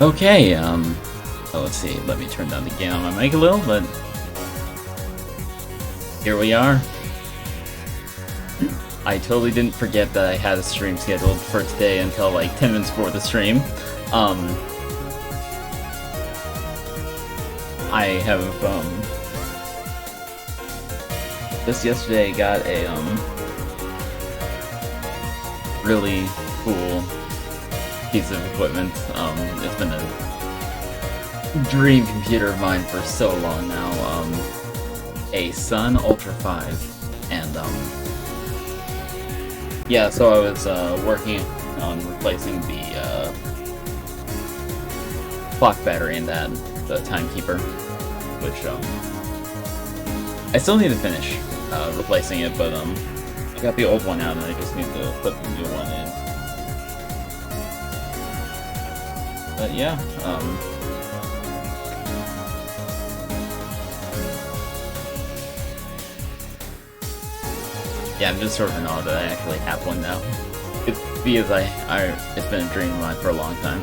Okay, oh, let's see, let me turn down the gain on my mic a little, but here we are. I totally didn't forget that I had a stream scheduled for today until like 10 minutes before the stream. I have, just yesterday got a, really cool piece of equipment. It's been a dream computer of mine for so long now. A Sun Ultra 5, and yeah, so I was working on replacing the clock battery in that, the timekeeper, which I still need to finish replacing it, but I got the old one out and I just need to put the new one in. But yeah, yeah, I'm just sort of in awe that I actually have one now. It's because it's been a dream of mine for a long time.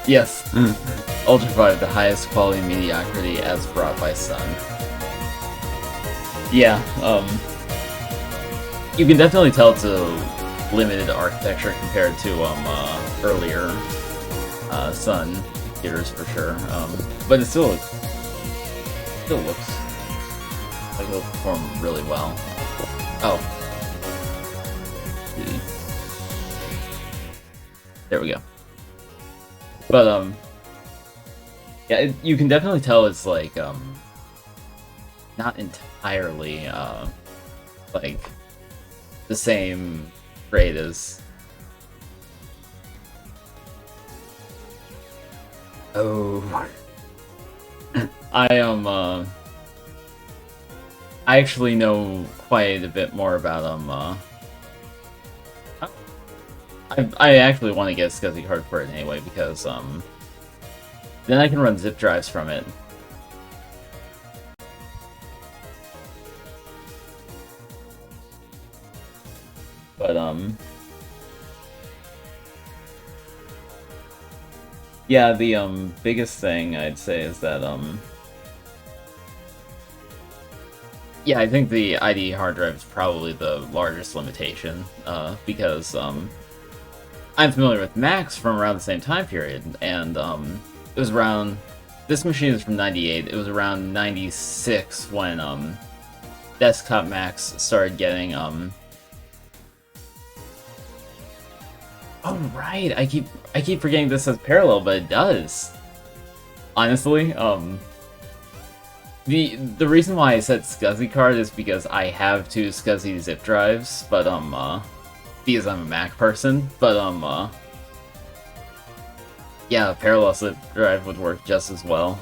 Yes, Ultra 5, the highest quality mediocrity as brought by Sun. Yeah, you can definitely tell it's a limited architecture compared to earlier Sun computers for sure. But it still looks like it'll perform really well. Oh. There we go. But, yeah, you can definitely tell it's, like, not entirely, like, the same grade as... Oh... I am, I actually know quite a bit more about I actually want to get a SCSI card for it anyway, because then I can run zip drives from it. But yeah, the biggest thing I'd say is that yeah, I think the IDE hard drive is probably the largest limitation, because I'm familiar with Macs from around the same time period, and it was around... This machine is from 98, it was around 96 when desktop Macs started getting... Oh right, I keep forgetting this has parallel, but it does. Honestly, the reason why I said SCSI card is because I have two SCSI zip drives, but because I'm a Mac person, but yeah, a parallel zip drive would work just as well.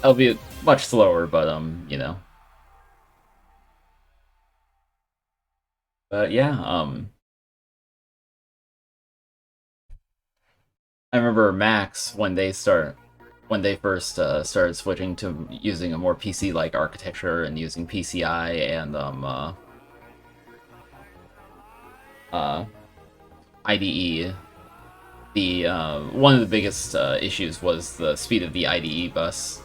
Albeit much slower, but you know. But yeah, I remember Macs when they first started switching to using a more PC-like architecture and using PCI and IDE. The one of the biggest issues was the speed of the IDE bus.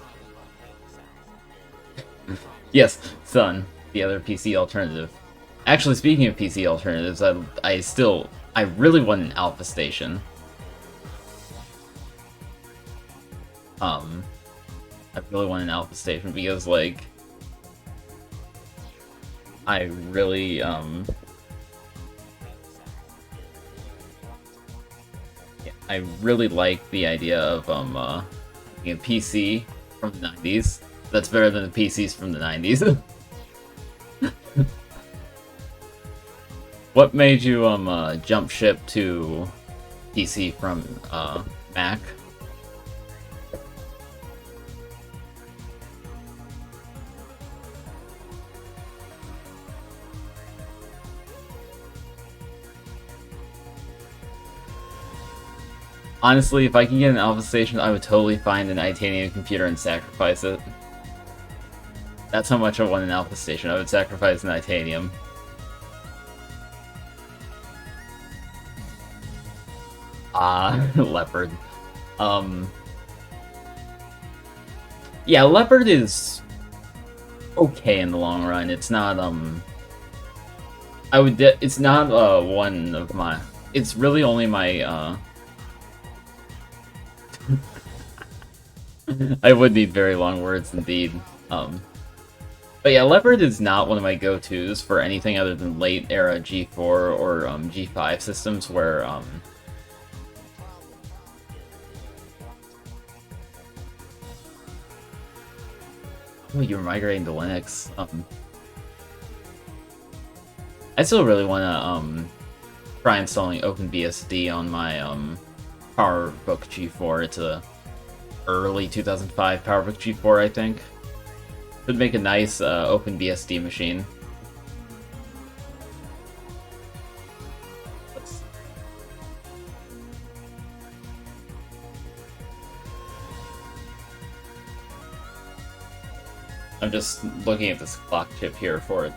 Yes, Sun, the other PC alternative. Actually, speaking of PC alternatives, I really want an Alpha Station. I really want an Alpha Station because, like, I really, I really like the idea of, a PC from the 90s that's better than the PCs from the 90s. What made you, jump ship to PC from, Mac? Honestly, if I can get an Alpha Station, I would totally find an Itanium computer and sacrifice it. That's how much I want an Alpha Station. I would sacrifice an Itanium. Leopard. Um, yeah, Leopard is okay in the long run. It's not, it's not, one of my... It's really only my, I would need very long words indeed. But yeah, Leopard is not one of my go-tos for anything other than late era G4 or G5 systems where oh, you were migrating to Linux. I still really want to try installing OpenBSD on my PowerBook G4. It's a early 2005 PowerBook G4, I think. Would make a nice OpenBSD machine. I'm just looking at this clock chip here for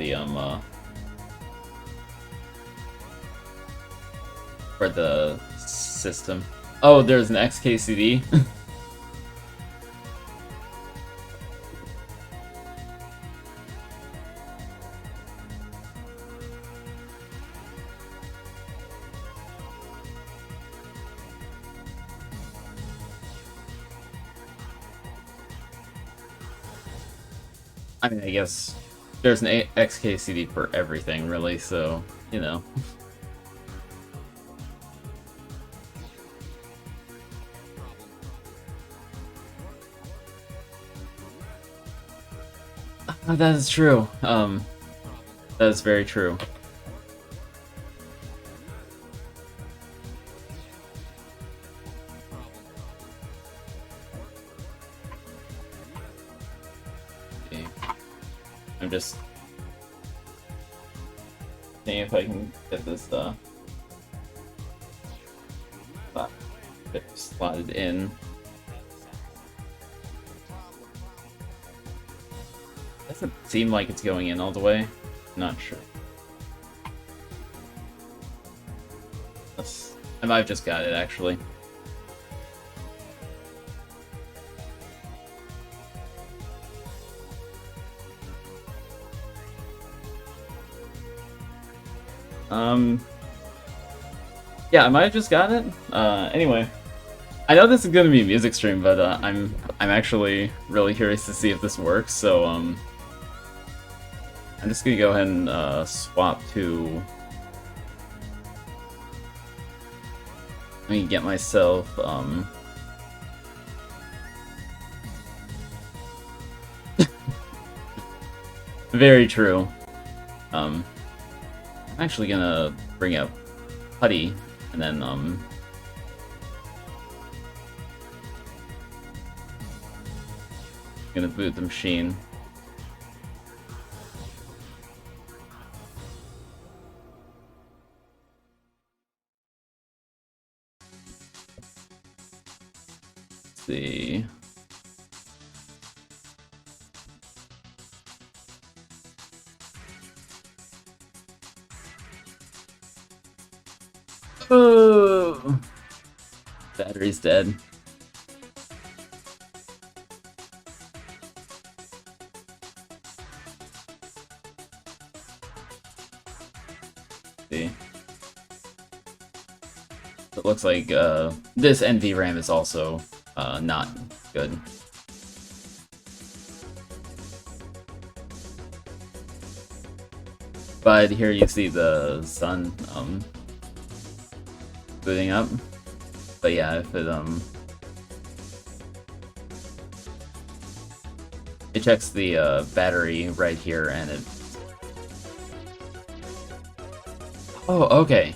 the system. Oh, there's an XKCD. I mean, I guess there's an XKCD for everything, really, so, you know. That is true. That is very true. Okay. I'm just seeing if I can get this slotted in. Doesn't seem like it's going in all the way. Not sure. I might have just got it, actually. Yeah, I might have just got it. Anyway. I know this is gonna be a music stream, but I'm actually really curious to see if this works, so I'm just gonna go ahead and swap to... Let me get myself very true. I'm actually gonna bring up Putty and then gonna boot the machine. Let's see. Oh, battery's dead. See. It looks like this NVRAM is also not good. But here you see the sun booting up. But yeah, if it checks the battery right here and it... Oh, okay.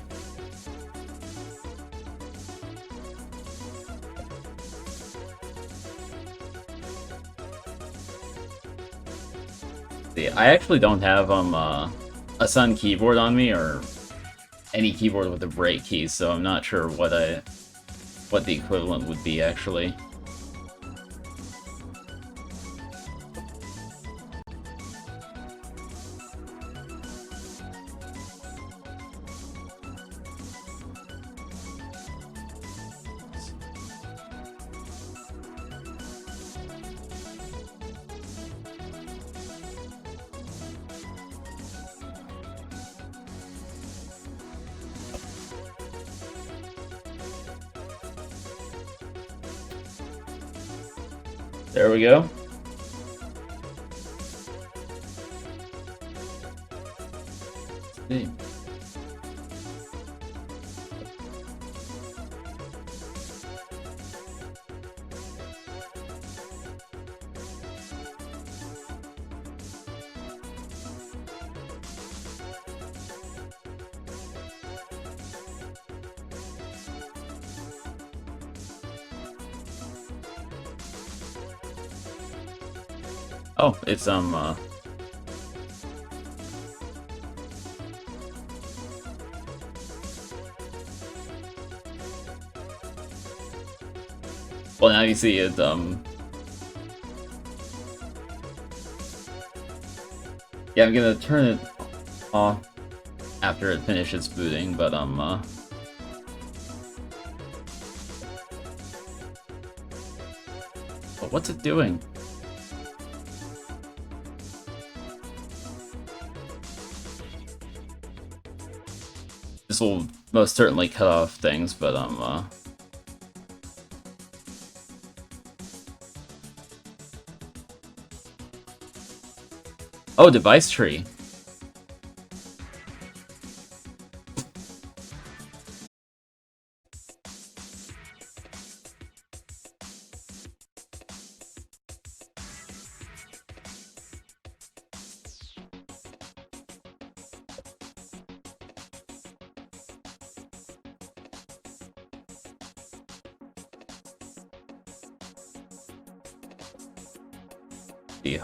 See, I actually don't have a Sun keyboard on me or any keyboard with a break key, so I'm not sure what the equivalent would be actually. There we go. See. Oh, it's well, now you see it, yeah, I'm gonna turn it off after it finishes booting, but, oh, what's it doing? This will most certainly cut off things, but, oh, device tree.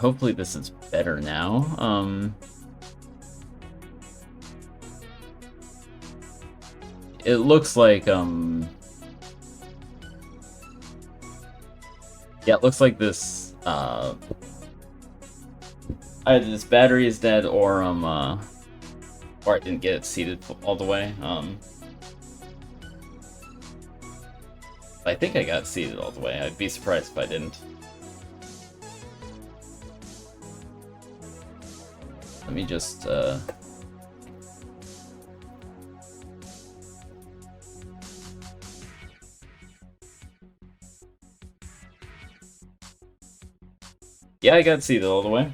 Hopefully this is better now. It looks like, yeah, it looks like this, either this battery is dead, or I didn't get it seated all the way, I think I got it seated all the way. I'd be surprised if I didn't. Let me just, yeah, I got seated all the way.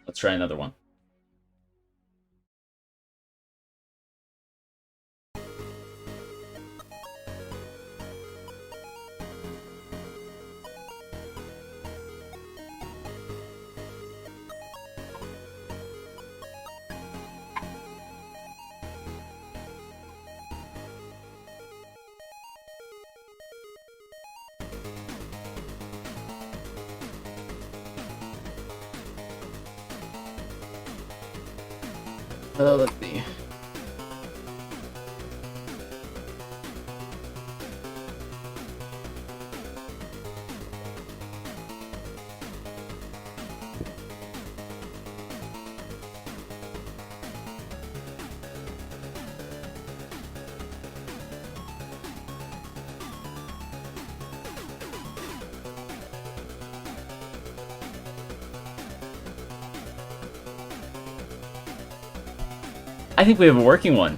Let's try another one. Let's see. I think we have a working one.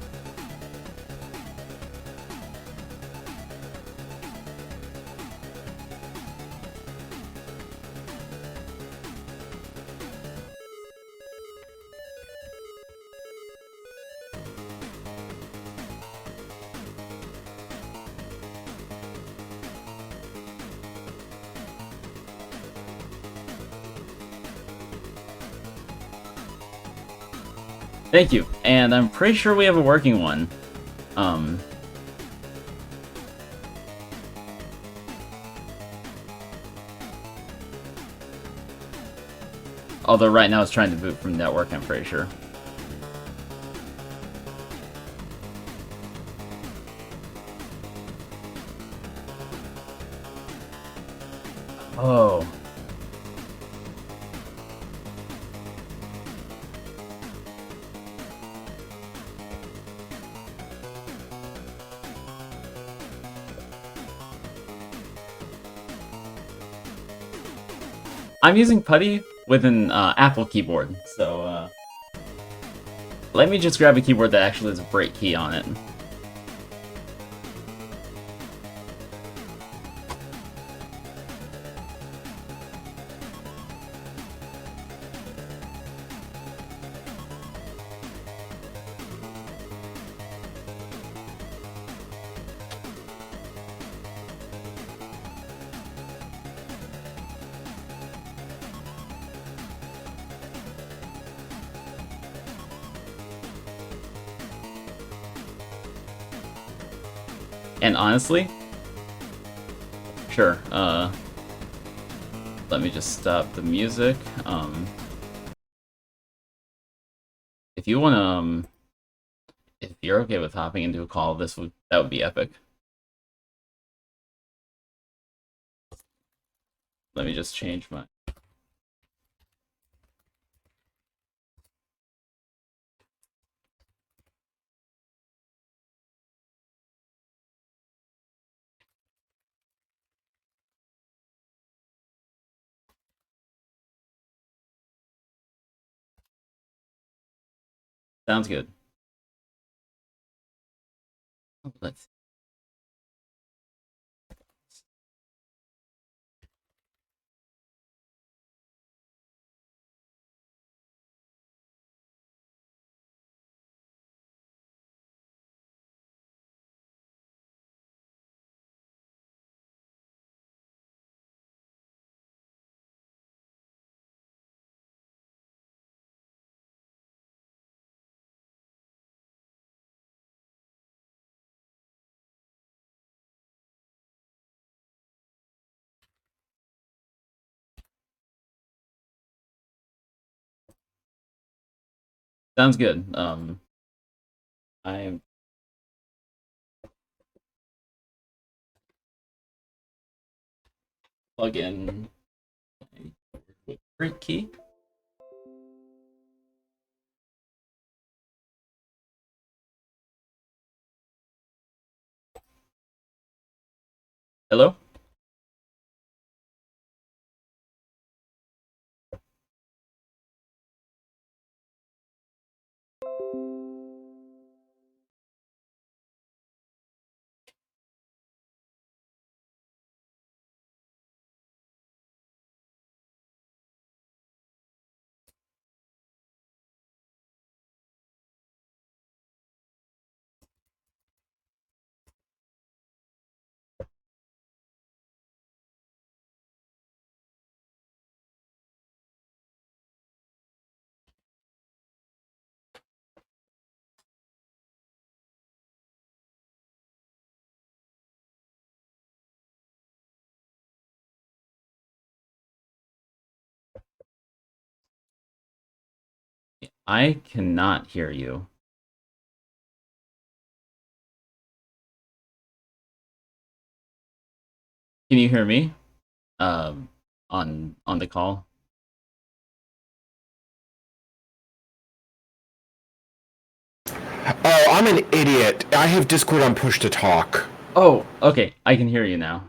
Thank you, and I'm pretty sure we have a working one. Although right now it's trying to boot from network, I'm pretty sure. Oh. I'm using Putty with an Apple keyboard, so let me just grab a keyboard that actually has a break key on it. And honestly, sure, let me just stop the music. If you wanna, if you're okay with hopping into a call, that would be epic. Let me just change my... Sounds good. Let's... Sounds good. I plug in with break key. Hello? I cannot hear you. Can you hear me? On the call. Oh, I'm an idiot. I have Discord on push to talk. Oh, okay. I can hear you now.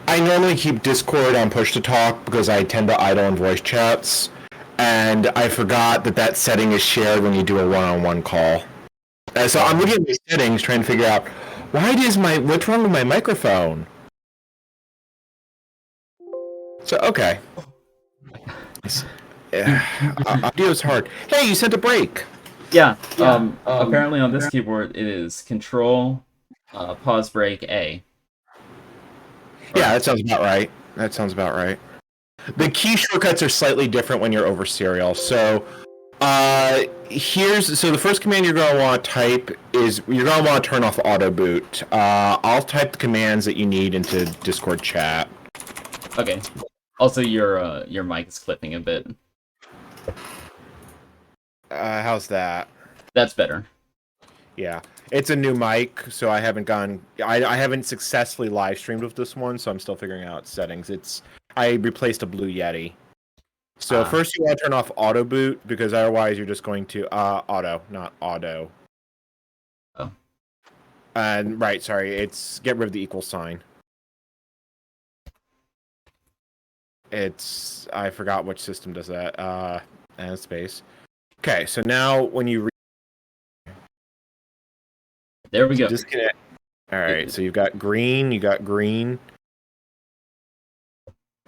I normally keep Discord on push to talk because I tend to idle in voice chats, and I forgot that that setting is shared when you do a one-on-one call. So I'm looking at the settings, trying to figure out what's wrong with my microphone. So okay, audio's hard. Hey, you sent a break. Yeah. Apparently on this keyboard it is Control, pause break A. Yeah, that sounds about right. That sounds about right. The key shortcuts are slightly different when you're over serial. So the first command you're going to want to type is you're going to want to turn off auto boot. I'll type the commands that you need into Discord chat. Okay. Also, your mic is clipping a bit. How's that? That's better. Yeah, it's a new mic, so I haven't I haven't successfully live streamed with this one, so I'm still figuring out settings. I replaced a Blue Yeti. So first you want to turn off auto boot because otherwise you're just going to auto, not auto. Oh. Right, sorry, it's get rid of the equal sign. I forgot which system does that. And space. Okay, so now when you There we go. disconnect. All right, so you've got green. You got green.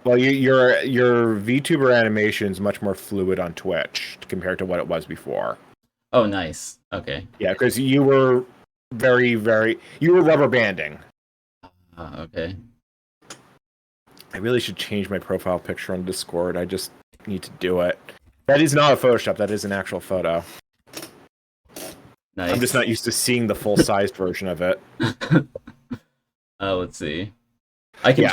Well, your VTuber animation is much more fluid on Twitch compared to what it was before. Oh, nice. Okay. Yeah, because you were you were rubber banding. Okay. I really should change my profile picture on Discord. I just need to do it. That is not a Photoshop. That is an actual photo. Nice. I'm just not used to seeing the full-sized version of it. Let's see. I can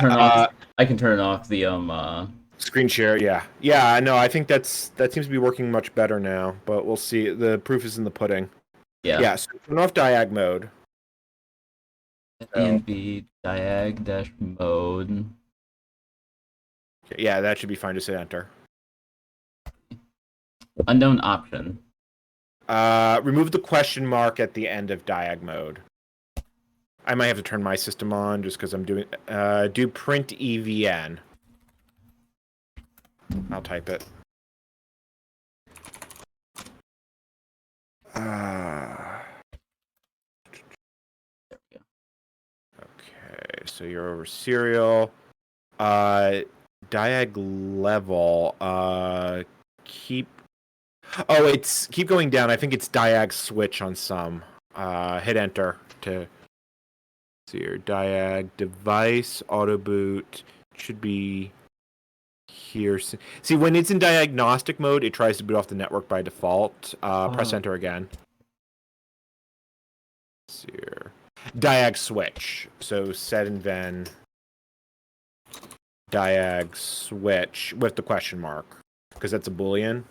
turn off the screen share. Yeah. No, I think that seems to be working much better now. But we'll see. The proof is in the pudding. Yeah. So turn off diag mode. NV diag dash mode. Yeah, that should be fine. Just hit enter. Unknown option. Remove the question mark at the end of diag mode. I might have to turn my system on just because I'm doing. Do print EVN. I'll type it. Okay, so you're over serial. Diag level. Keep. Oh, it's keep going down. I think it's diag switch on some. Hit enter to see your diag device auto boot should be here. See, when it's in diagnostic mode, it tries to boot off the network by default. Press enter again. Let's see here. Diag switch. So set and then diag switch with the question mark because that's a boolean.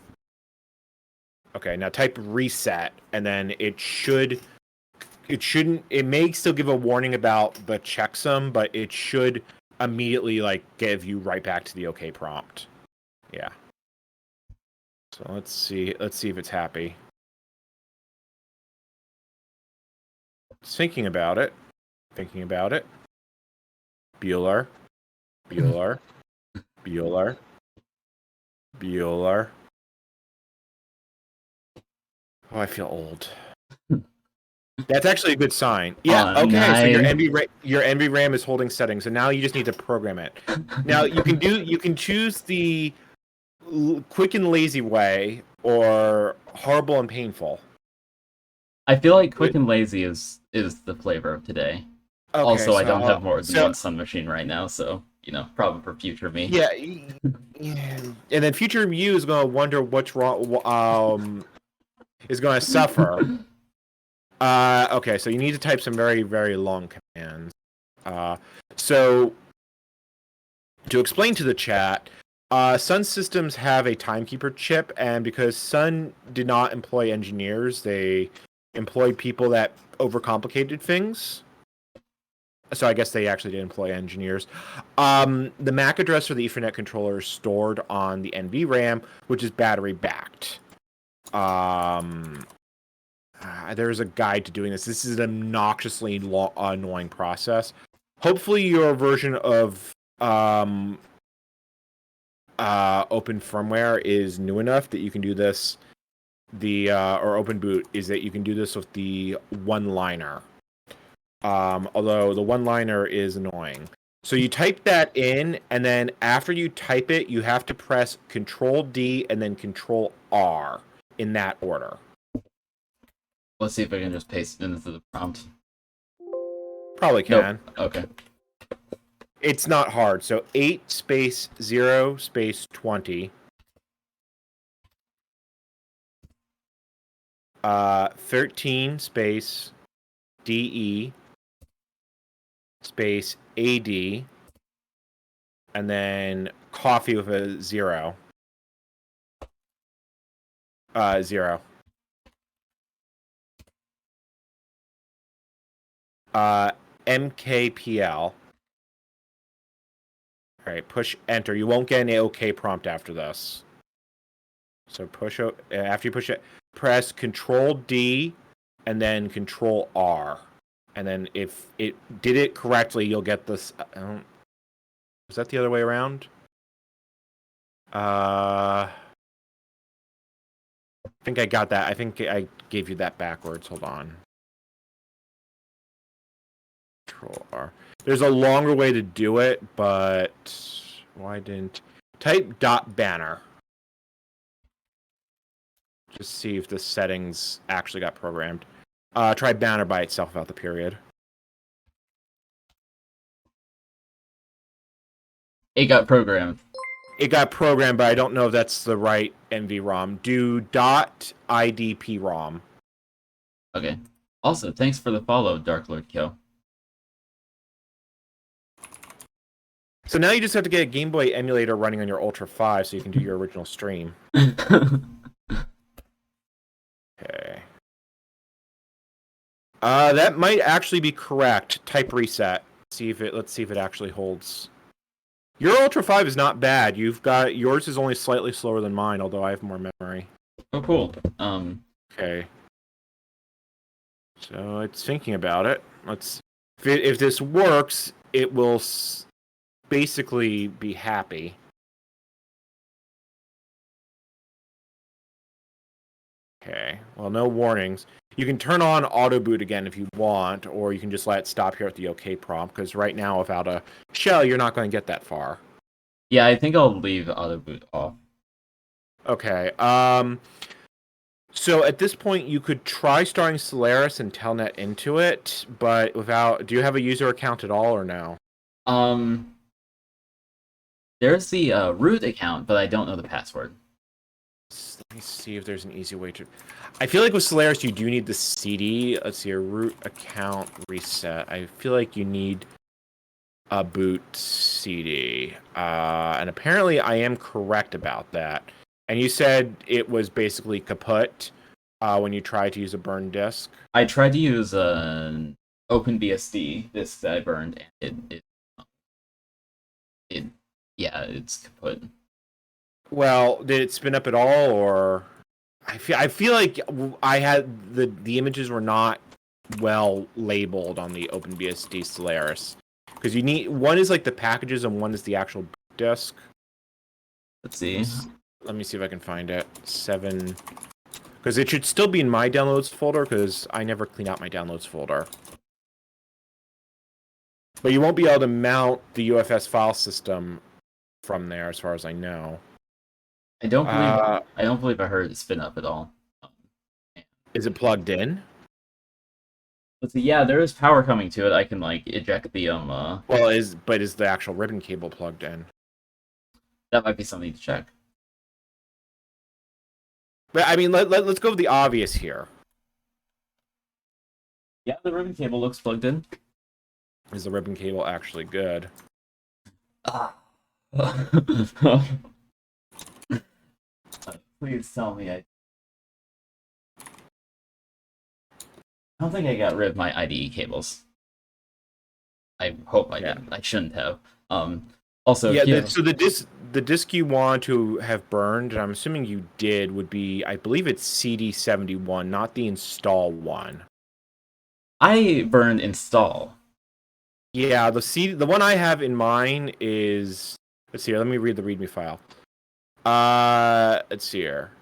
Okay, now type reset, and then it may still give a warning about the checksum, but it should immediately give you right back to the OK prompt. Yeah. So let's see if it's happy. It's thinking about it. Bueller. Oh, I feel old. That's actually a good sign. Yeah. Okay. Nice. So your NVRAM is holding settings, so now you just need to program it. Now you can choose the quick and lazy way or horrible and painful. I feel like quick and lazy is the flavor of today. Okay, also, I don't have more than one Sun machine right now, so problem for future me. Yeah. And then future you is going to wonder what's wrong. Is going to suffer. Okay, so you need to type some very, very long commands. So, to explain to the chat, Sun Systems have a timekeeper chip, and because Sun did not employ engineers, they employed people that overcomplicated things. So I guess they actually did employ engineers. The MAC address for the Ethernet controller is stored on the NVRAM, which is battery backed. There's a guide to doing this. This is an obnoxiously annoying process. Hopefully, your version of open firmware is new enough that you can do this. Or open boot is that you can do this with the one-liner. Although the one-liner is annoying. So you type that in, and then after you type it, you have to press Control-D and then Control-R in that order. Let's see if I can just paste it into the prompt. Probably can. Nope. Okay. It's not hard. So 8 space 0 space 20. 13 space DE space AD, and then coffee with a 0. 0. MKPL. All right, push enter. You won't get an OK prompt after this. So after you push it, press Control D and then Control R, and then if it did it correctly, you'll get this. Was that the other way around? I think I got that. I think I gave you that backwards. Hold on. Control R. There's a longer way to do it, but why didn't type .banner? Just see if the settings actually got programmed. Try banner by itself without the period. It got programmed. It got programmed, but I don't know if that's the right NVROM. Do .idp-ROM. Okay. Also, thanks for the follow, Dark Lord Kyo. So now you just have to get a Game Boy emulator running on your Ultra 5 so you can do your original stream. Okay. That might actually be correct. Type reset. Let's see if it actually holds. Your Ultra 5 is not bad. Yours is only slightly slower than mine, although I have more memory. Oh, cool. Okay. So it's thinking about it. If this works, it will basically be happy. Okay. Well, no warnings. You can turn on auto boot again if you want, or you can just let it stop here at the OK prompt, because right now, without a shell, you're not going to get that far. Yeah, I think I'll leave auto boot off. Okay. So at this point, you could try starting Solaris and telnet into it, but without. Do you have a user account at all, or no? There's the root account, but I don't know the password. Let me see if there's an easy way to. I feel like with Solaris, you do need the CD. Let's see, a root account reset. I feel like you need a boot CD. And apparently, I am correct about that. And you said it was basically kaput when you tried to use a burned disk. I tried to use an OpenBSD disk that I burned, and it's kaput. Well, did it spin up at all, or I feel like I had the images were not well labeled on the OpenBSD Solaris, because you need one is like the packages and one is the actual boot disk. Let's see. Let me see if I can find it. 7, because it should still be in my downloads folder, because I never clean out my downloads folder. But you won't be able to mount the UFS file system from there, as far as I know. I don't believe I heard it spin up at all. Is it plugged in? Let's see. Yeah, there is power coming to it. I can like eject the Well, is the actual ribbon cable plugged in? That might be something to check. But I mean, let's go with the obvious here. Yeah, the ribbon cable looks plugged in. Is the ribbon cable actually good? Please tell me I don't think I got rid of my IDE cables. I hope I didn't. I shouldn't have. Also, yeah. So the disk you want to have burned, and I'm assuming you did, would be, I believe it's CD71, not the install one. I burned install. Yeah, the one I have in mine is. Let's see here. Let me read the README file. Let's see here.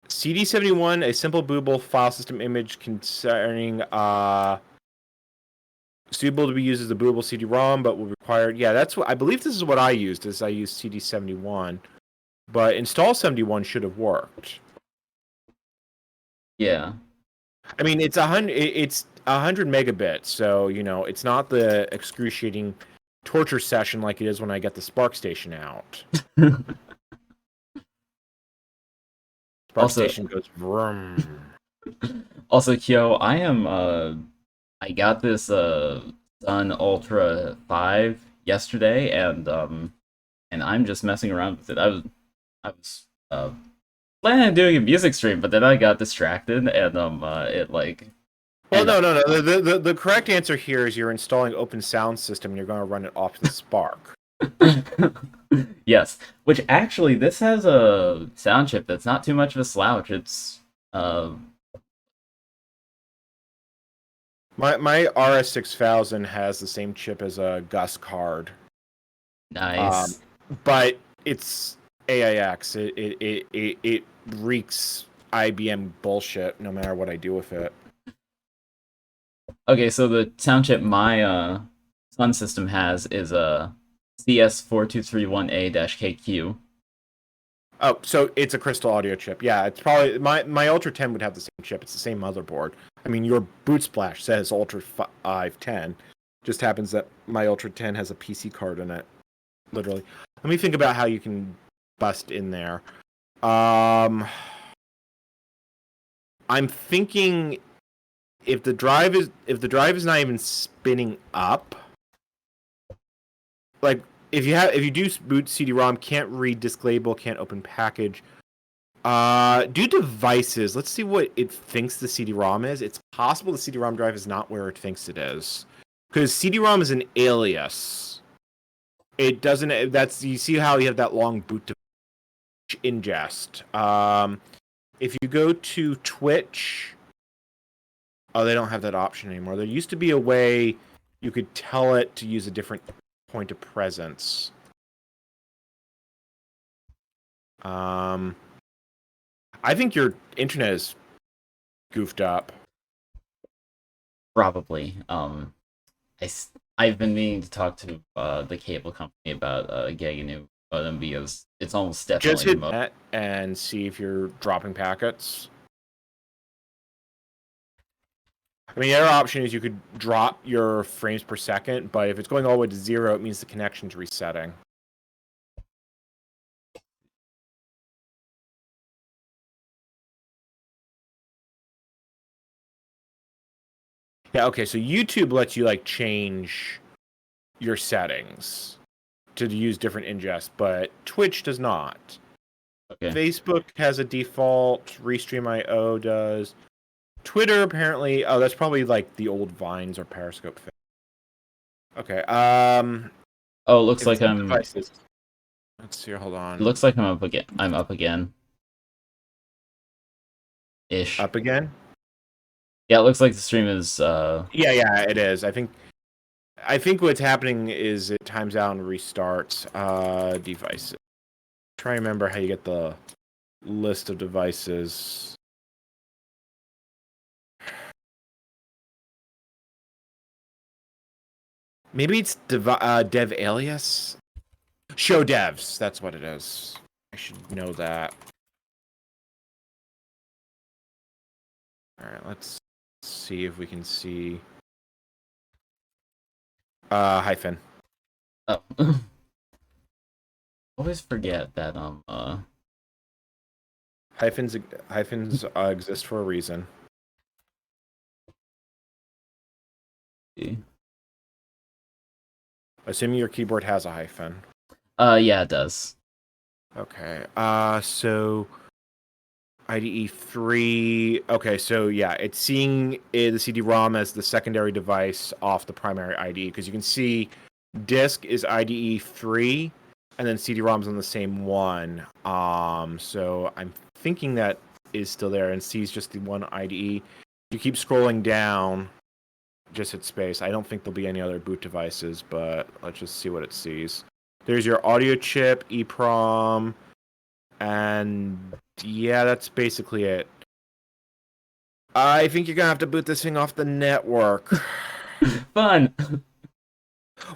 CD71, a simple bootable file system image concerning suitable to be used as a bootable CD-ROM, but will require. Yeah, that's what I believe. This is what I used. I used CD71, but install 71 should have worked. Yeah. I mean, it's 100. It's 100 megabits, so it's not the excruciating torture session like it is when I get the Spark Station out. Station goes vroom. Also, Kyo, I am I got this Sun Ultra 5 yesterday, and I'm just messing around with it. I was planning on doing a music stream, but then I got distracted, and it like. Well, no. The correct answer here is you're installing Open Sound System, and you're going to run it off the Spark. Yes, which actually this has a sound chip that's not too much of a slouch. It's My RS6000 has the same chip as a Gus card. Nice. But it's AIX. It reeks IBM bullshit no matter what I do with it. Okay, so the sound chip my Sun system has is a CS4231A-KQ. Oh, so it's a Crystal Audio chip. Yeah, it's probably my Ultra 10 would have the same chip. It's the same motherboard. I mean, your boot splash says Ultra 510. Just happens that my Ultra 10 has a PC card in it. Literally. Let me think about how you can bust in there. I'm thinking if the drive is not even spinning up, like if you do boot CD-ROM, can't read disk label, can't open package. Do devices. Let's see what it thinks the CD-ROM is. It's possible the CD-ROM drive is not where it thinks it is, because CD-ROM is an alias. It doesn't. That's you see how you have that long boot to ingest. If you go to Twitch, oh, they don't have that option anymore. There used to be a way you could tell it to use a different point of presence. I think your internet is goofed up. Probably. I've been meaning to talk to the cable company about getting a new modem because it's almost definitely Just hit remote. that and see if you're dropping packets. I mean, the other option is you could drop your frames per second, but if it's going all the way to 0, it means the connection's resetting. Yeah, okay, so YouTube lets you like change your settings to use different ingest, but Twitch does not. Okay. Facebook has a default, Restream.io does. Twitter apparently, oh, that's probably like the old Vines or Periscope thing. Okay, Oh, it looks like I'm. devices. Let's see, hold on. It looks like I'm up again. I'm up again. Ish. Up again? Yeah, it looks like the stream is. Yeah, it is. I think what's happening is it times out and restarts. Devices. Try to remember how you get the list of devices. Maybe it's dev alias? Show devs. That's what it is. I should know that. Alright, let's see if we can see. Hyphen. Oh. Always forget that Hyphens exist for a reason. Assuming your keyboard has a hyphen. Yeah, it does. Okay. So IDE 3. Okay, so yeah, it's seeing the CD-ROM as the secondary device off the primary IDE, because you can see disk is IDE 3, and then CD-ROM's on the same one. So I'm thinking that is still there, and C is just the one IDE. You keep scrolling down, just hit space. I don't think there'll be any other boot devices, but let's just see what it sees. There's your audio chip, EEPROM, and yeah, that's basically it. I think you're gonna have to boot this thing off the network. Fun.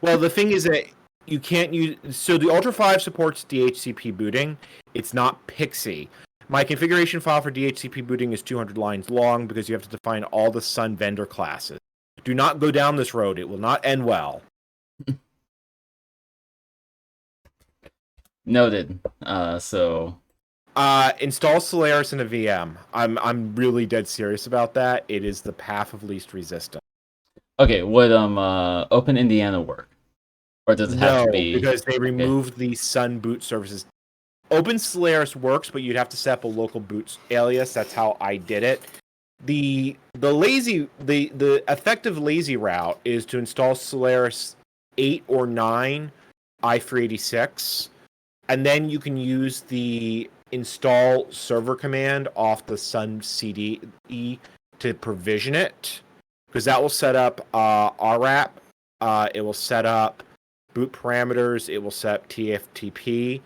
Well, the thing is that you can't use. So the Ultra 5 supports DHCP booting. It's not PXE. My configuration file for DHCP booting is 200 lines long because you have to define all the Sun vendor classes. Do not go down this road. It will not end well. Noted. So. Install Solaris in a VM. I'm really dead serious about that. It is the path of least resistance. Okay, would Open Indiana work, or does it have to be? No, because they removed the Sun boot services. Open Solaris works, but you'd have to set up a local boot alias. That's how I did it. The effective lazy route is to install Solaris 8 or 9 i386, and then you can use the install server command off the Sun CDE to provision it, because that will set up RWrap. It will set up boot parameters. It will set up TFTP.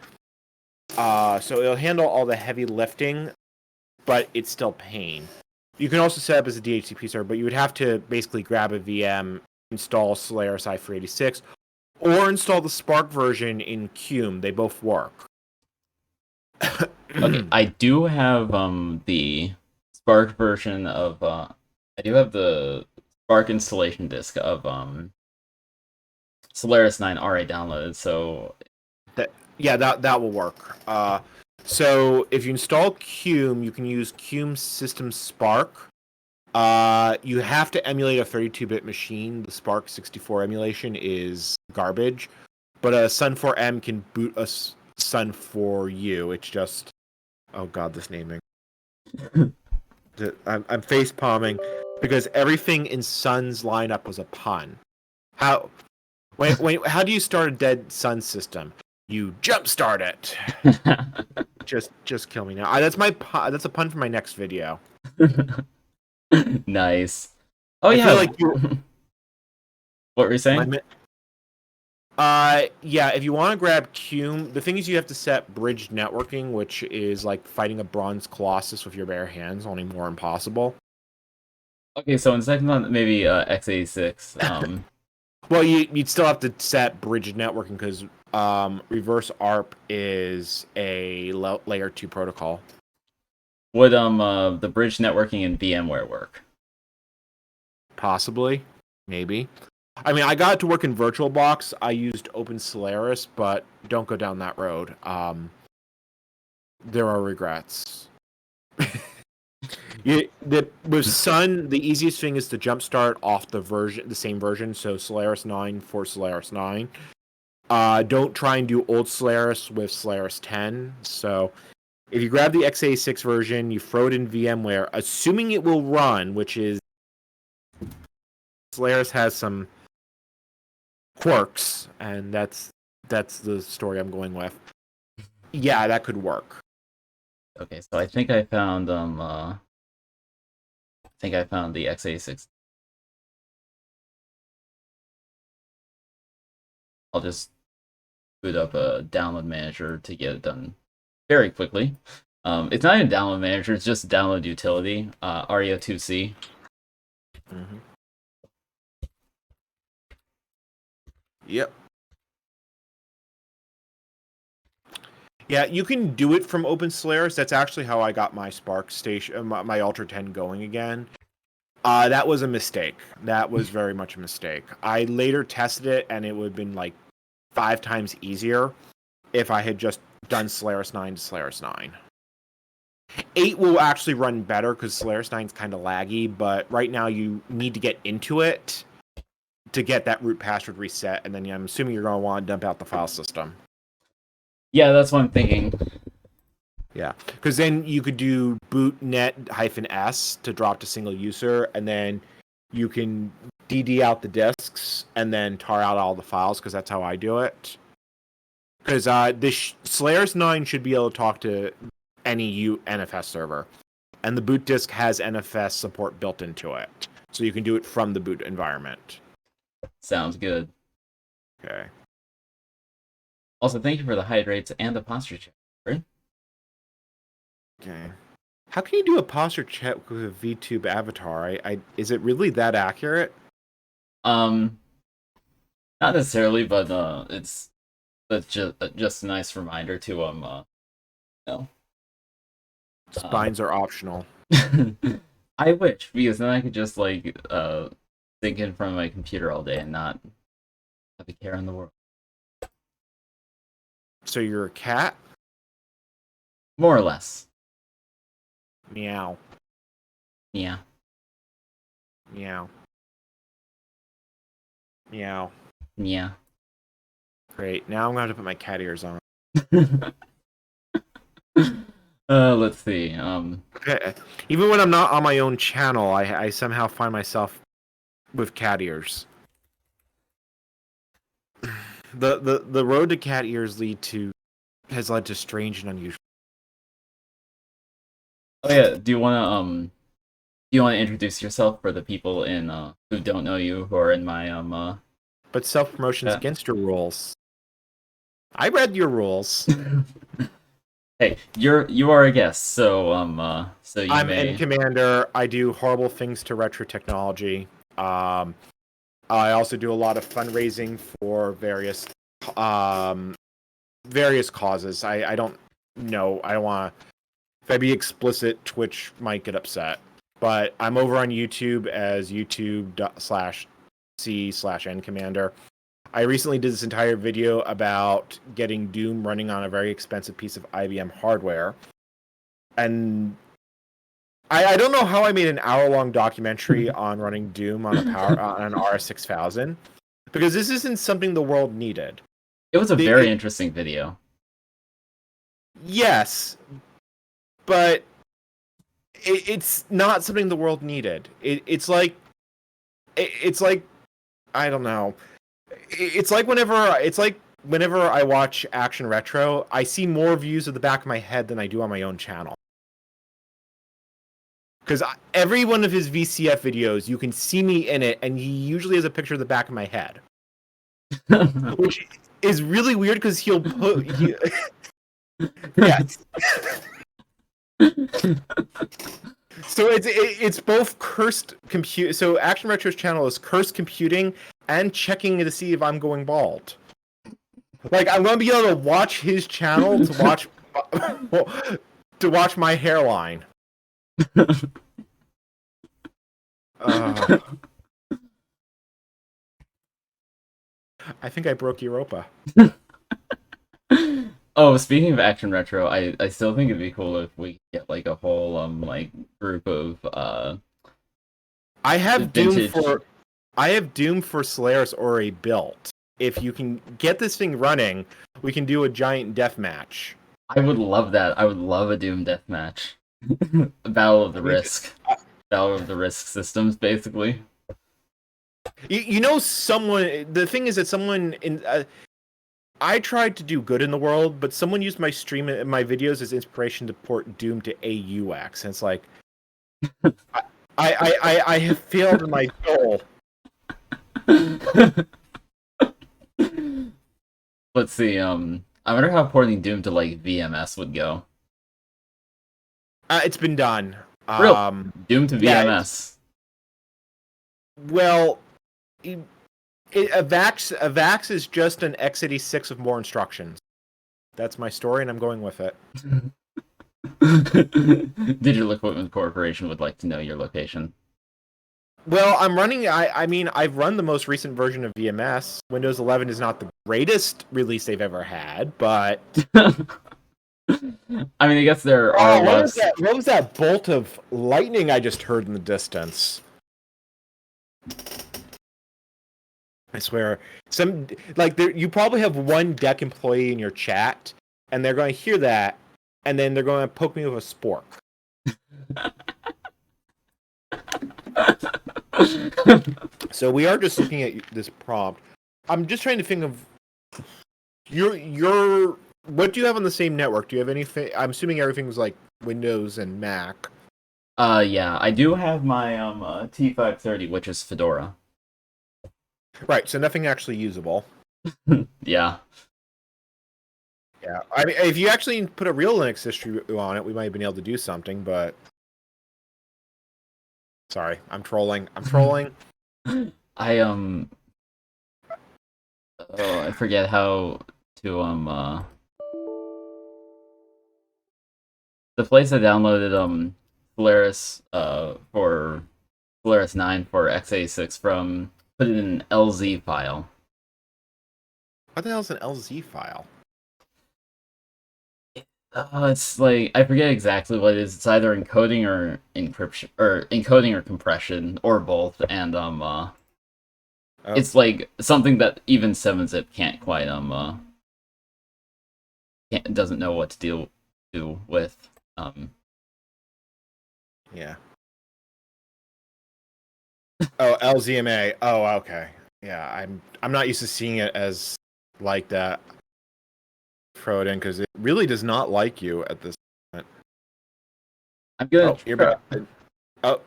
So it'll handle all the heavy lifting, but it's still pain. You can also set up as a DHCP server, but you would have to basically grab a VM, install Solaris i386, or install the Spark version in Cume. They both work. Okay, I do have the Spark version of I do have the Spark installation disk of Solaris 9 RA downloaded, so that will work. So if you install Cume, you can use Cume System Spark. You have to emulate a 32-bit machine. The Spark 64 emulation is garbage, but a Sun 4M can boot a Sun 4U. It's just, oh god, this naming. I'm face palming because everything in Sun's lineup was a pun. How do you start a dead Sun system? You jumpstart it. just kill me now. That's a pun for my next video. Nice. Oh I yeah. feel like what were you saying? Yeah, if you want to grab Cume, the thing is you have to set bridge networking, which is like fighting a bronze colossus with your bare hands, only more impossible. Okay, so in second one, maybe x86. Well, you'd still have to set bridge networking because reverse ARP is a layer 2 protocol. Would the bridge networking in VMware work? Possibly, maybe. I mean, I got it to work in VirtualBox. I used Open Solaris, but don't go down that road. There are regrets. With Sun, the easiest thing is to jumpstart off the same version. So Solaris 9 for Solaris 9. Don't try and do old Solaris with Solaris 10. So if you grab the x86 version, you throw it in VMware, assuming it will run, which is Solaris has some quirks, and that's the story I'm going with. Yeah, that could work. Okay, so I think I found the x86. I'll just boot up a download manager to get it done very quickly. It's not even download manager; it's just download utility. REO2C. Mm-hmm. Yep. Yeah, you can do it from Open Solaris. That's actually how I got my Spark station, my Ultra 10 going again. That was a mistake. That was very much a mistake. I later tested it, and it would have been like 5 times easier if I had just done Solaris 9 to Solaris 9. 8 will actually run better because Solaris 9 is kind of laggy, but right now you need to get into it to get that root password reset, and then I'm assuming you're going to want to dump out the file system. Yeah, that's what I'm thinking. Yeah, because then you could do bootnet-s to drop to single user, and then you can DD out the disks and then tar out all the files, because that's how I do it. Because this Solaris 9 should be able to talk to any NFS server, and the boot disk has NFS support built into it, so you can do it from the boot environment. Sounds good. Okay. Also, thank you for the hydrates and the posture check. Right? Okay. How can you do a posture check with a VTube avatar? Is it really that accurate? Not necessarily, but it's just a nice reminder to no. Spines are optional. I wish, because then I could just like think in front of my computer all day and not have a care in the world. So you're a cat? More or less. Meow. Yeah. Meow. Meow. Yeah. Great. Now I'm going to have to put my cat ears on. Let's see. Okay. Even when I'm not on my own channel, I somehow find myself with cat ears. The road to cat ears has led to strange and unusual. Oh yeah, do you wanna Do you want to introduce yourself for the people in who don't know you who are in my But self-promotion's chat? against your rules. I read your rules. Hey, you are a guest, so so you I'm may. Ncommander. I do horrible things to retro technology. Um, I also do a lot of fundraising for um, various causes. I don't know. I don't want to. If I be explicit, Twitch might get upset. But I'm over on YouTube as YouTube.com/C/Ncommander. I recently did this entire video about getting Doom running on a very expensive piece of IBM hardware. And I don't know how I made an hour-long documentary on running Doom on on an RS 6000, because this isn't something the world needed. It was a very It, interesting video. yes, but it's not something the world needed. It's like I don't know. It's like whenever I watch Action Retro, I see more views of the back of my head than I do on my own channel. Because every one of his VCF videos, you can see me in it, and he usually has a picture of the back of my head, which is really weird because he'll put. Yes. So it's both cursed compute. So Action Retro's channel is cursed computing and checking to see if I'm going bald. Like I'm going to be able to watch his channel to watch my hairline. I think I broke Europa. Oh, speaking of Action Retro, I still think it'd be cool if we get like a whole like group of I have vintage. Doom for Solaris already built. If you can get this thing running, we can do a giant death match. I would love that. I would love a Doom deathmatch. Battle of the Risk. Battle of the Risk systems, basically. You know, the thing is that someone in. I tried to do good in the world, but someone used my stream and my videos as inspiration to port Doom to AUX, and it's like, I have failed in my goal. Let's see. I wonder how porting Doom to like VMS would go. It's been done. Real Doom to yeah, VMS. Well, a VAX is just an x86 with more instructions. That's my story, and I'm going with it. Digital Equipment Corporation would like to know your location. Well, I'm running. I mean, I've run the most recent version of VMS. Windows 11 is not the greatest release they've ever had, but I mean, I guess there are lots. What was that bolt of lightning I just heard in the distance? I swear, you probably have one deck employee in your chat, and they're going to hear that, and then they're going to poke me with a spork. So we are just looking at this prompt. I'm just trying to think of your what do you have on the same network? Do you have anything? I'm assuming everything's like Windows and Mac. Yeah, I do have my T530, which is Fedora. Right, so nothing actually usable. Yeah. Yeah, I mean, if you actually put a real Linux distro on it, we might have been able to do something, but sorry, I'm trolling. I I forget how to the place I downloaded Polaris for Polaris 9 for x86 from, put it in an LZ file. What the hell is an LZ file? It's like, I forget exactly what it is. It's either encoding or encryption, or encoding or compression, or both. And it's like something that even 7-zip can't quite doesn't know what to do with. Yeah. Oh, LZMA. Oh, okay. Yeah, I'm not used to seeing it as like that. Throw it in because it really does not like you at this point. I'm gonna you're back. Oh,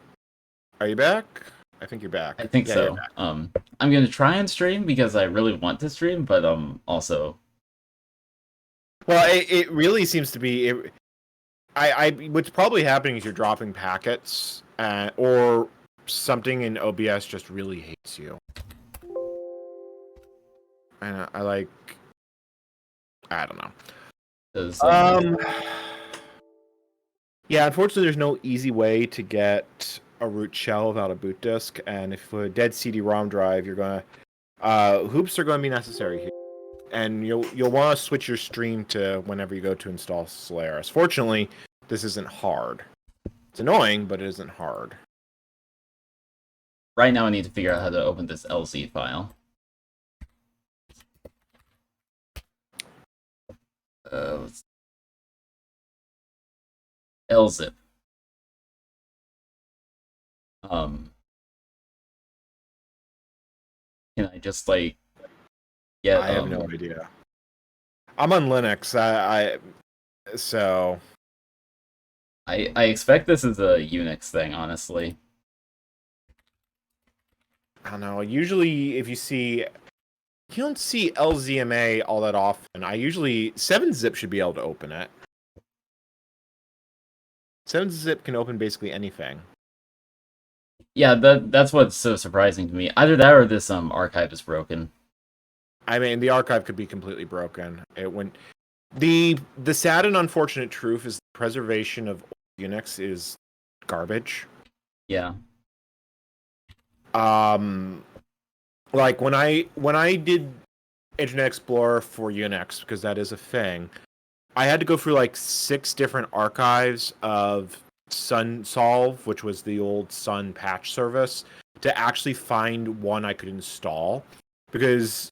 Are you back? I think you're back. I think Yeah, you're so. back. I'm gonna try and stream because I really want to stream, but also Well, it really seems to be. What's probably happening is you're dropping packets, or something in OBS just really hates you. And I don't know. because Yeah, unfortunately, there's no easy way to get a root shell without a boot disk, and if a dead CD-ROM drive, you're gonna hoops are going to be necessary here, and you'll want to switch your stream to whenever you go to install Solaris. Fortunately, this isn't hard. It's annoying, but it isn't hard. right now I need to figure out how to open this LZ file. LZip. Can I just like get I have no idea. I'm on Linux. So I expect this is a Unix thing, honestly. I don't know. Usually, if you don't see LZMA all that often. 7-zip should be able to open it. 7-zip can open basically anything. Yeah, that's what's so surprising to me. Either that or this archive is broken. I mean, the archive could be completely broken. The sad and unfortunate truth is the preservation of Unix is garbage. Yeah. Like when I did Internet Explorer for Unix, because that is a thing, I had to go through like 6 different archives of SunSolve, which was the old Sun patch service, to actually find one I could install. Because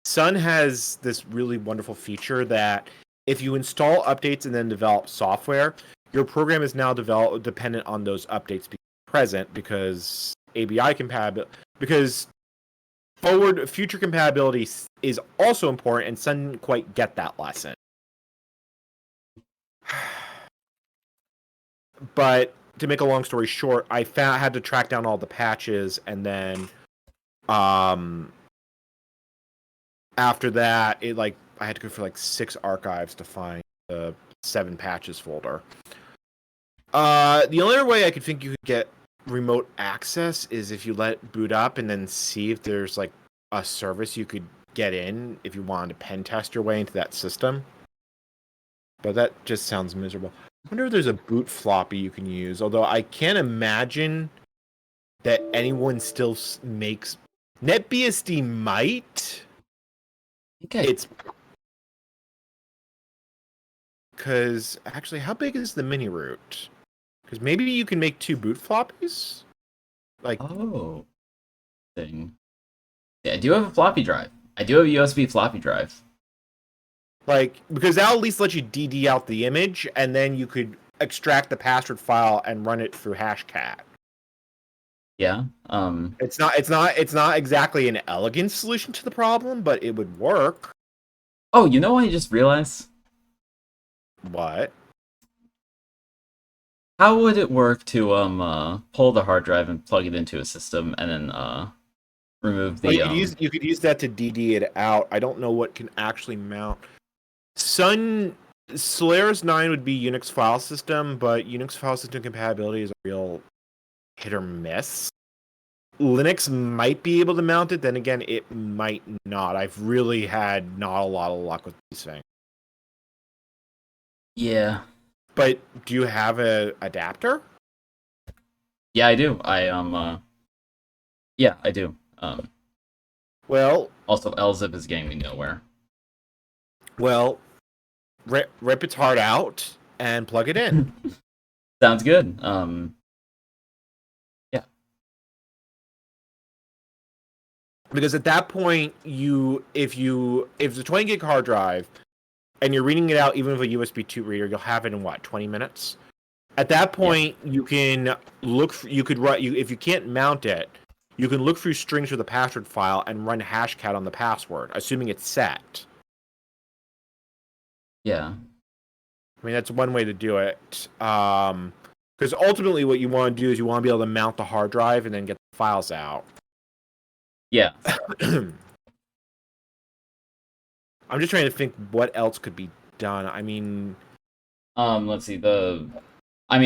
Sun has this really wonderful feature that if you install updates and then develop software, your program is now dependent on those updates being present, because ABI compatibility, because future compatibility is also important, and Sun didn't quite get that lesson. But to make a long story short, I had to track down all the patches, and then after that, I had to go for like 6 archives to find the 7 patches folder. The only other way I could think you could get remote access is if you let it boot up and then see if there's like a service you could get in if you wanted to pen test your way into that system. But that just sounds miserable. I wonder if there's a boot floppy you can use, although I can't imagine that anyone still makes... NetBSD might. Okay. It's... Because, actually, how big is the mini root? Because maybe you can make 2 boot floppies? Like... Oh. Thing. Yeah, I do have a floppy drive. I do have a USB floppy drive. Like, because that'll at least let you DD out the image, and then you could extract the password file and run it through Hashcat. Yeah. It's not exactly an elegant solution to the problem, but it would work. Oh, you know what I just realized? What? How would it work to pull the hard drive and plug it into a system and then remove the You could use that to DD it out. I don't know what can actually mount. Solaris 9 would be Unix file system, but Unix file system compatibility is a real hit or miss. Linux might be able to mount it, then again, it might not. I've really had not a lot of luck with these things. Yeah. But do you have an adapter? Yeah, I do. Yeah, I do. Well, Also, LZip is getting me nowhere. Well, rip its heart out and plug it in. Sounds good. Yeah. Because at that point, if it's a 20 gig hard drive and you're reading it out, even with a USB 2 reader, you'll have it in 20 minutes. At that point, you can if you can't mount it, you can look through strings for the password file and run hashcat on the password, assuming it's set. Yeah. I mean, that's one way to do it. Because Because ultimately, what you want to do is you want to be able to mount the hard drive and then get the files out. Yeah. I'm just trying to think what else could be done. I mean, Let's see. I'm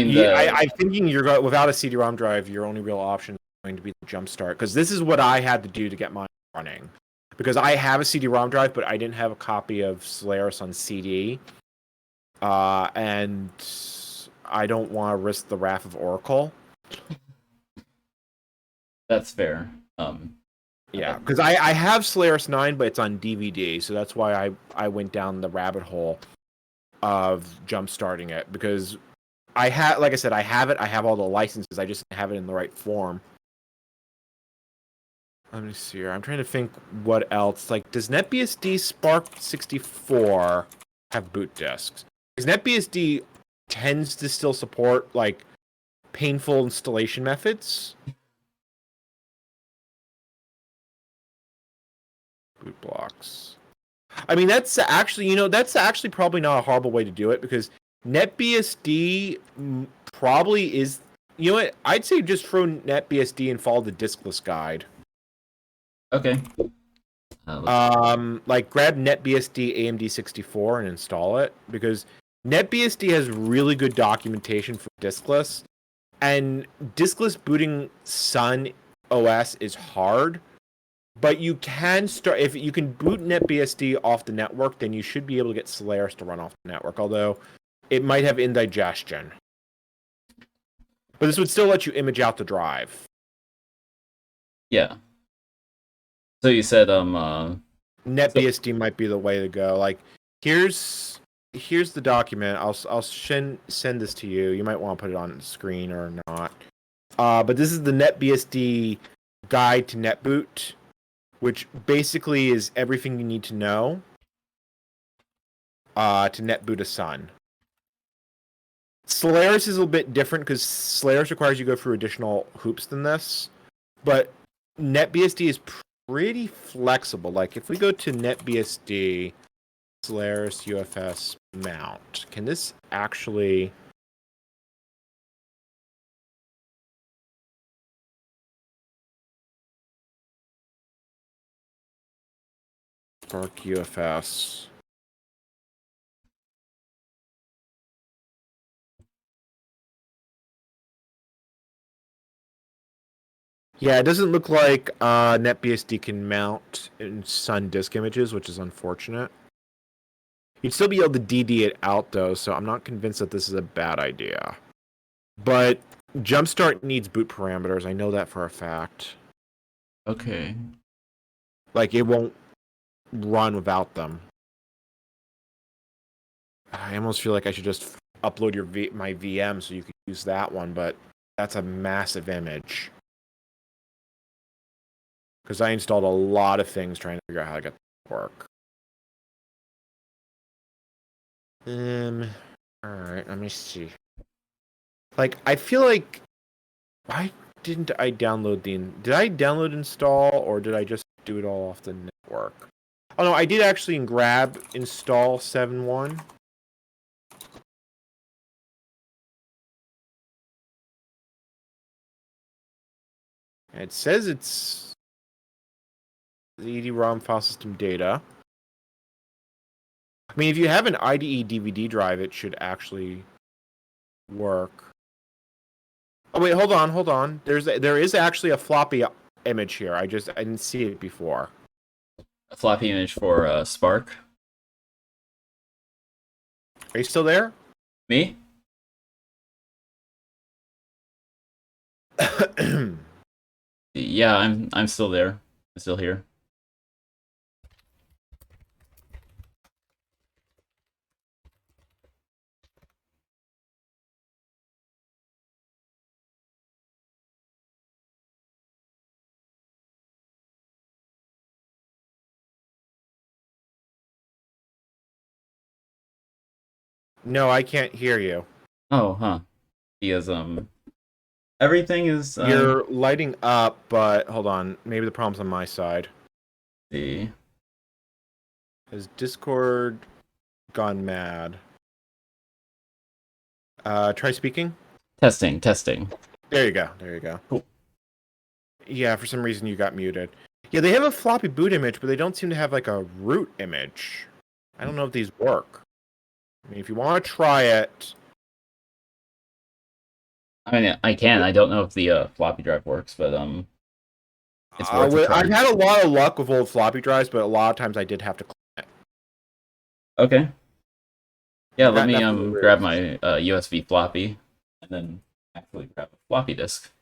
thinking you're without a CD-ROM drive, your only real option is going to be the jump start. Because this is what I had to do to get mine running. Because I have a CD-ROM drive, but I didn't have a copy of Solaris on CD. And I don't want to risk the wrath of Oracle. That's fair. Yeah, because I have Solaris 9, but it's on DVD, so that's why I went down the rabbit hole of jump starting it. Because like I said, I have it. I have all the licenses. I just have it in the right form. Let me see here. I'm trying to think what else. Like, does NetBSD Spark 64 have boot disks? Because NetBSD tends to still support like painful installation methods. Boot blocks. I mean, that's actually probably not a horrible way to do it, because NetBSD probably is. You know what? I'd say just throw NetBSD and follow the diskless guide. Okay. Like grab NetBSD AMD64 and install it, because NetBSD has really good documentation for diskless, and diskless booting Sun OS is hard. But you can start, if you can boot NetBSD off the network, then you should be able to get Solaris to run off the network, although it might have indigestion. But this would still let you image out the drive. Yeah. So you said NetBSD might be the way to go. Like, here's the document. I'll send this to you. You might want to put it on the screen or not. But this is the NetBSD guide to NetBoot, which basically is everything you need to know to NetBoot a Sun. Solaris is a bit different because Solaris requires you to go through additional hoops than this, but NetBSD is pretty flexible. Like, if we go to NetBSD Solaris UFS mount, can this actually... Spark UFS. Yeah, it doesn't look like NetBSD can mount in Sun disk images, which is unfortunate. You'd still be able to DD it out, though, so I'm not convinced that this is a bad idea. But Jumpstart needs boot parameters. I know that for a fact. okay. Like, it won't run without them. I almost feel like I should just upload my VM so you could use that one, but that's a massive image. Because I installed a lot of things trying to figure out how to get that to work. Alright, let me see. Like, I feel like... Why didn't I download Did I download install, or did I just do it all off the network? Oh no, I did actually grab install 7.1. It says it's the ED-ROM file system data. I mean, if you have an IDE DVD drive, it should actually work. Oh wait, hold on. There is actually a floppy image here. I didn't see it before. A floppy image for Spark. Are you still there? Me? Yeah, I'm still there. I'm still here. No, I can't hear you. Oh, huh. Because everything is You're lighting up, but hold on. Maybe the problem's on my side. the Has Discord gone mad? Try speaking. Testing, testing. There you go. There you go. Cool. Yeah, for some reason you got muted. Yeah, they have a floppy boot image, but they don't seem to have like a root image. I don't know if these work. I mean, if you want to try it, I mean, I can. I don't know if the floppy drive works, but it's worth a try. I've had a lot of luck with old floppy drives, but a lot of times I did have to clean it. Okay. Yeah, let Got me nothing to grab lose. my USB floppy and then actually grab a floppy disk.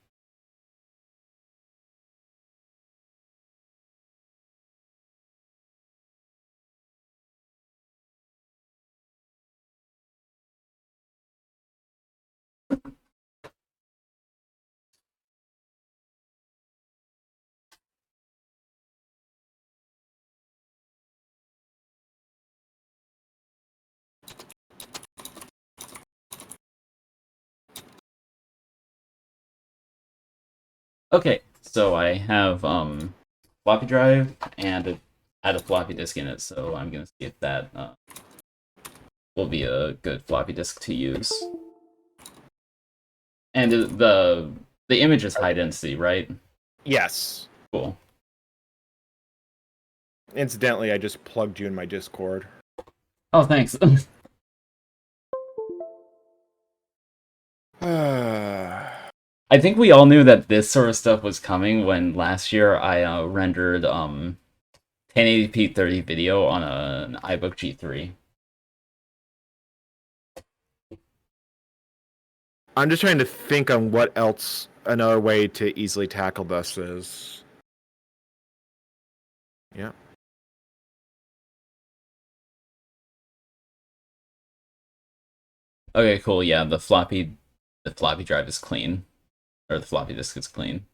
Okay, so I have floppy drive and add a floppy disk in it, so I'm gonna see if that will be a good floppy disk to use. And the image is high density, right? Yes. Cool. Incidentally, I just plugged you in my Discord. Oh, thanks. I think we all knew that this sort of stuff was coming when last year I rendered 1080p 30 video on an iBook G3. I'm just trying to think on what else another way to easily tackle this is. Yeah. Okay, cool. Yeah, the floppy drive is clean, or the floppy disk is clean.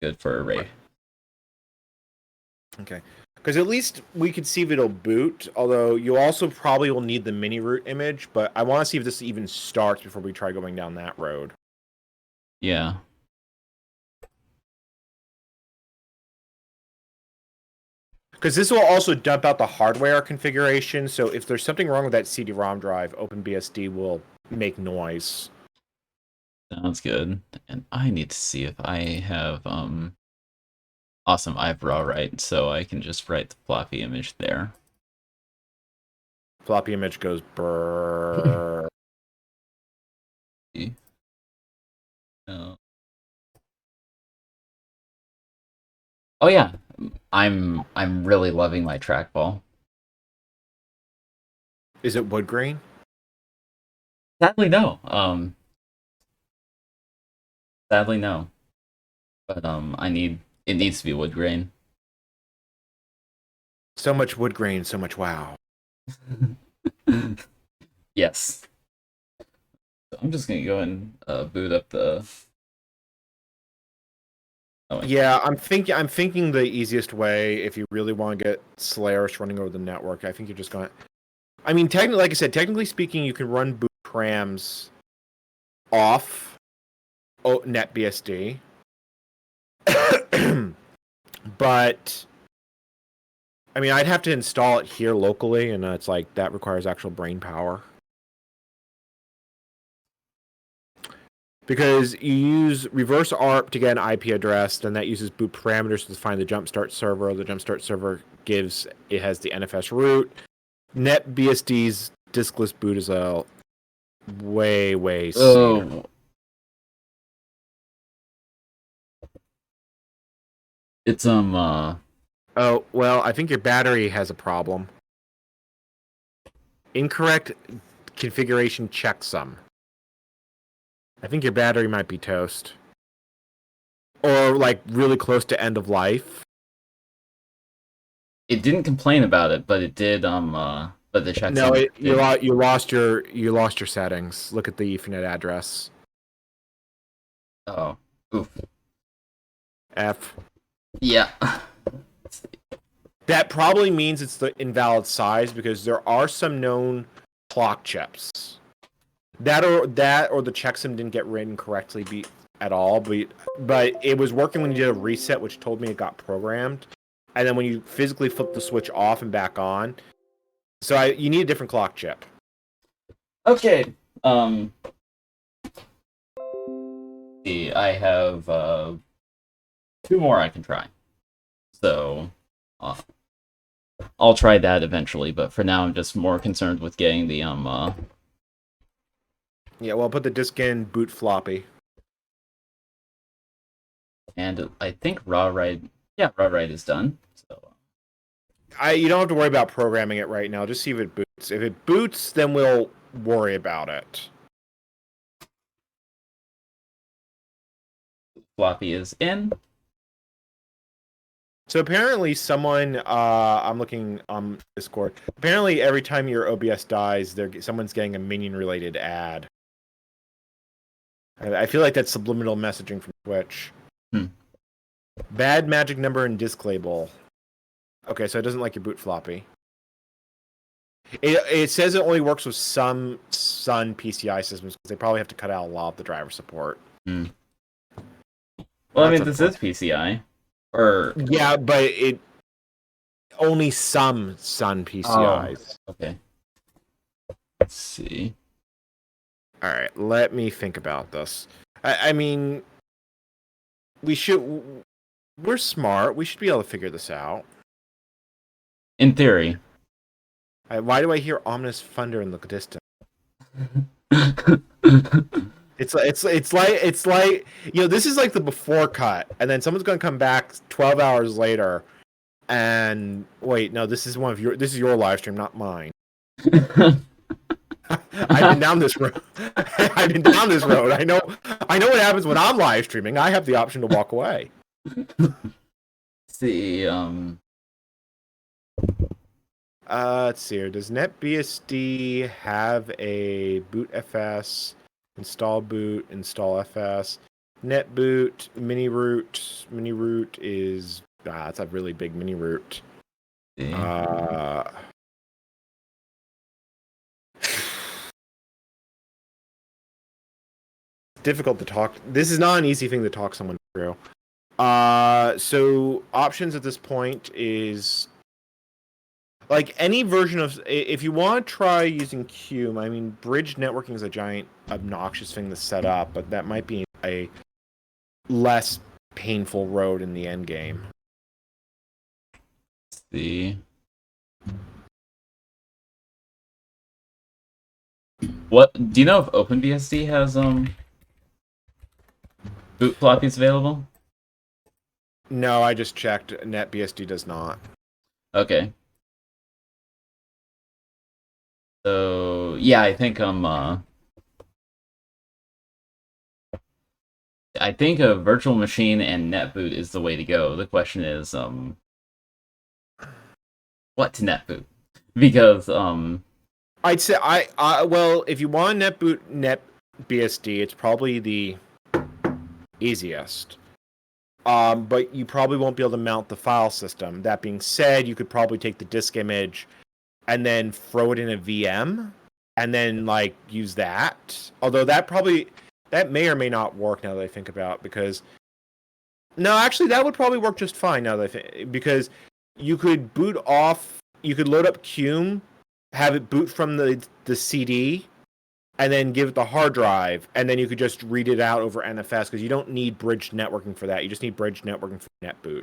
Good for array. Okay. Because at least we could see if it'll boot, although you also probably will need the mini root image, but I want to see if this even starts before we try going down that road. Yeah. Because this will also dump out the hardware configuration, so if there's something wrong with that CD-ROM drive, OpenBSD will make noise. Sounds good. And I need to see if I have awesome, I have raw write, so I can just write the floppy image there. Floppy image goes brrrr. Oh. Oh yeah, I'm really loving my trackball. Is it wood grain? Sadly, no. Sadly, no. But it needs to be wood grain. So much wood grain, so much wow. Yes. So I'm just gonna go and boot up the. Oh, yeah, I'm thinking the easiest way, if you really want to get Slayers running over the network, I think you're just going to. I mean, technically, like I said, technically speaking, you can run boot params off NetBSD, but I mean, I'd have to install it here locally, and it's like that requires actual brain power. Because you use reverse ARP to get an IP address, then that uses boot parameters to find the jumpstart server. The jumpstart server has the NFS root. NetBSD's diskless boot is a way oh. It's Oh, well, I think your battery has a problem. Incorrect configuration checksum. I think your battery might be toast. Or like really close to end of life. it didn't complain about it, but it did but the checksum. No, you lost your settings. Look at the Ethernet address. Oh. Oof. F. Yeah. That probably means it's the invalid size because there are some known clock chips. That or the checksum didn't get written correctly at all, but it was working when you did a reset, which told me it got programmed. And then when you physically flip the switch off and back on, so you need a different clock chip. Okay. see, I have two more I can try. So uh, I'll try that eventually, but for now I'm just more concerned with getting the Yeah, well, put the disk in boot floppy. and I think raw write, yeah, raw write is done. So You don't have to worry about programming it right now. Just see if it boots. If it boots, then we'll worry about it. floppy is in. So apparently, someone I'm looking on Discord. Apparently, every time your OBS dies, someone's getting a minion-related ad. I feel like that's subliminal messaging from Twitch. Hmm. Bad magic number and disk label. Okay, so it doesn't like your boot floppy. It says it only works with some Sun PCI systems because they probably have to cut out a lot of the driver support. Hmm. Well, I mean, this is PCI. Or yeah, but it only some Sun PCIs. Oh, okay. Let's see. All right, let me think about this. I mean, we're smart. We should be able to figure this out. In theory. Why do I hear ominous thunder in the distance? It's like this is like the before cut, and then someone's gonna come back 12 hours later, and wait, no, this is your live stream, not mine. I've been down this road. I've been down this road. I know what happens when I'm live streaming. I have the option to walk away. See, let's see here. Does NetBSD have a boot FS, install boot, install FS, netboot, mini root? Mini root is that's a really big mini root. Difficult to talk. This is not an easy thing to talk someone through. So options at this point is like any version of, if you want to try using Qum, I mean, bridge networking is a giant obnoxious thing to set up, but that might be a less painful road in the end game. Let's see. What do you know if OpenBSD has boot floppies available? No, I just checked. NetBSD does not. Okay. So yeah, I think I think a virtual machine and netboot is the way to go. The question is what to netboot? Because I'd say well, if you want netboot NetBSD, it's probably the easiest. But you probably won't be able to mount the file system. That being said, you could probably take the disk image and then throw it in a VM and then like use that. Although that may or may not work now that I think about it, because no, actually that would probably work just fine now that I think, because you could load up Qum, have it boot from the CD, and then give it the hard drive, and then you could just read it out over NFS, because you don't need bridge networking for that. You just need bridge networking for netboot.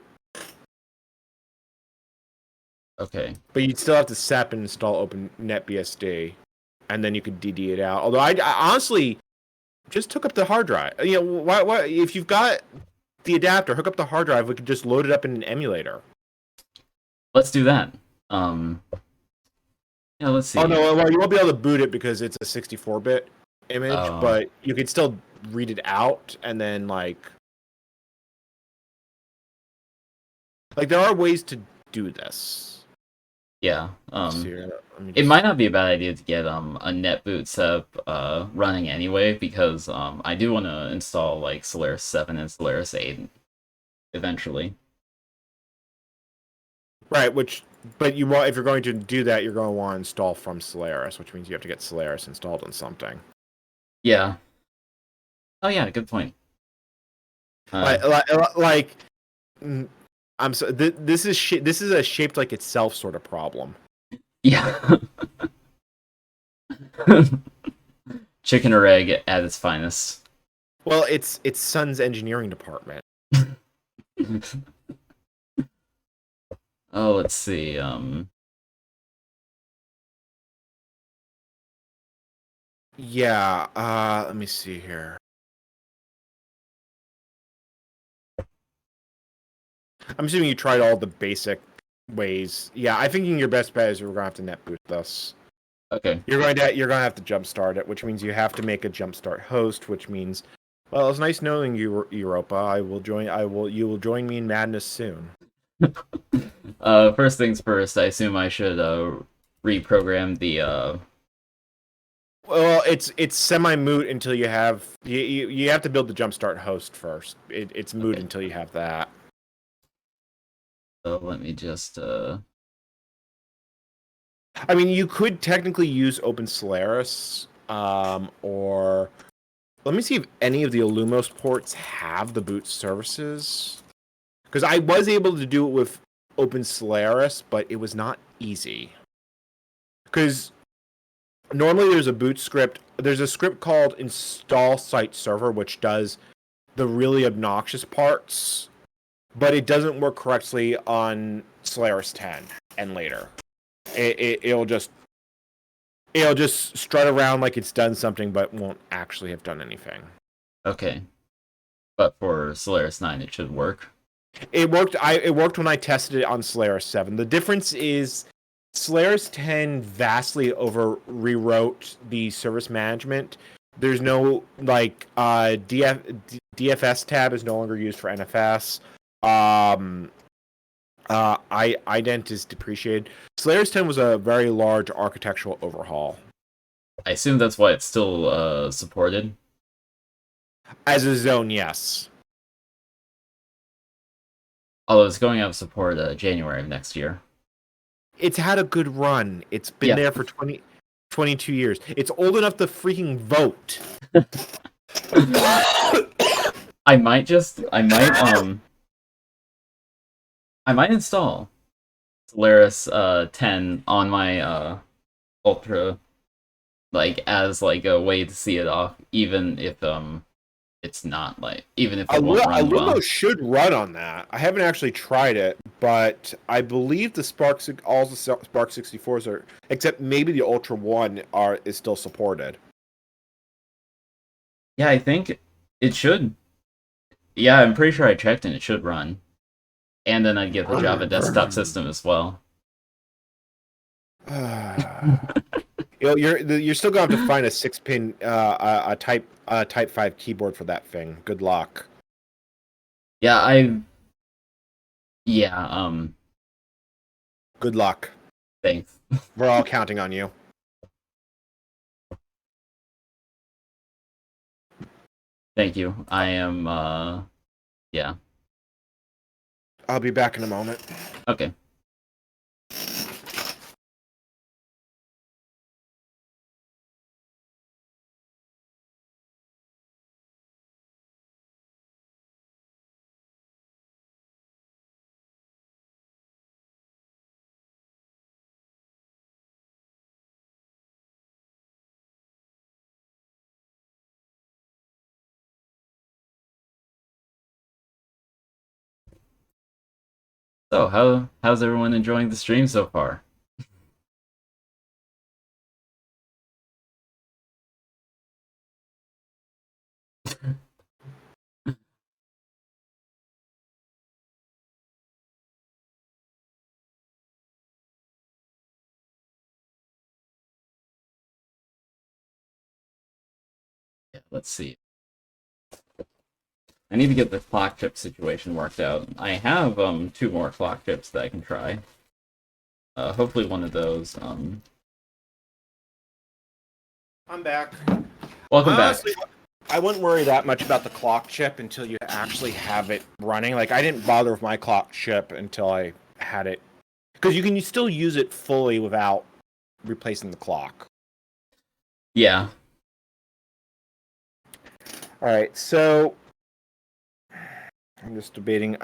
okay. But you'd still have to SEP and install Open NetBSD, and then you could DD it out. Although I honestly just hook up the hard drive. You know, why if you've got the adapter, hook up the hard drive. We could just load it up in an emulator. Let's do that. Yeah, let's see. Oh no, well, you won't be able to boot it because it's a 64-bit image, but you could still read it out, and then like there are ways to do this. Yeah. It might not be a bad idea to get a netboot setup running anyway, because I do want to install like Solaris 7 and Solaris 8 eventually. Right, but if you're going to do that, you're going to want to install from Solaris, which means you have to get Solaris installed on something. Yeah. Oh yeah, good point. This is a shaped like itself sort of problem. Yeah. Chicken or egg at its finest. Well, it's Sun's engineering department. Oh, let's see. Yeah. Let me see here. I'm assuming you tried all the basic ways. Yeah, I think your best bet is we're gonna have to net boot this. Okay. You're gonna have to jumpstart it, which means you have to make a jumpstart host, which means, well, it's nice knowing you, Europa. You will join me in madness soon. First things first, I assume I should reprogram the Well, it's semi moot until you have you have to build the jumpstart host first. It's moot okay. until you have that. So let me just I mean, you could technically use Open Solaris, or let me see if any of the Illumos ports have the boot services. Because I was able to do it with Open Solaris, but it was not easy. Because normally there's a boot script. There's a script called install site server, which does the really obnoxious parts, but it doesn't work correctly on Solaris 10 and later. It'll just strut around like it's done something, but won't actually have done anything. okay. But for Solaris 9 it should work. It worked. It worked when I tested it on Solaris 7. The difference is Solaris 10 vastly over rewrote the service management. There's no like DFS tab is no longer used for NFS. Ident is depreciated. Solaris 10 was a very large architectural overhaul. I assume that's why it's still supported. As a zone, yes. Although it's going out of support January of next year. It's had a good run. It's been there for 22 years. It's old enough to freaking vote. I might install Solaris 10 on my Ultra, like as like a way to see it off, even if it's not like, even if it won't run well. should run on that. I haven't actually tried it, but I believe the all the Spark 64s are, except maybe the Ultra One is still supported. Yeah, I think it should. Yeah, I'm pretty sure I checked and it should run. And then I'd get the Java desktop system as well. You're still gonna have to find a 6-pin a Type 5 keyboard for that thing. Good luck. Yeah, Good luck. Thanks. We're all counting on you. Thank you. I am yeah. I'll be back in a moment. Okay. So, how's everyone enjoying the stream so far? Yeah, let's see. I need to get the clock chip situation worked out. I have 2 more clock chips that I can try. Hopefully one of those. I'm back. Welcome Honestly, back. I wouldn't worry that much about the clock chip until you actually have it running. Like, I didn't bother with my clock chip until I had it. Because you can still use it fully without replacing the clock. Yeah. Alright, so I'm debating.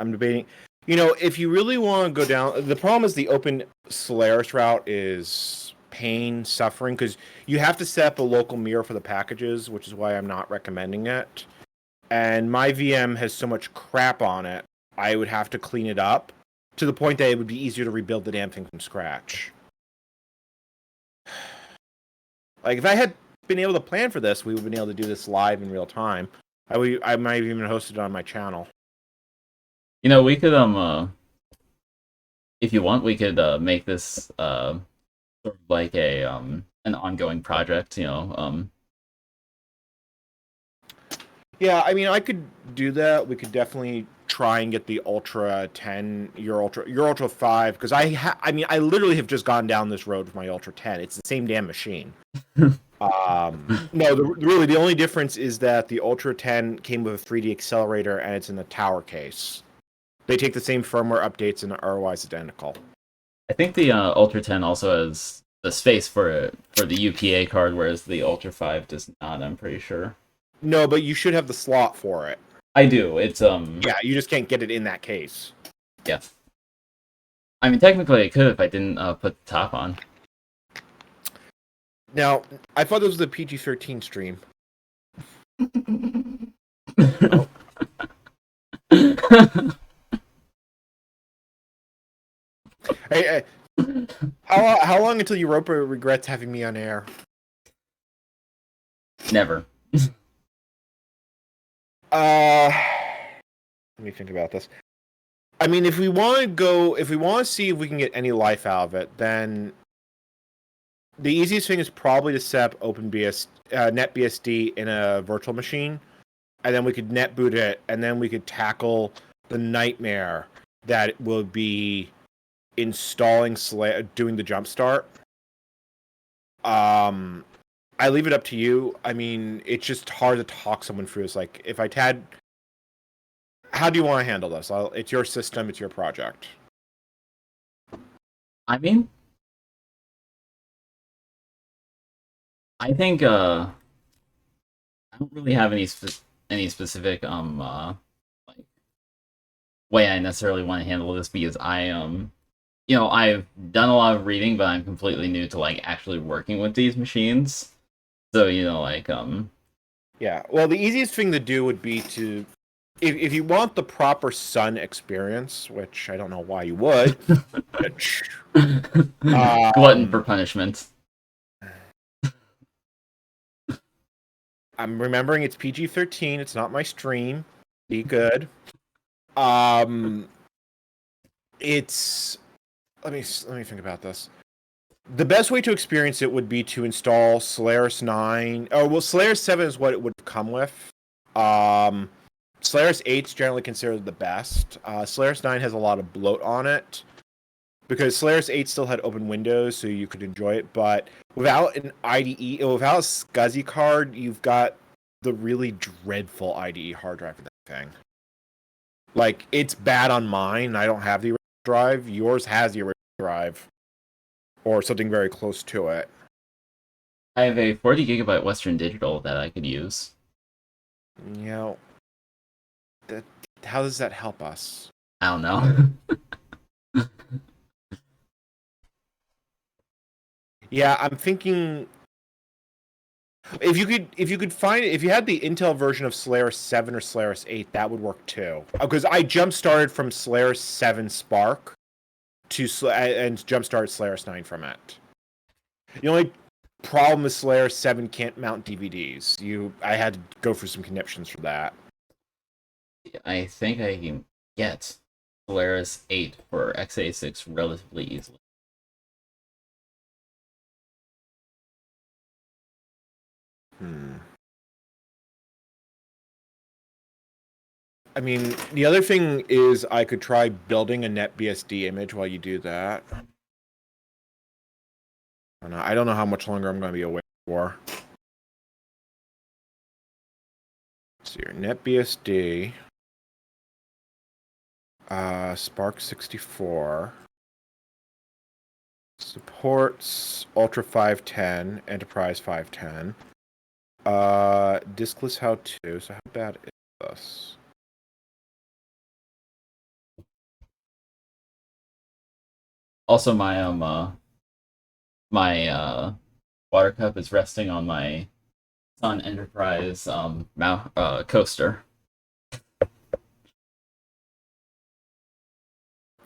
You know, if you really want to go down, the problem is the open Solaris route is pain, suffering, because you have to set up a local mirror for the packages, which is why I'm not recommending it. and my VM has so much crap on it, I would have to clean it up to the point that it would be easier to rebuild the damn thing from scratch. Like, if I had been able to plan for this, we would have been able to do this live in real time. I might have even hosted it on my channel. We could if you want, we could make this sort of like a an ongoing project. Yeah, I mean, I could do that. We could definitely try and get the Ultra 10, your Ultra 5, because I mean, I literally have just gone down this road with my Ultra 10. It's the same damn machine. No, really, the only difference is that the Ultra 10 came with a 3D accelerator and it's in a tower case. They take the same firmware updates and are otherwise identical. I think the Ultra 10 also has the space for the UPA card, whereas the Ultra 5 does not. I'm pretty sure. No, but you should have the slot for it. I do. It's Yeah, you just can't get it in that case. Yeah. I mean, technically, I could if I didn't put the top on. Now, I thought this was a PG-13 stream. Oh. Hey, how long until Europa regrets having me on air? Never. Let me think about this. I mean, if we want to see if we can get any life out of it, then the easiest thing is probably to set up NetBSD in a virtual machine, and then we could net boot it, and then we could tackle the nightmare that will be installing doing the jump start. I leave it up to you. I mean, it's just hard to talk someone through. It's like, if I had... How do you want to handle this? It's your system, it's your project. I mean, I think I don't really have any specific like way I necessarily want to handle this, because I've done a lot of reading, but I'm completely new to like actually working with these machines. So Yeah, well, the easiest thing to do would be to, if you want the proper Sun experience, which I don't know why you would, glutton for punishment. I'm remembering it's PG-13. It's not my stream. Be good. It's... Let me think about this. The best way to experience it would be to install Solaris 9. Oh, well, Solaris 7 is what it would come with. Solaris 8 is generally considered the best. Solaris 9 has a lot of bloat on it, because Solaris 8 still had open windows, so you could enjoy it, but without an IDE, without a SCSI card, you've got the really dreadful IDE hard drive for that thing. Like, it's bad on mine. I don't have the original drive. Yours has the original drive, or something very close to it. I have a 40 gigabyte Western Digital that I could use. You know, how does that help us? I don't know. Yeah, I'm thinking if you could find it, if you had the Intel version of Solaris 7 or Solaris 8, that would work too. Because I jump started from Solaris 7 Spark and jump started Solaris 9 from it. The only problem is Solaris 7 can't mount DVDs. I had to go through some conniptions for that. I think I can get Solaris 8 for x86 relatively easily. I mean, the other thing is I could try building a NetBSD image while you do that. I don't know how much longer I'm going to be away for. Let's see here. NetBSD. Spark 64. Supports Ultra 510, Enterprise 510. Diskless how-to. So how bad is this? Also, my water cup is resting on my Sun Enterprise coaster.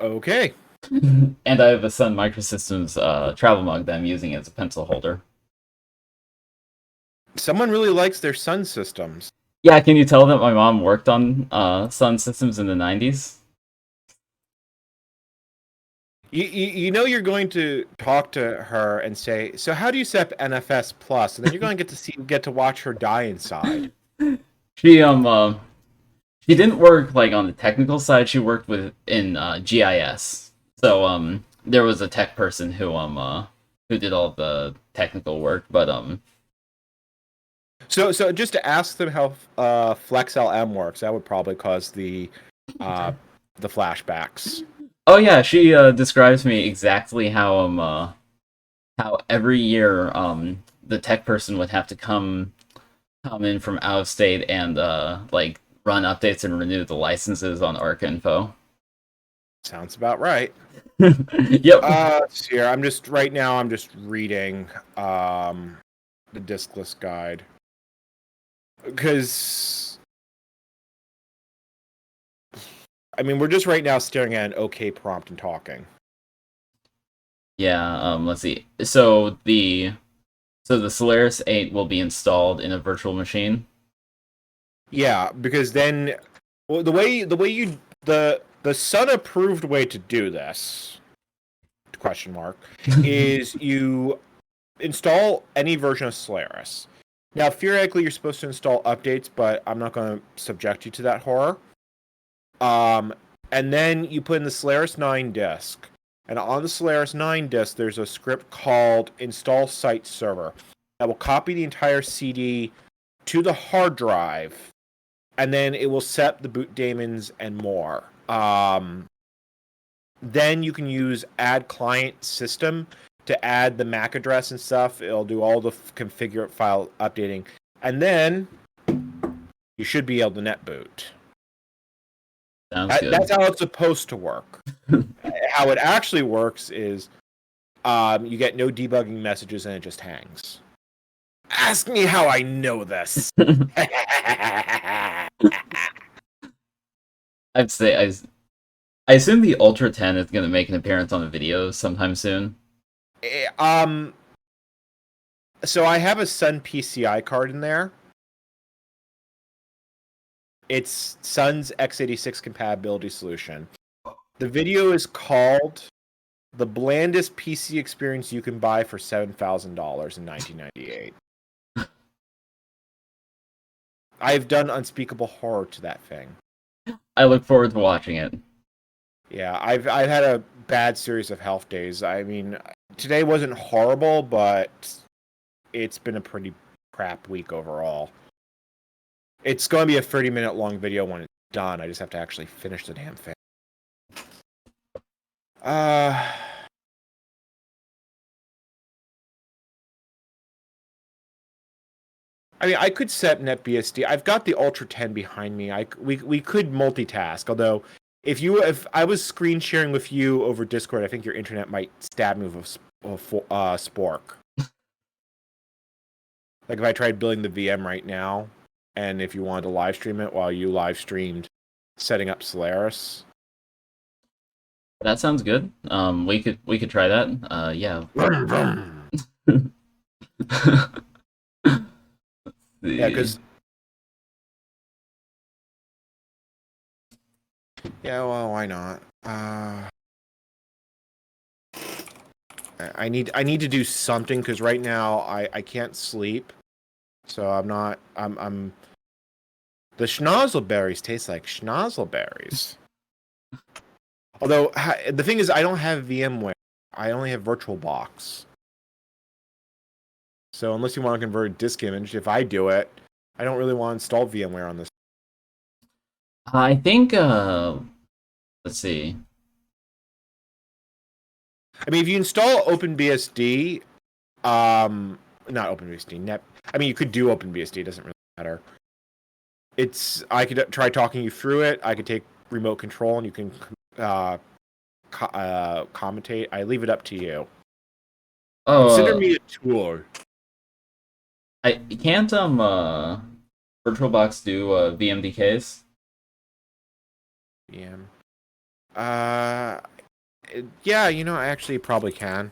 Okay. And I have a Sun Microsystems travel mug that I'm using as a pencil holder. Someone really likes their Sun systems. Yeah, can you tell that my mom worked on Sun Systems in the 90s? You know you're going to talk to her and say, so how do you set up NFS Plus? And then you're going to get to watch her die inside. She she didn't work like on the technical side. She worked with in GIS. So there was a tech person who did all the technical work, but So just to ask them how FlexLM works, that would probably cause uh, the flashbacks. oh yeah, she describes me exactly how every year the tech person would have to come in from out of state and like run updates and renew the licenses on ArcInfo. Sounds about right. Yep. Here I'm just right now. I'm just reading the diskless guide because I mean we're just right now staring at an OK prompt and talking. Yeah, let's see. So the Solaris 8 will be installed in a virtual machine. Yeah, because then well, the Sun approved way to do this question mark is you install any version of Solaris. Now, theoretically, you're supposed to install updates, but I'm not going to subject you to that horror. And then you put in the Solaris 9 disk. And on the Solaris 9 disk, there's a script called install site server that will copy the entire CD to the hard drive, and then it will set the boot daemons and more. Then you can use add client system to add the MAC address and stuff. It'll do all the configure file updating. And then you should be able to net boot. Sounds good. That's how it's supposed to work. How it actually works is you get no debugging messages and it just hangs. Ask me how I know this. I'd say I assume the Ultra 10 is going to make an appearance on a video sometime soon. So I have a Sun PCI card in there. It's Sun's x86 compatibility solution. The video is called "The Blandest PC Experience You Can Buy for $7,000 in 1998." I've done unspeakable horror to that thing. I look forward to watching it. Yeah, I've had a bad series of health days. I mean, today wasn't horrible, but it's been a pretty crap week overall. It's going to be a 30-minute long video when it's done. I just have to actually finish the damn thing. I mean, I could set NetBSD. I've got the Ultra 10 behind me. We could multitask. Although, if I was screen sharing with you over Discord, I think your internet might stab me with a spork. Like if I tried building the VM right now, and if you wanted to live stream it while you live streamed setting up Solaris. That sounds good. We could try that. Yeah. Yeah, because yeah, well, why not? I need to do something because right now I can't sleep, so I'm the schnozzelberries taste like schnozzelberries. Although the thing is, I don't have VMware. I only have VirtualBox. So unless you want to convert a disk image, if I do it, I don't really want to install VMware on this. I think let's see. I mean, if you install OpenBSD, not OpenBSD, Net. I mean, you could do OpenBSD. It doesn't really matter. I could try talking you through it. I could take remote control, and you can commentate. I leave it up to you. Consider me a tool. I can't VirtualBox do VMDKs? VM. Yeah, I actually probably can.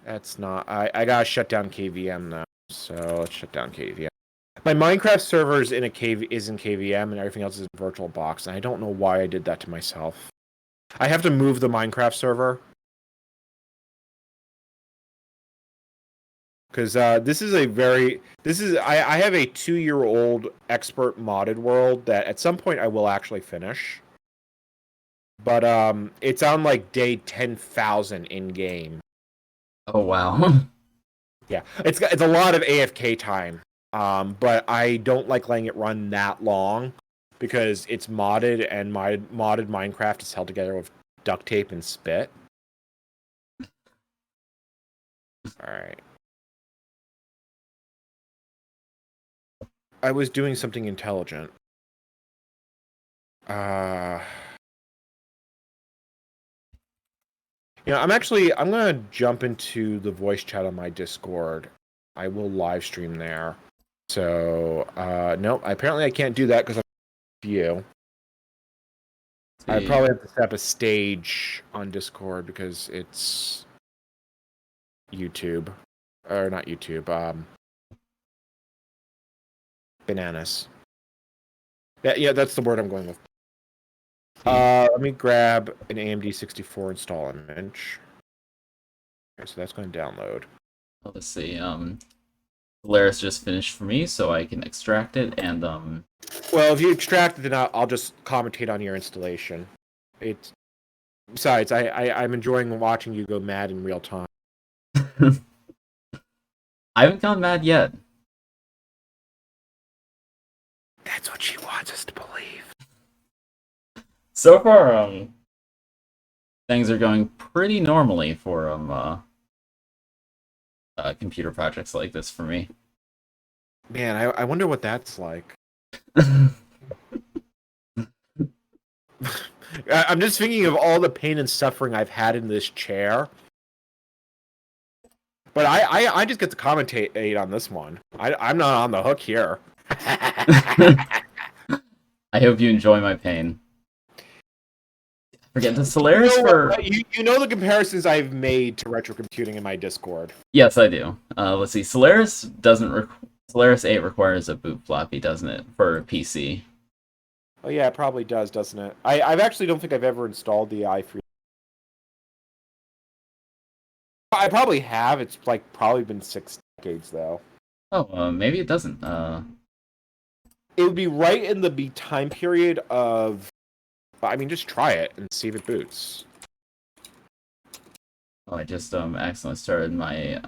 That's not. I gotta shut down KVM now. So let's shut down KVM. My Minecraft server is in KVM, and everything else is in VirtualBox. And I don't know why I did that to myself. I have to move the Minecraft server because this is I have a 2-year-old expert modded world that at some point I will actually finish. But it's on like day 10,000 in game. Oh wow. Yeah, it's a lot of AFK time. But I don't like letting it run that long because it's modded, and my modded Minecraft is held together with duct tape and spit. All right. I was doing something intelligent. Uh, I'm gonna jump into the voice chat on my Discord. I will live stream there. So, nope. Apparently, I can't do that because I'm you. I probably have to set up a stage on Discord because it's YouTube, or not YouTube. Bananas. Yeah, that's the word I'm going with. Let me grab an AMD 64 install image. Okay, so that's going to download. Let's see. Solaris just finished for me, so I can extract it and Well, if you extract it, then I'll just commentate on your installation. Besides, I'm enjoying watching you go mad in real time. I haven't gone mad yet. That's what she wants us to believe. So far, things are going pretty normally for computer projects like this for me. Man, I wonder what that's like. I'm just thinking of all the pain and suffering I've had in this chair. But I just get to commentate on this one. I'm not on the hook here. I hope you enjoy my pain. Forget the Solaris you know the comparisons I've made to retro computing in my Discord. Yes, I do. Let's see. Solaris 8 requires a boot floppy, doesn't it, for PC? Oh yeah, it probably does, doesn't it? I actually don't think I've ever installed the i3. I probably have. It's like probably been 6 decades though. Oh, maybe it doesn't. It would be right in the time period of. I mean, just try it and see if it boots. Oh, I just accidentally started my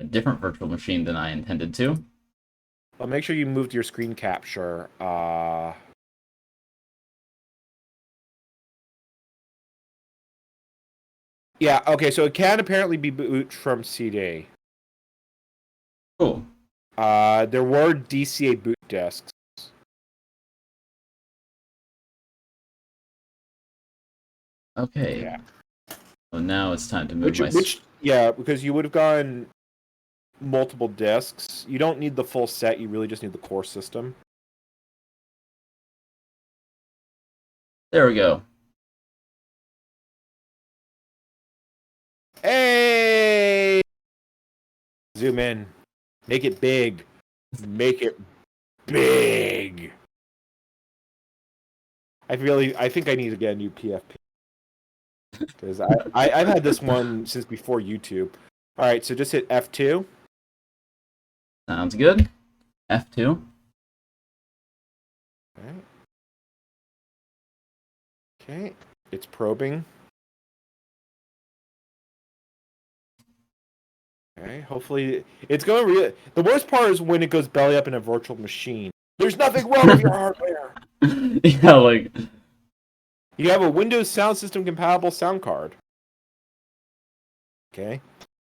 different virtual machine than I intended to. Well, make sure you moved your screen capture. Yeah, okay, so it can apparently be boot from CD. Cool. There were DCA boot disks. Okay. Yeah. So now it's time to move yeah, because you would have gotten multiple disks. You don't need the full set, you really just need the core system. There we go. Hey! Zoom in. Make it big. Make it big. I think I need to get a new PFP. Because I've had this one since before YouTube. Alright, so just hit F2. Sounds good. F2. Alright. Okay. It's probing. Okay, hopefully it's going the worst part is when it goes belly up in a virtual machine. There's nothing wrong with your hardware. Yeah, like you have a Windows sound system compatible sound card. Okay.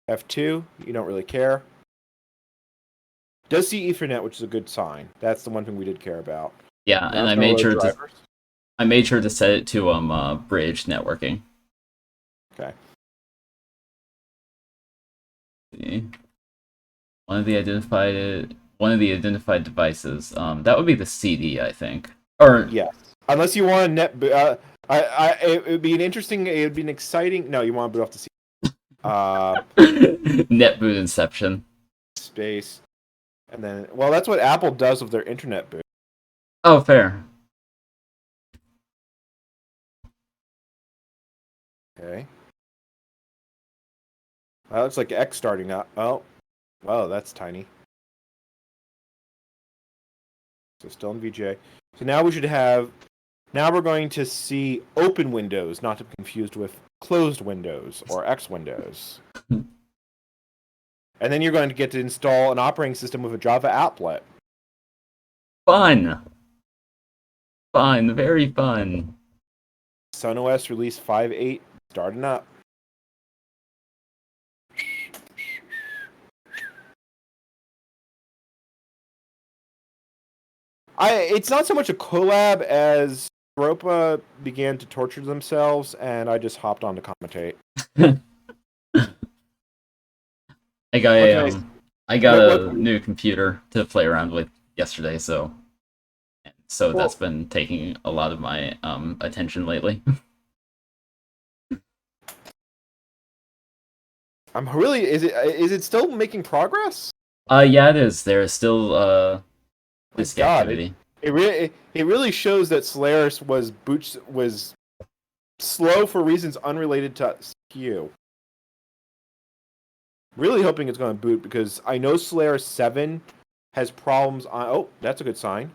F2, you don't really care. Does see Ethernet, which is a good sign. That's the one thing we did care about. Yeah, and I made sure to set it to bridge networking. Okay. See. One of the identified devices. That would be the CD, I think. Or yes, unless you want a It would be an interesting. It would be an exciting. No, you want to boot off the Net boot inception. space, and then that's what Apple does with their internet boot. Oh, fair. Okay. That looks like X starting up. Oh, wow, that's tiny. So still in VGA. So now we should have. Now we're going to see open windows, not to be confused with closed windows or X windows. And then you're going to get to install an operating system with a Java applet. Fun. Fun. Very fun. SunOS release 5.8 starting up. It's not so much a collab as Europa began to torture themselves, and I just hopped on to commentate. I got a new computer to play around with yesterday, so that's been taking a lot of my attention lately. I'm really is it still making progress? Yeah, it is. There is still disk activity. It really shows that Solaris was slow for reasons unrelated to CPU. Really hoping it's going to boot because I know Solaris 7 has problems on. Oh, that's a good sign.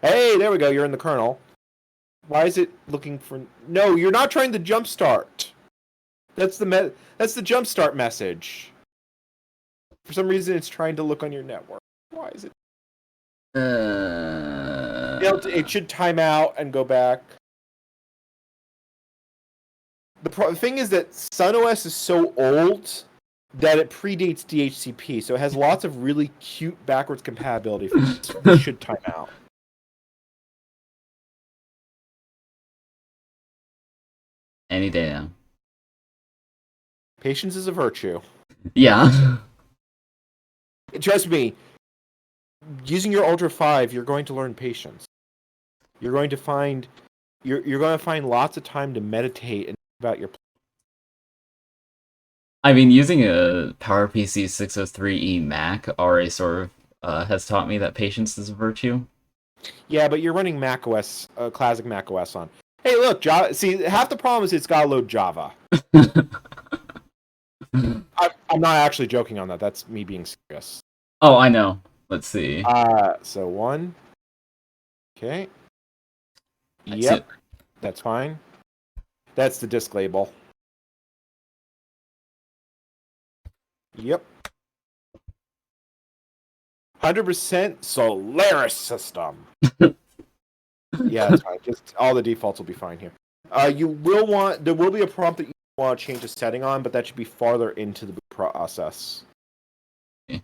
Hey, there we go. You're in the kernel. Why is it looking for? No, you're not trying to jumpstart. That's the jumpstart message. For some reason, it's trying to look on your network. Why is it? It should time out and go back. The thing is that SunOS is so old that it predates DHCP, so it has lots of really cute backwards compatibility. It should time out. Any day now. Patience is a virtue. Yeah. Trust me, using your Ultra 5, you're going to learn patience. You're going to find lots of time to meditate and think about your. I mean, using a PowerPC 603E Mac already sort of has taught me that patience is a virtue. Yeah, but you're running macOS, classic macOS on. Hey, look, Java. See, half the problem is it's got to load Java. I'm not actually joking on that. That's me being serious. Oh, I know. Let's see. So 1. Okay. Yep. That's fine. That's the disk label. Yep. 100% Solaris system. Yeah, it's fine. Just all the defaults will be fine here. There will be a prompt that you want to change a setting on, but that should be farther into the boot process. Okay.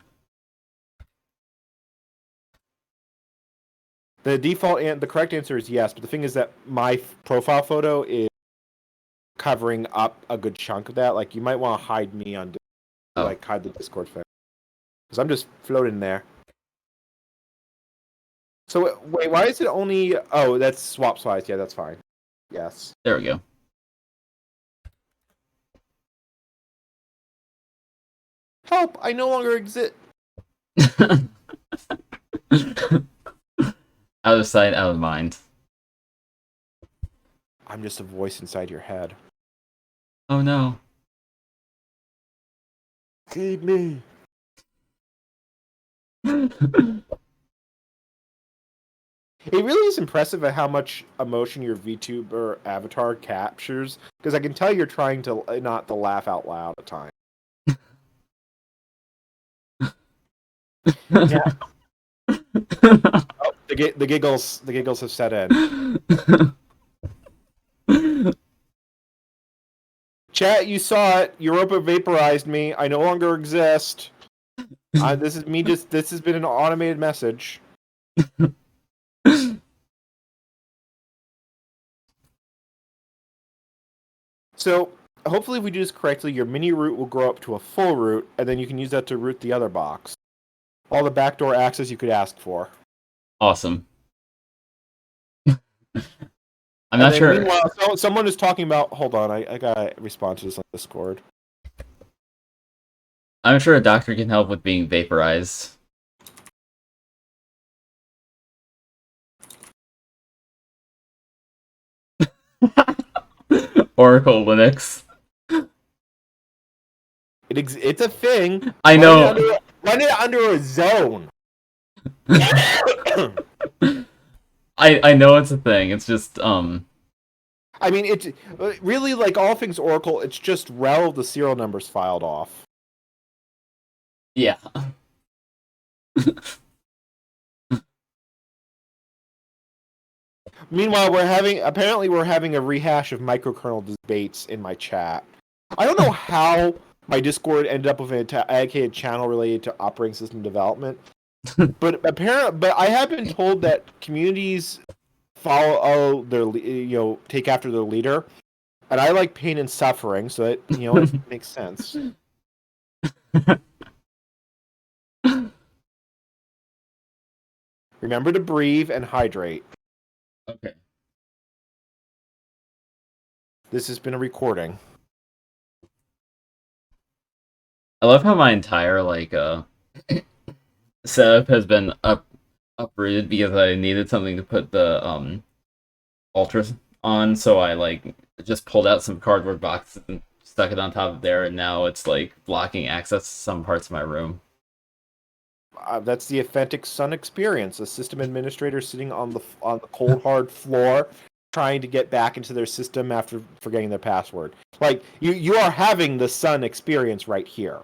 The default and the correct answer is yes, but the thing is that my profile photo is covering up a good chunk of that. Like, you might want to hide me on, hide the Discord thing, because I'm just floating there. So wait, why is it only? Oh, that's swap size. Yeah, that's fine. Yes. There we go. Help! I no longer exist. Out of sight, out of mind. I'm just a voice inside your head. Oh no. Feed me. It really is impressive at how much emotion your VTuber avatar captures, because I can tell you're trying to not to laugh out loud at times. Yeah. Oh, the giggles have set in. Chat, you saw it. Europa vaporized me. I no longer exist. This is me. This has been an automated message. So hopefully, if we do this correctly, your mini root will grow up to a full root, and then you can use that to root the other box. All the backdoor access you could ask for. Awesome. I'm And not then sure. meanwhile, someone is talking about. Hold on, I got responses on Discord. I'm sure a doctor can help with being vaporized. Oracle Linux. It's a thing. I know. Run it under a zone. I know it's a thing. It's just I mean, it's really like all things Oracle. It's just rel the serial numbers filed off. yeah. Meanwhile, apparently we're having a rehash of microkernel debates in my chat. I don't know how my Discord ended up with an dedicated channel related to operating system development, but I have been told that communities follow their take after their leader, and I like pain and suffering, so it it makes sense. Remember to breathe and hydrate. Okay. This has been a recording. I love how my entire setup has been uprooted because I needed something to put the ultras on, so I just pulled out some cardboard boxes and stuck it on top of there, and now it's like blocking access to some parts of my room. That's the authentic Sun experience. A system administrator sitting on the cold hard floor, trying to get back into their system after forgetting their password. Like you are having the Sun experience right here.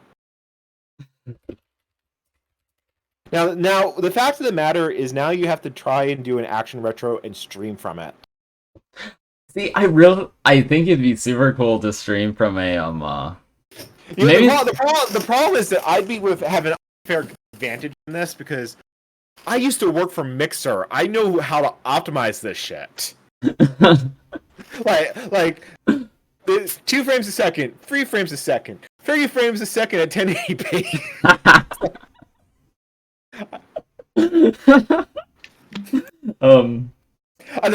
Now the fact of the matter is now you have to try and do an action retro and stream from it. See, I think it'd be super cool to stream from a maybe the problem is that I'd be have an unfair advantage in this because I used to work for Mixer. I know how to optimize this shit. like 2 frames a second, 3 frames a second, 30 frames a second at 1080p. The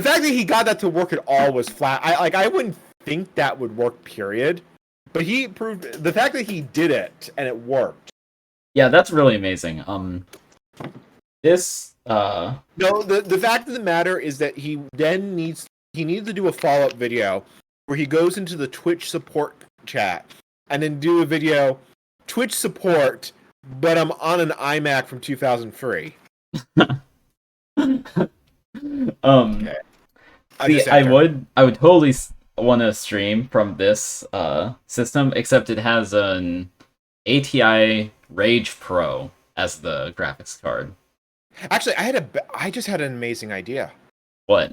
fact that he got that to work at all was flat. I wouldn't think that would work, period. But he proved the fact that he did it and it worked. Yeah, that's really amazing. This No, the fact of the matter is that he needs to do a follow-up video where he goes into the Twitch support chat and then do a video Twitch support, but I'm on an iMac from 2003. Okay. See, I would totally want to stream from this system, except it has an ATI Rage Pro as the graphics card. Actually, I just had an amazing idea. What?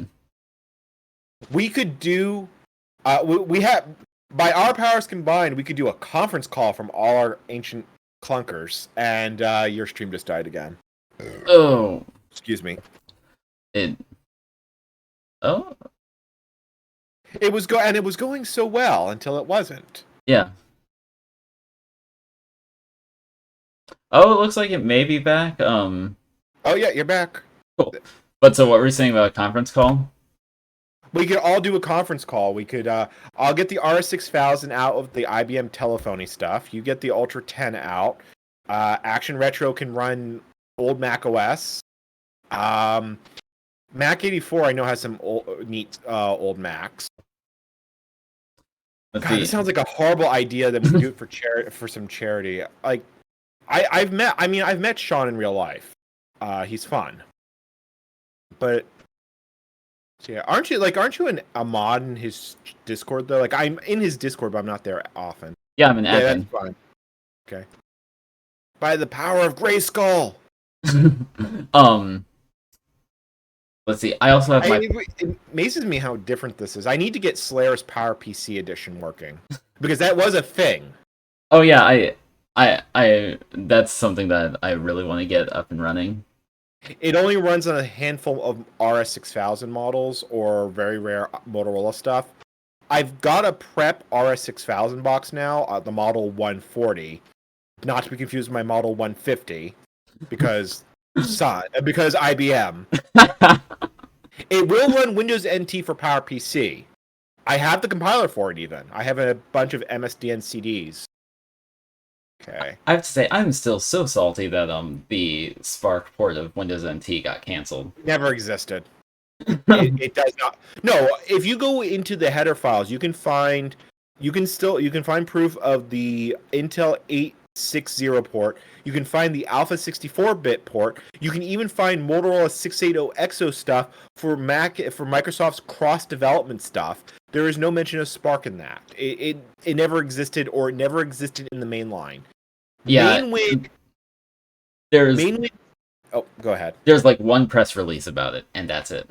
We could do we have, by our powers combined, we could do a conference call from all our ancient clunkers, and your stream just died again. Oh. Excuse me. Oh. It was going so well until it wasn't. Yeah. Oh, it looks like it may be back. Oh yeah, you're back. Cool. But so what were you saying about a conference call? We could all do a conference call. We could I'll get the RS6000 out of the IBM telephony stuff. You get the Ultra 10 out. Action Retro can run old Mac OS. Mac 84 I know has some neat old Macs. God, this sounds like a horrible idea that we do it for some charity. Like I've met Sean in real life. He's fun. But yeah, aren't you a mod in his Discord though? Like I'm in his Discord, but I'm not there often. Yeah, I'm an admin. That's fine. Okay. By the power of Grayskull. Let's see. I also have It amazes me how different this is. I need to get Slayer's Power PC edition working because that was a thing. Oh yeah, I that's something that I really want to get up and running. It only runs on a handful of RS6000 models or very rare Motorola stuff. I've got a prep RS6000 box now, the Model 140, not to be confused with my Model 150, because IBM. It will run Windows NT for PowerPC. I have the compiler for it even. I have a bunch of MSDN CDs. Okay. I have to say, I'm still so salty that the Spark port of Windows NT got canceled. Never existed. It does not. No, if you go into the header files, you can find proof of the Intel 860 port. You can find the Alpha 64-bit port. You can even find Motorola 680 EXO stuff for Microsoft's cross development stuff. There is no mention of Spark in that. It never existed, or it never existed in the main line. Yeah, there's Oh, go ahead. there's like one press release about it, and that's it.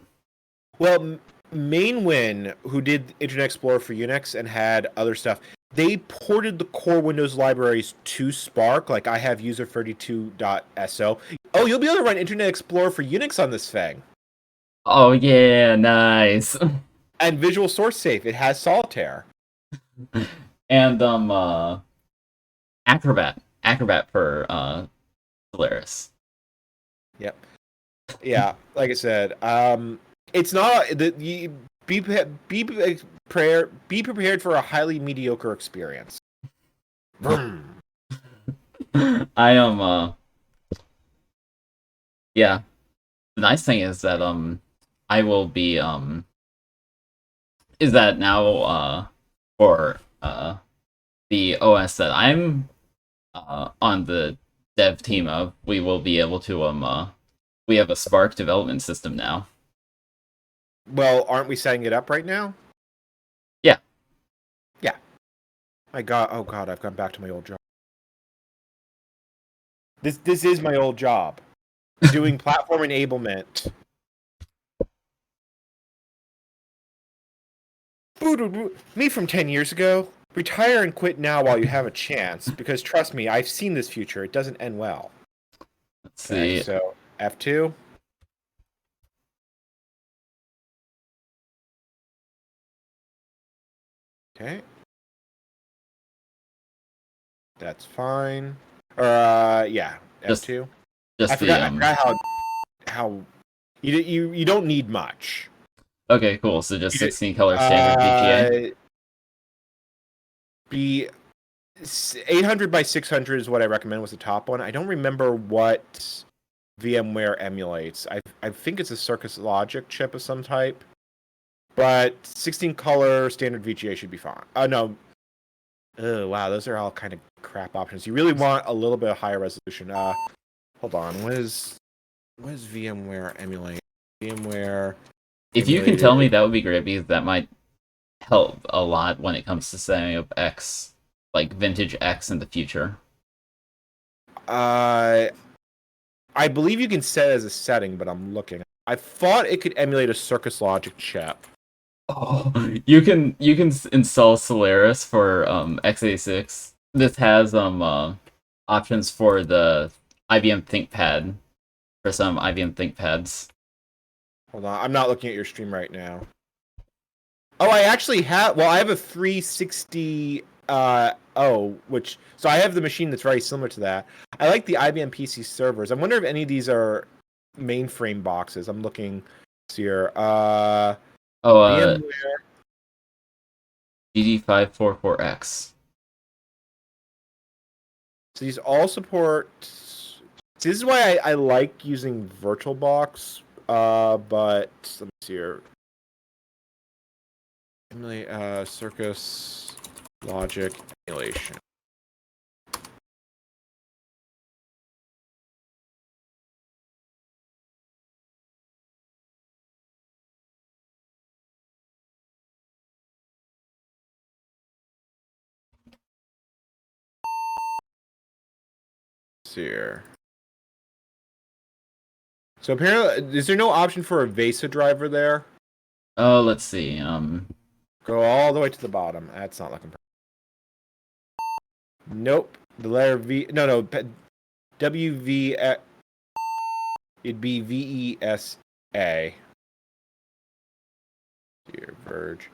Well, Mainwin, who did Internet Explorer for Unix and had other stuff, they ported the core Windows libraries to Spark. Like I have user32.so. Oh, you'll be able to run Internet Explorer for Unix on this thing. Oh yeah, nice. And Visual Source Safe, it has Solitaire. And Acrobat for Solaris. Yep. Yeah, like I said, it's not be prepared for a highly mediocre experience. I am yeah. The nice thing is that I will be is that now for the OS that I'm on the dev team of, we will be able to we have a Spark development system now. Well, aren't we setting it up right now? Yeah. Yeah. My God, oh God, I've gone back to my old job. This is my old job. Doing platform enablement. Me from 10 years ago. Retire and quit now while you have a chance, because trust me, I've seen this future. It doesn't end well. Let's see. Okay, so F2. Okay. That's fine. Or yeah, F2. Just I forgot how you don't need much. Okay, cool. So just 16 color standard VGA. Be 800 by 600 is what I recommend, was the top one. I don't remember what VMware emulates. I think it's a Circus Logic chip of some type. But 16 color standard VGA should be fine. No. Oh, wow, those are all kind of crap options. You really want a little bit of higher resolution. Hold on. What is VMware emulate? VMware. If you can tell me, that would be great, because that might help a lot when it comes to setting up X, like vintage X in the future. I believe you can set it as a setting, but I'm looking. I thought it could emulate a Circus Logic chip. Oh, you can install Solaris for x86. This has options for the IBM ThinkPad, for some IBM ThinkPads. Hold on, I'm not looking at your stream right now. Oh, I actually have. Well, I have a 360. Which, so I have the machine that's very similar to that. I like the IBM PC servers. I wonder if any of these are mainframe boxes. I'm looking here. VMware. GD544X. So these all support. See, this is why I like using VirtualBox. But let me see here. Circus Logic emulation. Let's see here. So apparently, is there no option for a VESA driver there? Oh, let's see. Go all the way to the bottom. That's not looking. Nope. The letter V. No. WV. It'd be VESA. Dear Verge.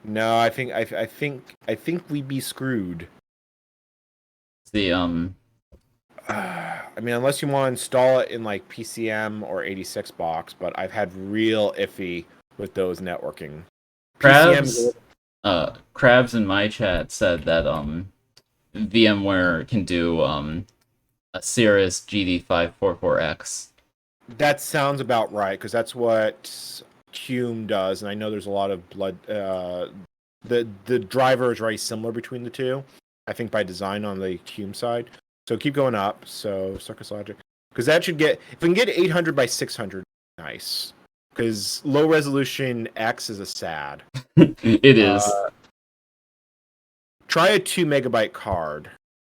No, I think we'd be screwed. The I mean, unless you want to install it in like PCM or 86 box, but I've had real iffy with those networking. PCM is a Crabs, Crabs in my chat said that VMware can do a Cirrus GD544X. that sounds about right because that's what Cume does, and I know there's a lot of blood. The driver is very similar between the two. I think by design on the Cume side. So keep going up. So Circus Logic, because that should get if we can get 800 by 600, nice. Because low resolution X is a sad. It is. Try a 2 MB card.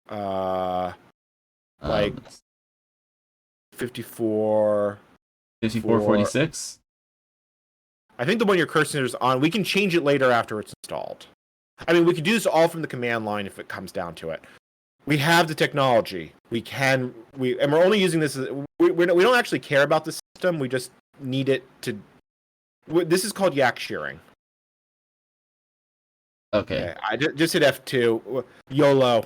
Like Um, 54. 5446? I think the one your cursor is on, we can change it later after it's installed. I mean, we can do this all from the command line if it comes down to it. We have the technology. And we're only using this. We don't actually care about the system. We just need it to. This is called yak shearing. Okay. I just hit F2. YOLO.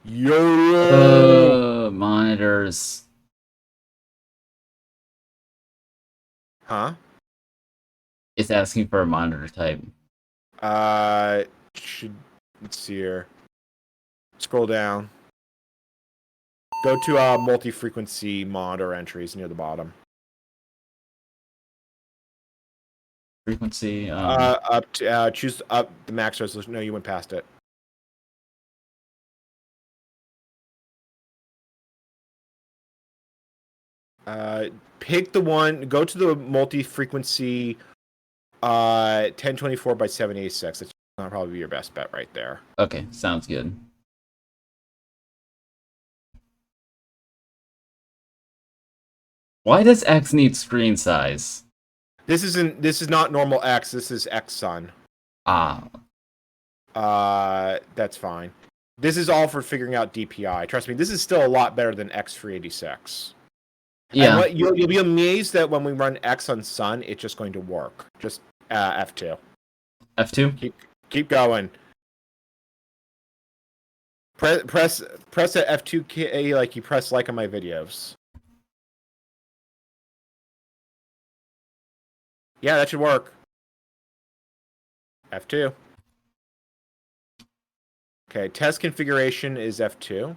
YOLO. Monitors. Huh? It's asking for a monitor type. Let's see here. Scroll down. Go to multi-frequency monitor entries near the bottom. Frequency. Up to choose up the max resolution. No, you went past it. Pick the one. Go to the multi-frequency. 1024 by 786. That's probably be your best bet right there. Okay, sounds good. Why does X need screen size? This is not normal X. This is X Sun. Ah. That's fine. This is all for figuring out DPI. Trust me, this is still a lot better than X386. Yeah. And you'll be amazed that when we run X on Sun, it's just going to work. Just F2. F2? Keep going. Press that F2 key like you press like on my videos. Yeah, that should work. F2. Okay, test configuration is F2.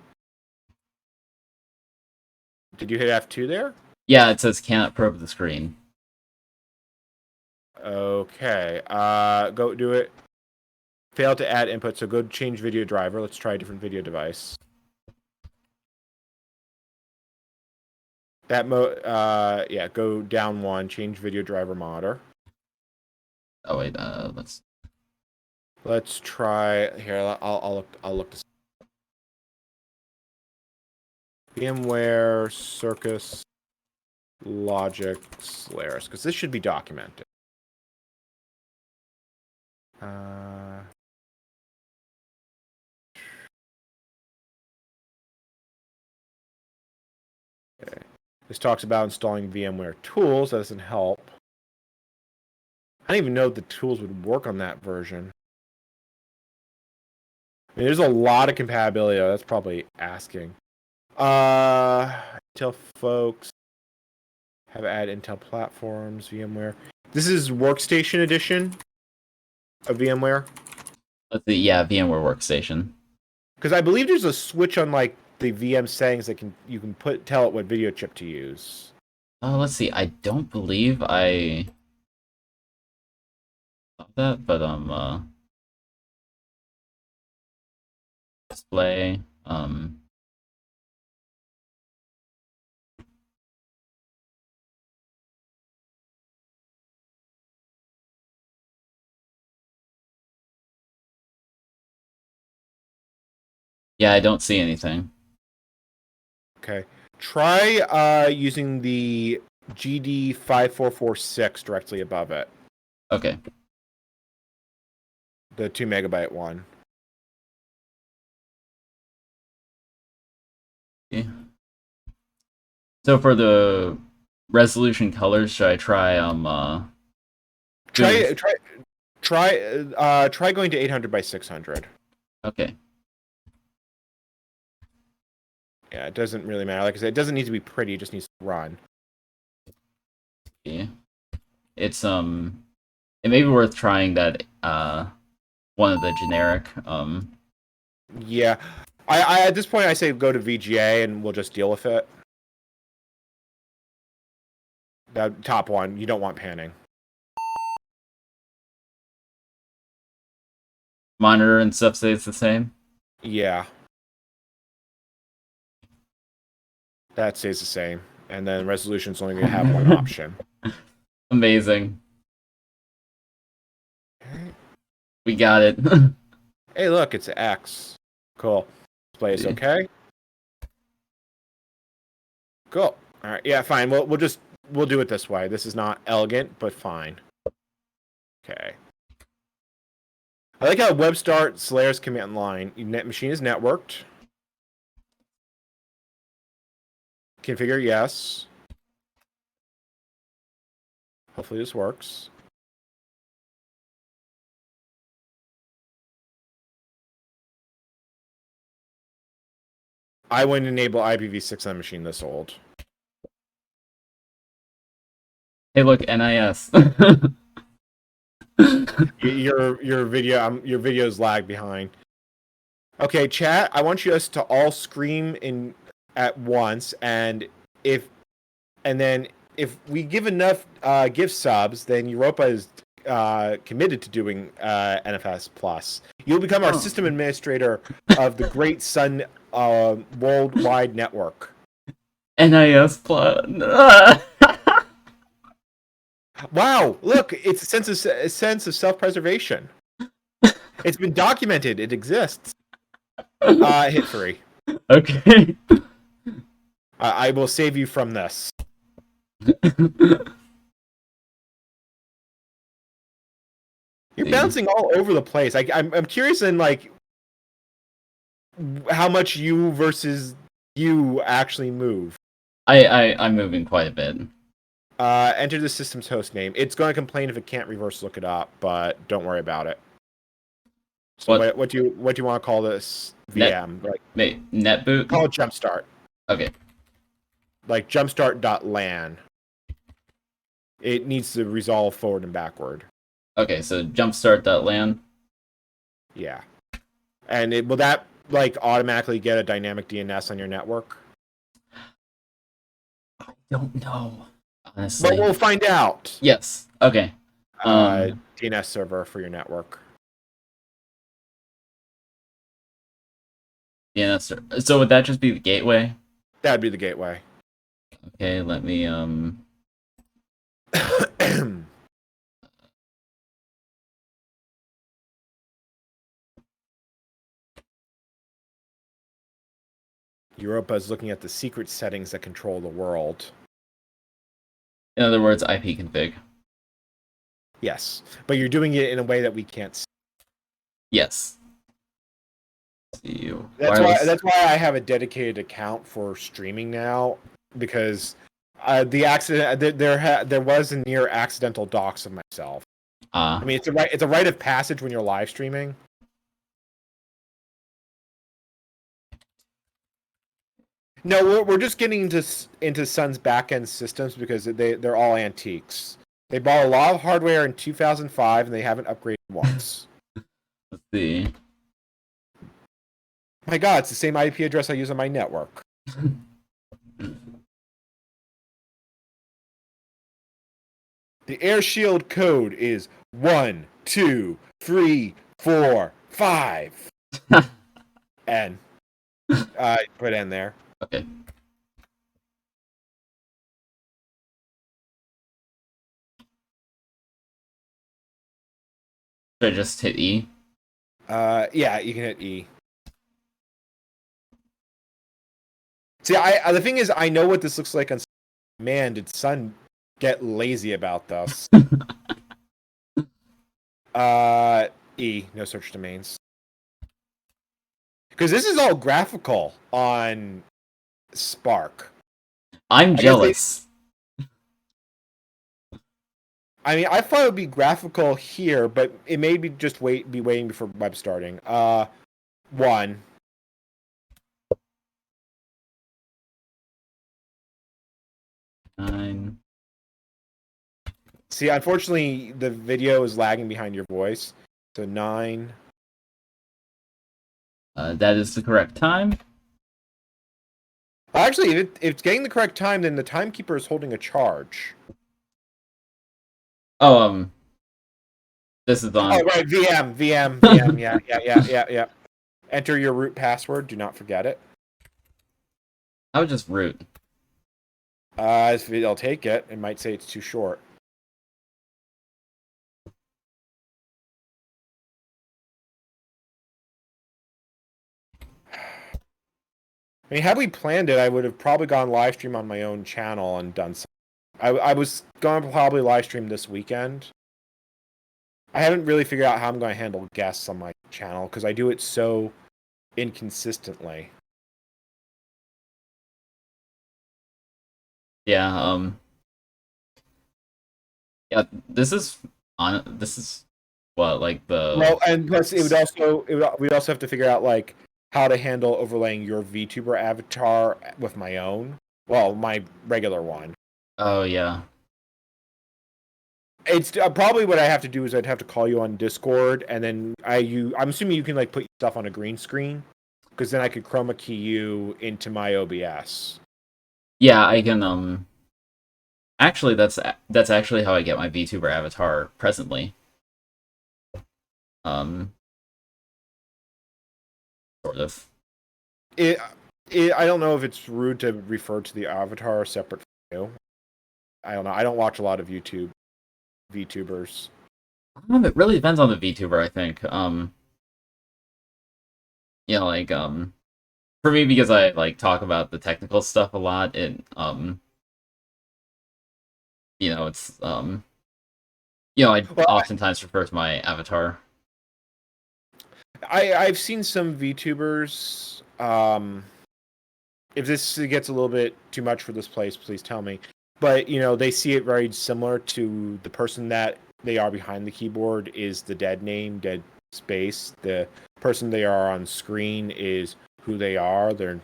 Did you hit F2 there? Yeah, it says cannot probe the screen. Okay. Go do it. Failed to add input, so go change video driver. Let's try a different video device. Yeah, go down one, change video driver monitor. Oh wait, Let's try here. I'll look this. VMware Circus Logic Solaris, because this should be documented. Okay. This talks about installing VMware tools. That doesn't help. I don't even know if the tools would work on that version. I mean, there's a lot of compatibility. That's probably asking. Intel folks have added Intel platforms, VMware. This is Workstation Edition of VMware. let's see, yeah, VMware Workstation. Because I believe there's a switch on like the VM settings that you can tell it what video chip to use. Oh, let's see. I don't believe I thought that, but display, yeah, I don't see anything. Okay. Try using the GD5446 directly above it. Okay. The 2 MB one. Yeah. So for the resolution colors, should I try Try going to 800 by 600. Okay. Yeah, it doesn't really matter. Like I said, it doesn't need to be pretty. It just needs to run. Yeah. It's it may be worth trying that one of the generic Yeah, I at this point I say go to VGA and we'll just deal with it. The top one, you don't want panning. monitor and stuff stays the same. Yeah, that stays the same, and then resolution's only going to have one option. Amazing. We got it. Hey, look, it's X. Cool. Display is okay. Cool. All right. Yeah, fine. We'll do it this way. This is not elegant, but fine. Okay. I like how web start Slayer's command line. Net machine is networked. Configure yes. Hopefully this works. I wouldn't enable IPv6 on a machine this old. Hey, look, NIS. Your video's lag behind. Okay, chat. I want you us to all scream in at once, and then if we give enough gift subs, then Europa is committed to doing NFS Plus. You'll become our system administrator of the Great Sun worldwide network. NIS Plus. Wow! Look, it's a sense of self-preservation. It's been documented. It exists. Hit 3. Okay. I will save you from this. You're bouncing all over the place. I'm curious in like how much you versus you actually move. I'm moving quite a bit. Enter the system's host name. It's going to complain if it can't reverse look it up, but don't worry about it. So what do you want to call this VM? NetBoot? Call it Jumpstart. Okay. Like jumpstart.lan. It needs to resolve forward and backward. Okay, so jumpstart.lan. Yeah. And will that like automatically get a dynamic DNS on your network? I don't know. Honestly. But we'll find out. Yes. Okay. DNS server for your network. DNS. So would that just be the gateway? That'd be the gateway. Okay, let me Europa is looking at the secret settings that control the world. In other words, IP config. Yes, but you're doing it in a way that we can't see. Yes. See you. That's why I have a dedicated account for streaming now, because the accident there was a near accidental dox of myself. I mean, it's a rite of passage when you're live streaming. No, we're just getting into Sun's back-end systems because they're all antiques. They bought a lot of hardware in 2005 and they haven't upgraded once. Let's see. My God, it's the same IP address I use on my network. The air shield code is 1, 2, 3, 4, 5. N. Put N there. Okay. Should I just hit E? Yeah, you can hit E. See, the thing is, I know what this looks like on. Man, did Sun get lazy about this? E, no search domains. Because this is all graphical on Spark. I'm jealous. I mean, I thought it would be graphical here, but it may be just be waiting before web starting. 1. 9. See, unfortunately, the video is lagging behind your voice. So 9. That is the correct time. Actually, if it's getting the correct time, then the timekeeper is holding a charge. Oh, this is on. Oh, right, VM. Yeah. Enter your root password. Do not forget it. I would just root. If it'll take it, it might say it's too short. I mean, had we planned it, I would have probably gone live stream on my own channel and done something. I was going to probably live stream this weekend. I haven't really figured out how I'm going to handle guests on my channel because I do it so inconsistently. Yeah, yeah, this is what, like Well, the. and plus we'd also have to figure out like how to handle overlaying your VTuber avatar with my own. Well, my regular one. Oh, yeah. It's probably what I have to do is I'd have to call you on Discord, and then I'm assuming you can like put stuff on a green screen, because then I could chroma key you into my OBS. Yeah, I can, actually, that's actually how I get my VTuber avatar presently. Um, sort of. It, I don't know if it's rude to refer to the avatar separate from you. I don't know. I don't watch a lot of VTubers. It really depends on the VTuber, I think. Like, for me, because I, like, talk about the technical stuff a lot, it's, I Well, oftentimes refer to my avatar. I've seen some VTubers. If this gets a little bit too much for this place, please tell me. But they see it very similar to the person that they are behind the keyboard is the dead name, dead space. The person they are on screen is who they are, their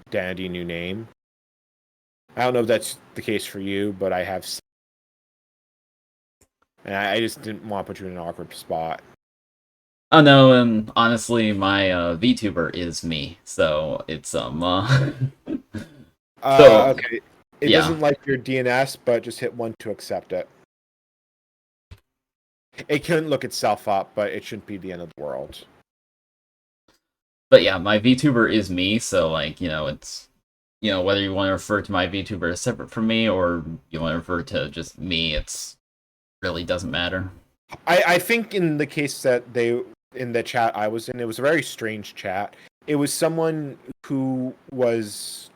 identity, new name. I don't know if that's the case for you, but I have seen, and I just didn't want to put you in an awkward spot. Oh no, and honestly, my VTuber is me, so it's so Okay. It yeah, doesn't like your DNS, but just hit 1 to accept it. It couldn't look itself up, but it shouldn't be the end of the world. but yeah, my VTuber is me, so like it's whether you want to refer to my VTuber as separate from me or you want to refer to just me, it's really doesn't matter. I think in the case that in the chat I was in, it was a very strange chat. It was someone who was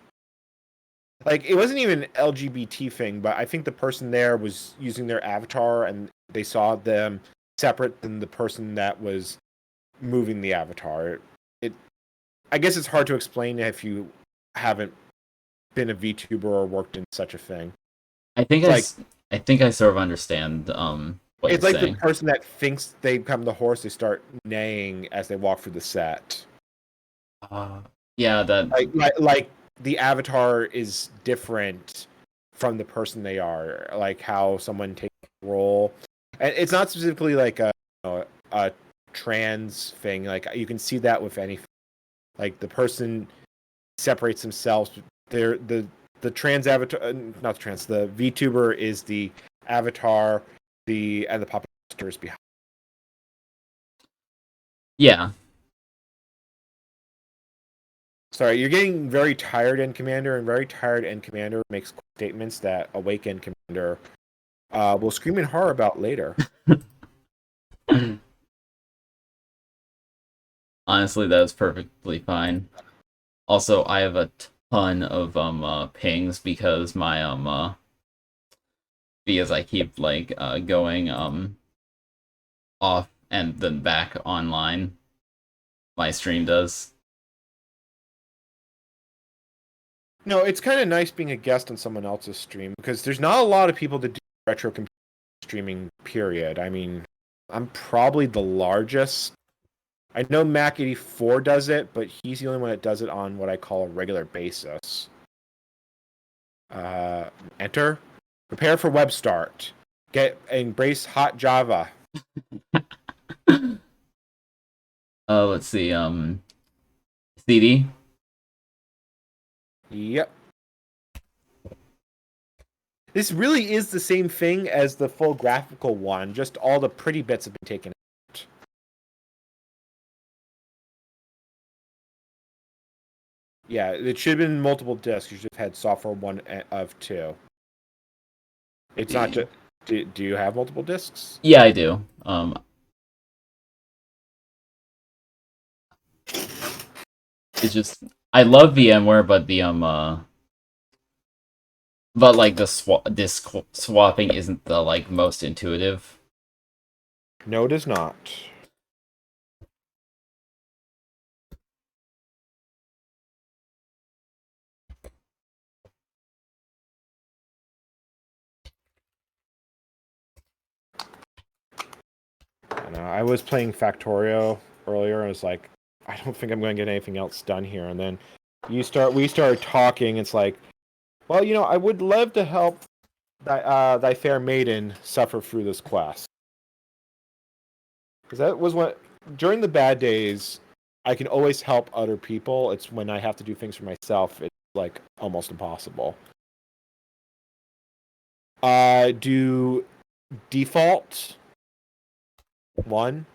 like, it wasn't even an LGBT thing, but I think the person there was using their avatar and they saw them separate than the person that was moving the avatar. I guess it's hard to explain if you haven't been a VTuber or worked in such a thing. I think It's I think I sort of understand what you're it's like the saying. person that thinks they become the horse, they start neighing as they walk through the set. Uh, yeah, that Like the avatar is different from the person they are. Like how someone takes a role, and it's not specifically like a trans thing. Like you can see that with anything. Like the person separates themselves. They're the trans avatar, not the trans. The VTuber is the avatar. And the puppet master is behind. yeah. Sorry, you're getting very tired, Ncommander, and very tired Ncommander makes statements that awake Ncommander will scream in horror about later. Honestly, that was perfectly fine. Also, I have a ton of pings because my because I keep like going off and then back online. My stream does. No, it's kind of nice being a guest on someone else's stream because there's not a lot of people that do retro computer streaming, period. I mean, I'm probably the largest. I know Mac84 does it, but he's the only one that does it on what I call a regular basis. Enter. Prepare for web start. Embrace hot Java. Let's see. CD. Yep. This really is the same thing as the full graphical one, just all the pretty bits have been taken out. Yeah, it should have been multiple discs. You should have had software 1 of 2. It's not just... Do you have multiple discs? Yeah, I do. It's just I love VMware, but but like the disk swapping isn't the like most intuitive. No, it is not. I was playing Factorio earlier, and it's like, I don't think I'm going to get anything else done here. And then we started talking. It's like, well, I would love to help thy fair maiden suffer through this quest. Because that was what, during the bad days, I can always help other people. It's when I have to do things for myself, it's like almost impossible. Do default 1.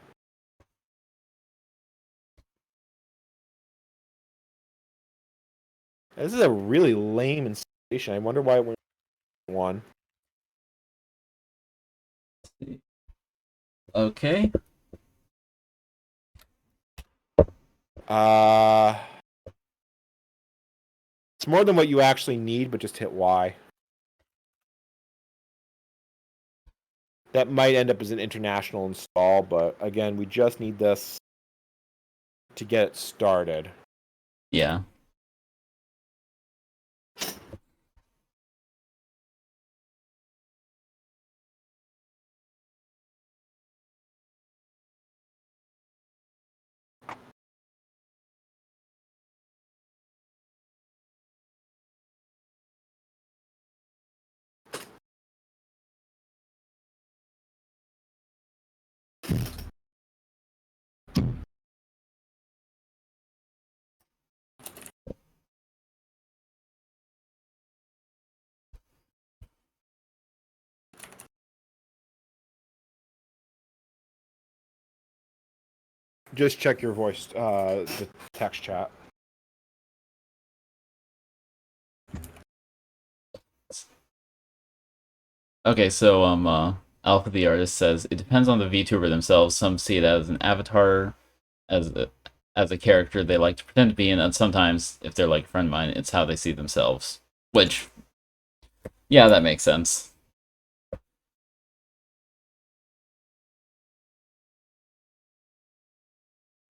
This is a really lame installation. I wonder why we're 1. Okay. It's more than what you actually need, but just hit Y. That might end up as an international install, but again, we just need this to get it started. Yeah. Just check your voice, the text chat. Okay, so Alpha the artist says it depends on the VTuber themselves. Some see it as an avatar, as a character they like to pretend to be, and sometimes, if they're like a friend of mine, it's how they see themselves. Which, yeah, that makes sense.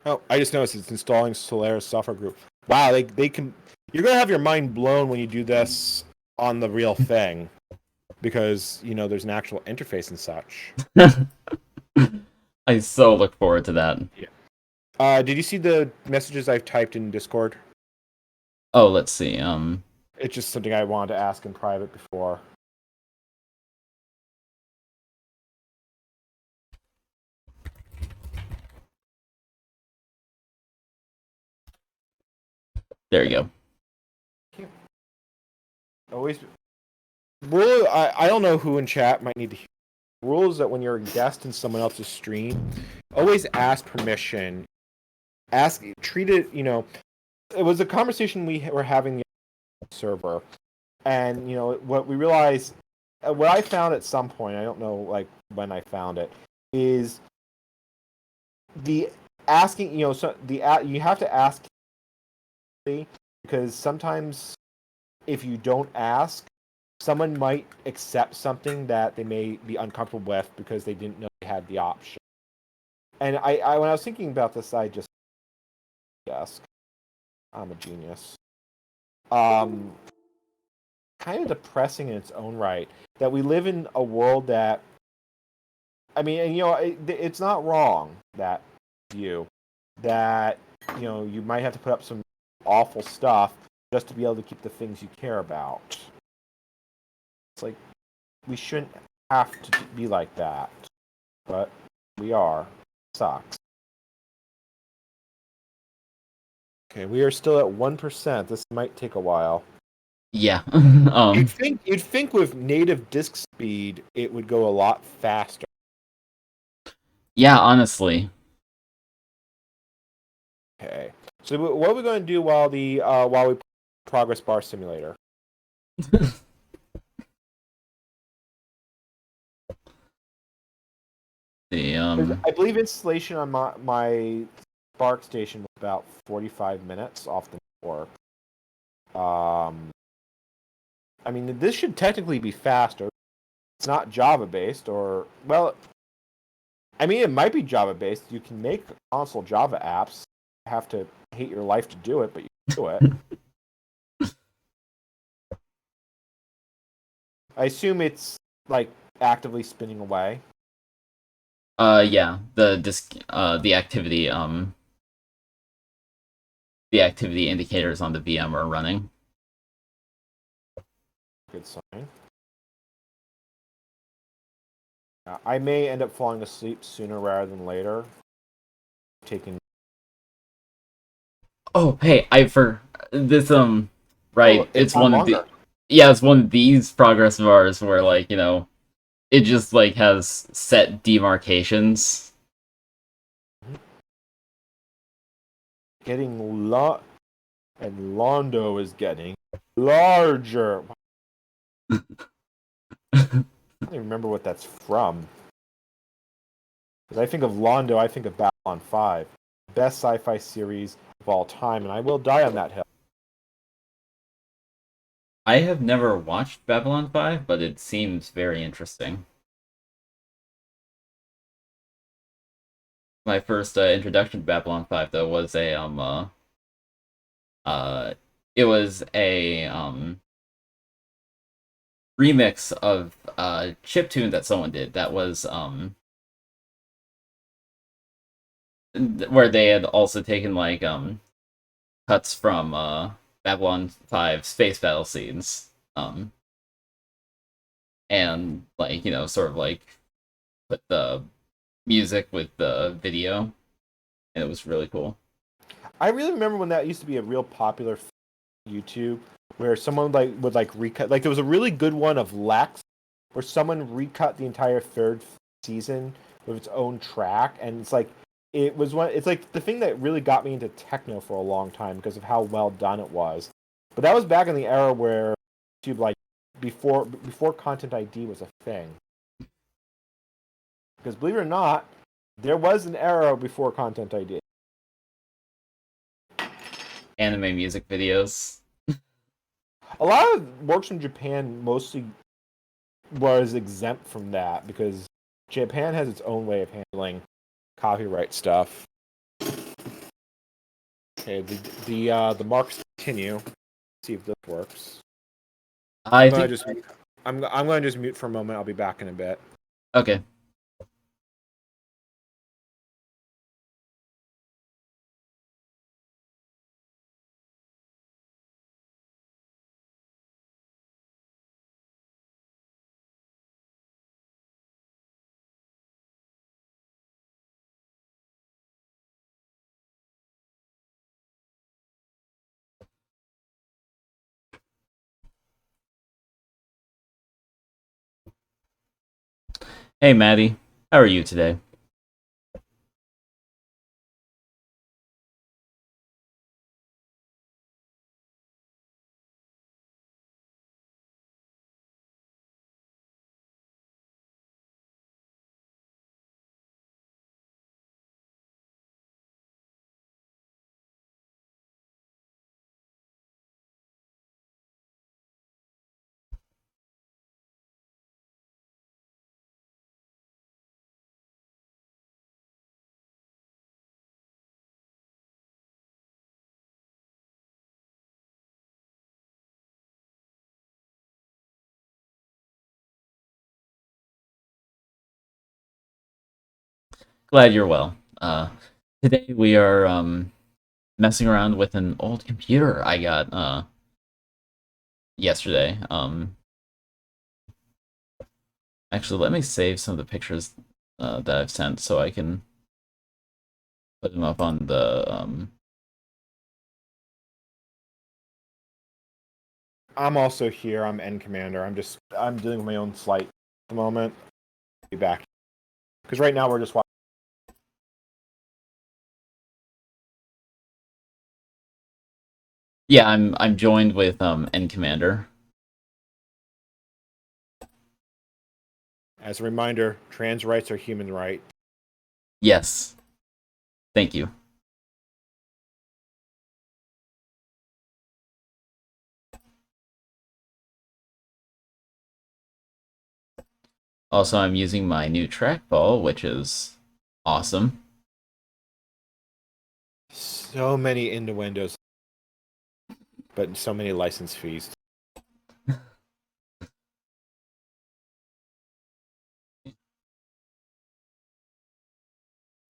Oh, I just noticed it's installing Solaris software group. Wow, they can. You're gonna have your mind blown when you do this on the real thing, because there's an actual interface and such. I so look forward to that. Yeah. Did you see the messages I've typed in Discord? Oh, let's see. It's just something I wanted to ask in private before. There you go. Always rule. I don't know who in chat might need to hear. Rule is that when you're a guest in someone else's stream, always ask permission. Treat it. It was a conversation we were having on the server, and what we realized, what I found at some point, I don't know like when I found it, is the asking. You have to ask, because sometimes if you don't ask, someone might accept something that they may be uncomfortable with because they didn't know they had the option. And I when I was thinking about this, I just ask. I'm a genius. Kind of depressing in its own right that we live in a world that, I mean, and it's not wrong that that you might have to put up some awful stuff just to be able to keep the things you care about. It's like we shouldn't have to be like that, but we are. Sucks. Okay, we are still at 1%. This might take a while. Yeah. You'd think with native disk speed it would go a lot faster. Yeah, honestly. Okay. So what are we going to do while we progress bar simulator? The 'Cause I believe installation on my Spark station was about 45 minutes off the network. Um, I mean, this should technically be faster. It's not Java based, or well, I mean, it might be Java based. You can make console Java apps. You have to hate your life to do it, but you can do it. I assume it's like actively spinning away. yeah, the activity indicators on the VM are running. Good sign. I may end up falling asleep sooner rather than later. Taking Oh, hey, I for this right, it's it's on one of the longer. yeah, it's one of these progress bars where like, it just like has set demarcations. Getting and Londo is getting larger. I don't even remember what that's from. Because I think of Londo, I think of Babylon 5. Best sci-fi series of all time, and I will die on that hill. I have never watched Babylon 5, but it seems very interesting. My first introduction to Babylon 5 though was a uh it was a remix of chiptune that someone did that was where they had also taken like cuts from Babylon 5 space battle scenes and like sort of like put the music with the video, and it was really cool. I really remember when that used to be a real popular YouTube, where someone would recut. Like there was a really good one of Lex, where someone recut the entire third season with its own track, and it's like it was one. It's like the thing that really got me into techno for a long time because of how well done it was. But that was back in the era where YouTube, like before Content ID was a thing. Because believe it or not, there was an era before Content ID. Anime music videos. A lot of works from Japan mostly was exempt from that because Japan has its own way of handling copyright stuff. Okay, the marks continue. Let's see if this works. I think I'm going to just mute for a moment. I'll be back in a bit. okay. Hey Maddie, how are you today? Glad you're well. Today we are messing around with an old computer I got yesterday. Actually, let me save some of the pictures that I've sent so I can put them up on the I'm also here. I'm Ncommander. I'm doing my own flight at the moment. Be back because right now we're just watching. Yeah, I'm joined with Ncommander. As a reminder, trans rights are human rights. Yes. Thank you. Also, I'm using my new trackball, which is awesome. So many innuendos, but so many license fees.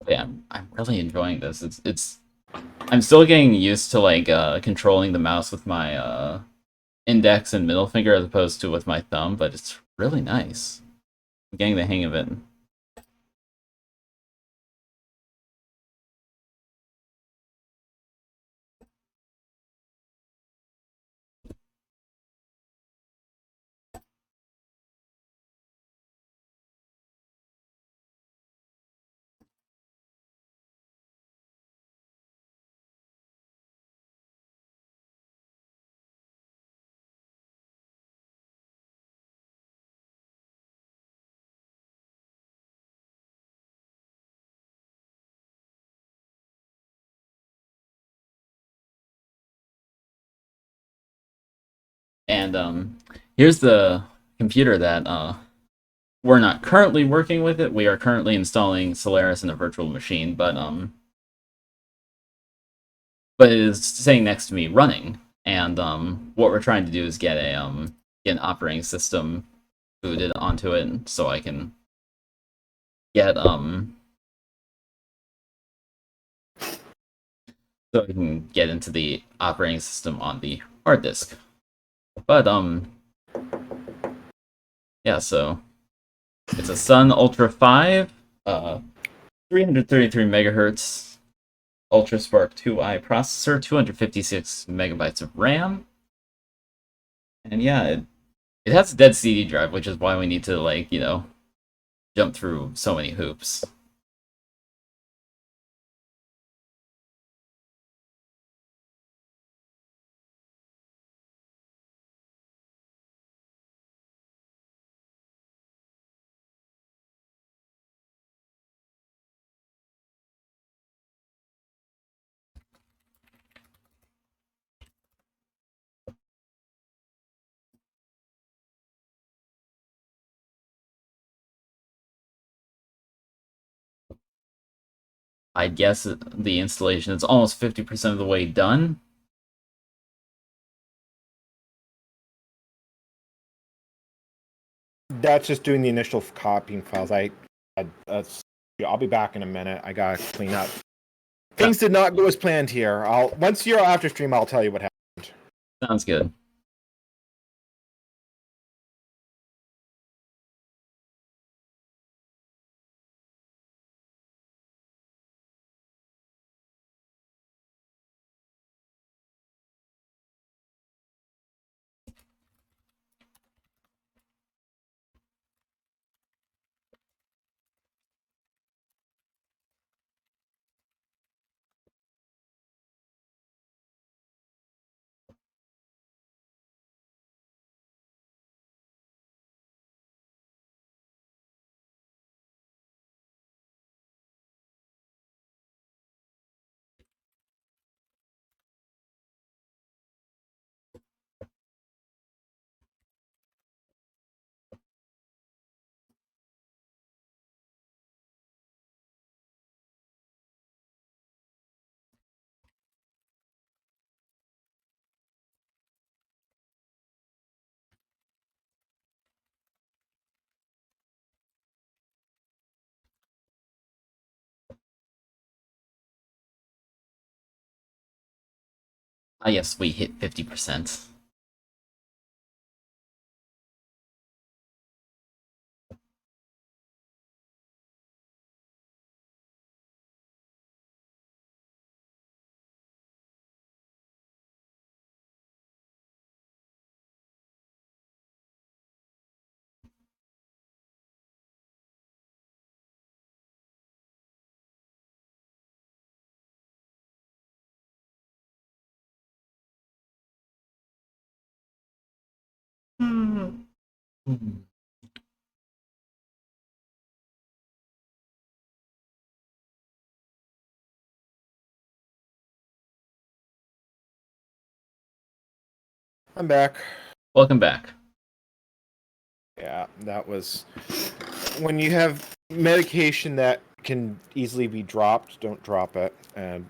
Yeah, I'm really enjoying this. It's I'm still getting used to like controlling the mouse with my index and middle finger as opposed to with my thumb, but it's really nice. I'm getting the hang of it. And here's the computer that we're not currently working with it. We are currently installing Solaris in a virtual machine, but it is sitting next to me running. And what we're trying to do is get get an operating system booted onto it so I can get into the operating system on the hard disk. But yeah, so it's a Sun Ultra 5, 333 megahertz Ultra Spark 2i processor, 256 megabytes of RAM. And yeah, it has a dead CD drive, which is why we need to like, jump through so many hoops. I guess the installation is almost 50% of the way done. That's just doing the initial copying files. I'll be back in a minute. I gotta clean up. Things did not go as planned here. Once you're after stream, I'll tell you what happened. Sounds good. Ah, yes, we hit 50%. Hmm. I'm back. Welcome back. Yeah, that was when you have medication that can easily be dropped. Don't drop it, and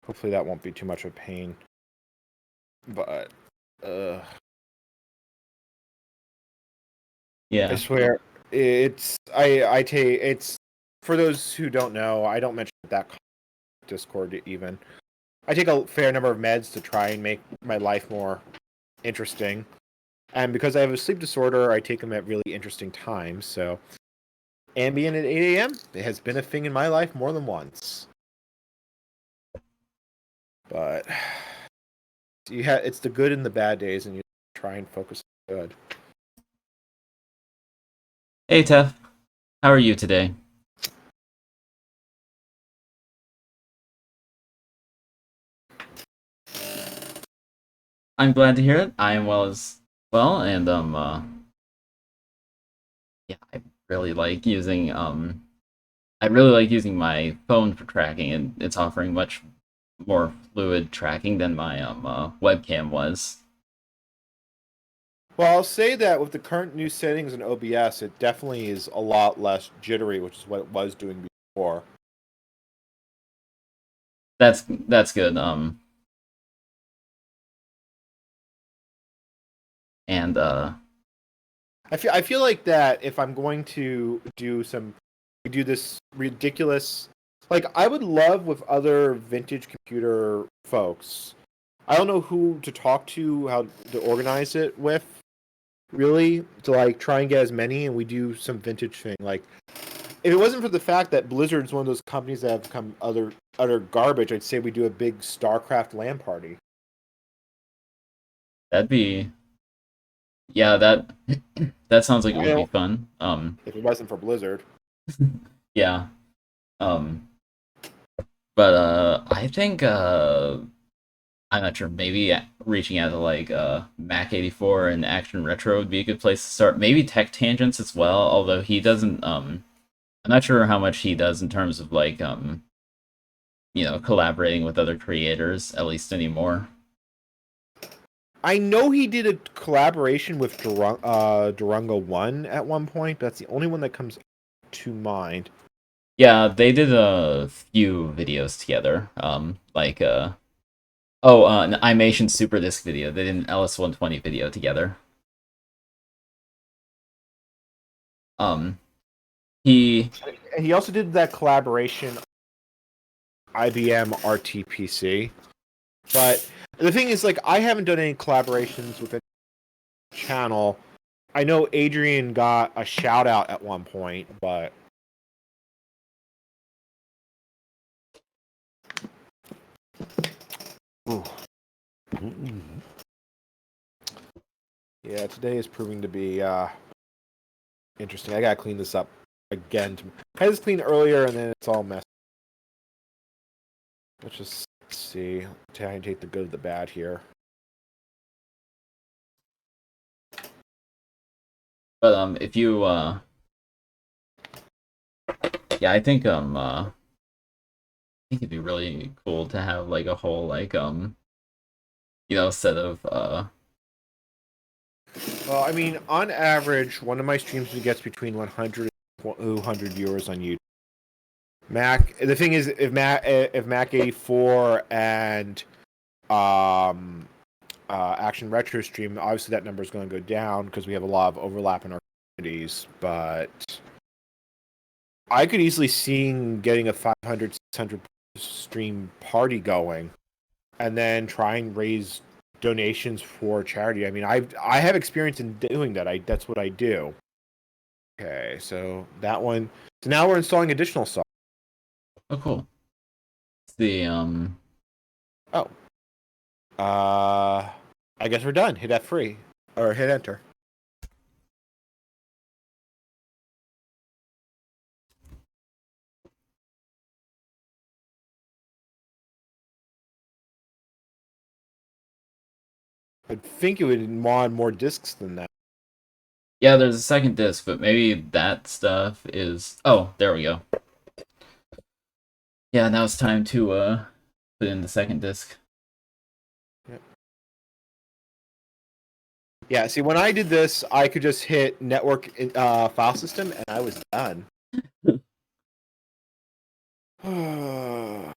hopefully that won't be too much of a pain. But I Yeah. swear I take it's for those who don't know. I don't mention that Discord even. I take a fair number of meds to try and make my life more interesting. And because I have a sleep disorder, I take them at really interesting times. So Ambien at 8 a.m. It has been a thing in my life more than once. But it's the good and the bad days, and you try and focus on the good. Hey, Tef. How are you today? I'm glad to hear it. I am well as well, and yeah, really like using I really like using my phone for tracking, and it's offering much more fluid tracking than my webcam was. Well, I'll say that with the current new settings in OBS, it definitely is a lot less jittery, which is what it was doing before. That's good. And I feel like that if I'm going to do this ridiculous, like I would love with other vintage computer folks. I don't know who to talk to, how to organize it with, really, to like try and get as many, and we do some vintage thing. Like if it wasn't for the fact that Blizzard's one of those companies that have become utter garbage, I'd say we do a big StarCraft LAN party. that'd be yeah, that sounds like it I would be don't, fun. if it wasn't for Blizzard. Yeah. Um, but I think I'm not sure. Maybe reaching out to like Mac 84 and Action Retro would be a good place to start. Maybe Tech Tangents as well. Although he doesn't. I'm not sure how much he does in terms of like collaborating with other creators at least anymore. I know he did a collaboration with Durango One at one point. That's the only one that comes to mind. Yeah, they did a few videos together. Like an Imation Super Disc video. They did an LS120 video together. Um, he He also did that collaboration IBM RTPC. But the thing is, like, I haven't done any collaborations with any channel. I know Adrian got a shout out at one point, but ooh. Yeah, today is proving to be interesting. I gotta clean this up again. I had this cleaned earlier, and then it's all messed. Let's just see. Try and take the good of the bad here. but if you yeah, I think it'd be really cool to have like a whole like set of Well, I mean, on average, one of my streams gets between 100 and 200 viewers on YouTube. Mac. The thing is, if Mac 84 and um, Action Retro stream, obviously that number is going to go down because we have a lot of overlap in our communities. But I could easily see getting a 500, 600 stream party going, and then try and raise donations for charity. I mean, I have experience in doing that. That's what I do. Okay, so that one. So now we're installing additional software. oh cool. It's the Oh, I guess we're done. Hit F3 or hit enter. I think it would mod more discs than that. Yeah, there's a second disc, but maybe that stuff is... Oh, there we go. Yeah, now it's time to put in the second disc. Yeah, see, when I did this, I could just hit network file system, and I was done. Oh,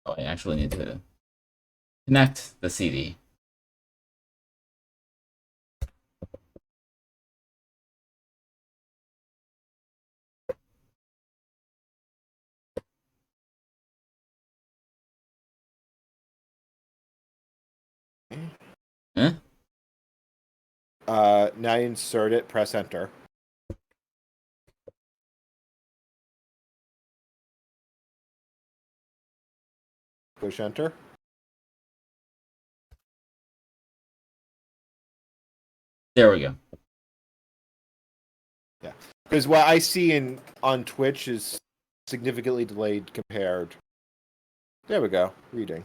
I actually need to connect the CD. Eh? Now you insert it, press enter. Push enter. There we go. Yeah, because what I see on Twitch is significantly delayed compared. There we go. Reading.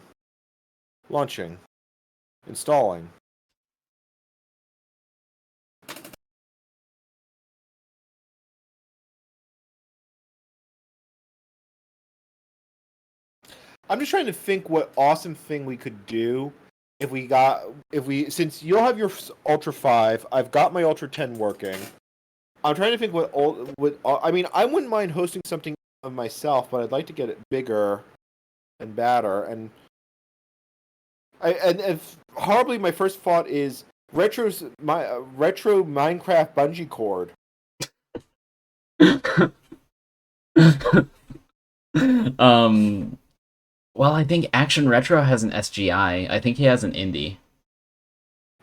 Launching. Installing. I'm just trying to think what awesome thing we could do if we since you'll have your Ultra 5, I've got my Ultra 10 working. I'm trying to think what I mean, I wouldn't mind hosting something of myself, but I'd like to get it bigger and badder. And if horribly, my first thought is retro Minecraft bungee cord. um, well, I think Action Retro has an SGI. I think he has an indie.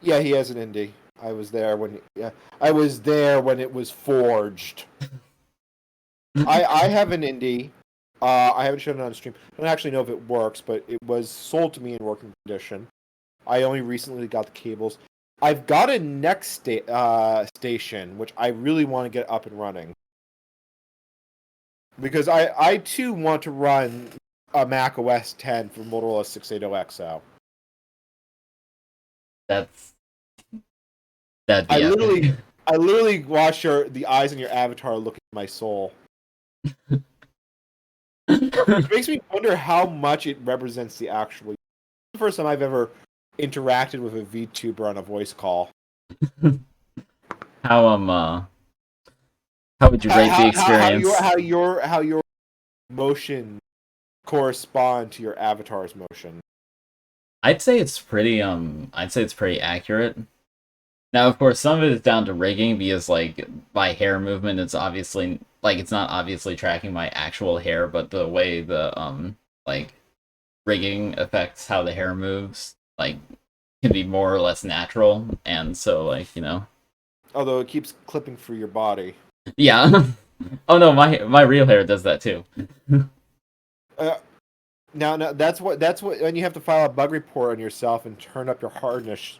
Yeah, he has an indie. I was there when it was forged. I have an indie. I haven't shown it on stream. I don't actually know if it works, but it was sold to me in working condition. I only recently got the cables. I've got a next station, which I really want to get up and running. Because I too want to run a Mac OS 10 for Motorola 680XO. That'd be epic. I literally watch the eyes in your avatar look at my soul. Which makes me wonder how much it represents the actual. The first time I've ever interacted with a VTuber on a voice call. How would you rate the experience? How your motion correspond to your avatar's motion? I'd say it's pretty accurate. Now, of course, some of it is down to rigging because, like, my hair movement is obviously, like, it's not obviously tracking my actual hair, but the way the, like, rigging affects how the hair moves, like, can be more or less natural, and so, like, you know. Although it keeps clipping through your body. Yeah. Oh no, my real hair does that too. Now that's what when you have to file a bug report on yourself and turn up your hardness.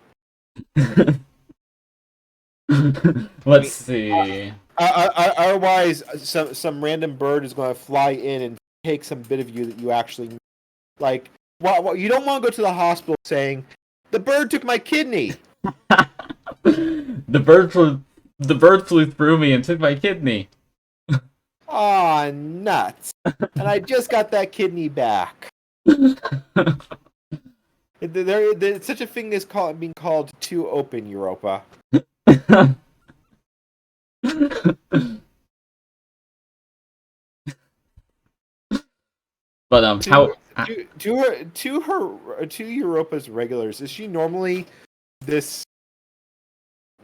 Let's see. Otherwise, some random bird is going to fly in and take some bit of you that you actually like. Well, you don't want to go to the hospital saying the bird took my kidney. The bird flew through me and took my kidney. Aw, nuts! And I just got that kidney back. There's such a thing as being called too open, Europa. But to Europa's regulars, is she normally this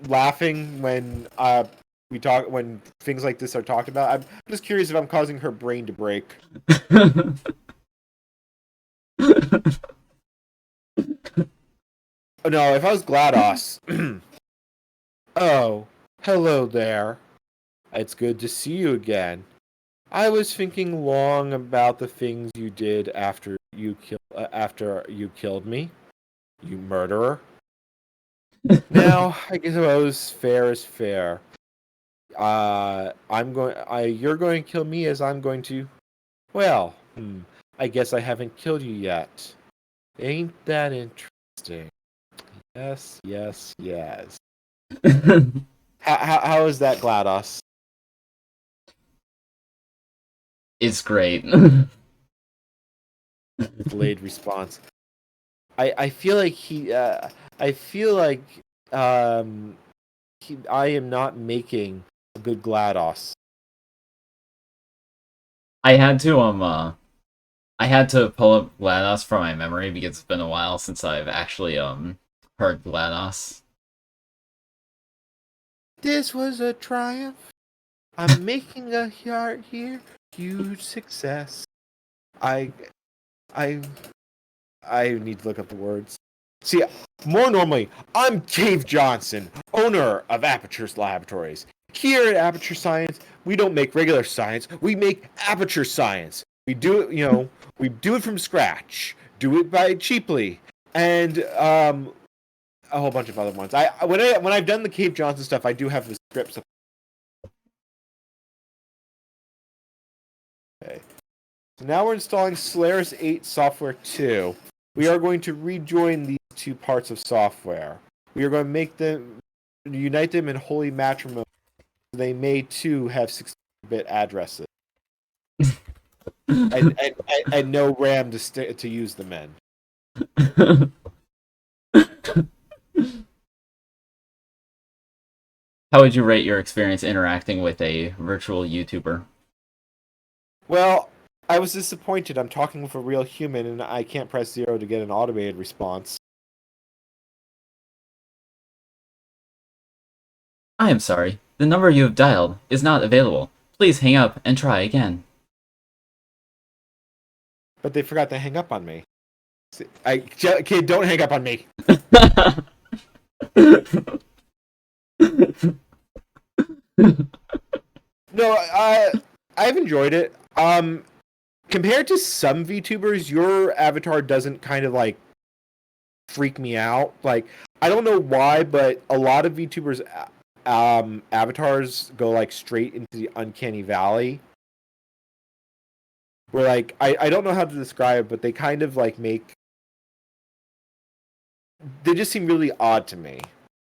laughing when when things like this are talked about? I'm just curious if I'm causing her brain to break. Oh, no, if I was GLaDOS. Oh, hello there. It's good to see you again. I was thinking long about the things you did after you killed me, you murderer. Now, I suppose fair is fair. You're going to kill me as I'm going to. Well, I guess I haven't killed you yet. Ain't that interesting? Yes, yes, yes. How is that, GLaDOS? It's great. Delayed response. I feel like I feel like um I am not making a good GLaDOS. I had to I had to pull up GLaDOS from my memory because it's been a while since I've actually heard GLaDOS. This was a triumph. I'm making a heart here, huge success. I I I need to look up the words. See, more normally, I'm Dave Johnson, owner of Aperture's Laboratories. Here at Aperture Science, we don't make regular science, we make aperture science. We do it, we do it from scratch, do it by cheaply, and a whole bunch of other ones. When I've done the Cave Johnson stuff, I do have the scripts. Okay. So now we're installing Solaris 8 Software 2. We are going to rejoin these two parts of software. We are going to make them, unite them in holy matrimony. They may too have 16-bit addresses. and no RAM to use them in. How would you rate your experience interacting with a virtual YouTuber? Well, I was disappointed. I'm talking with a real human, and I can't press 0 to get an automated response. I am sorry. The number you have dialed is not available. Please hang up and try again. But they forgot to hang up on me. Kid, don't hang up on me. No, I've enjoyed it. Compared to some VTubers, your avatar doesn't kind of like freak me out. Like, I don't know why, but a lot of VTubers avatars go like straight into the uncanny valley. Where like I don't know how to describe it, but they kind of like they just seem really odd to me.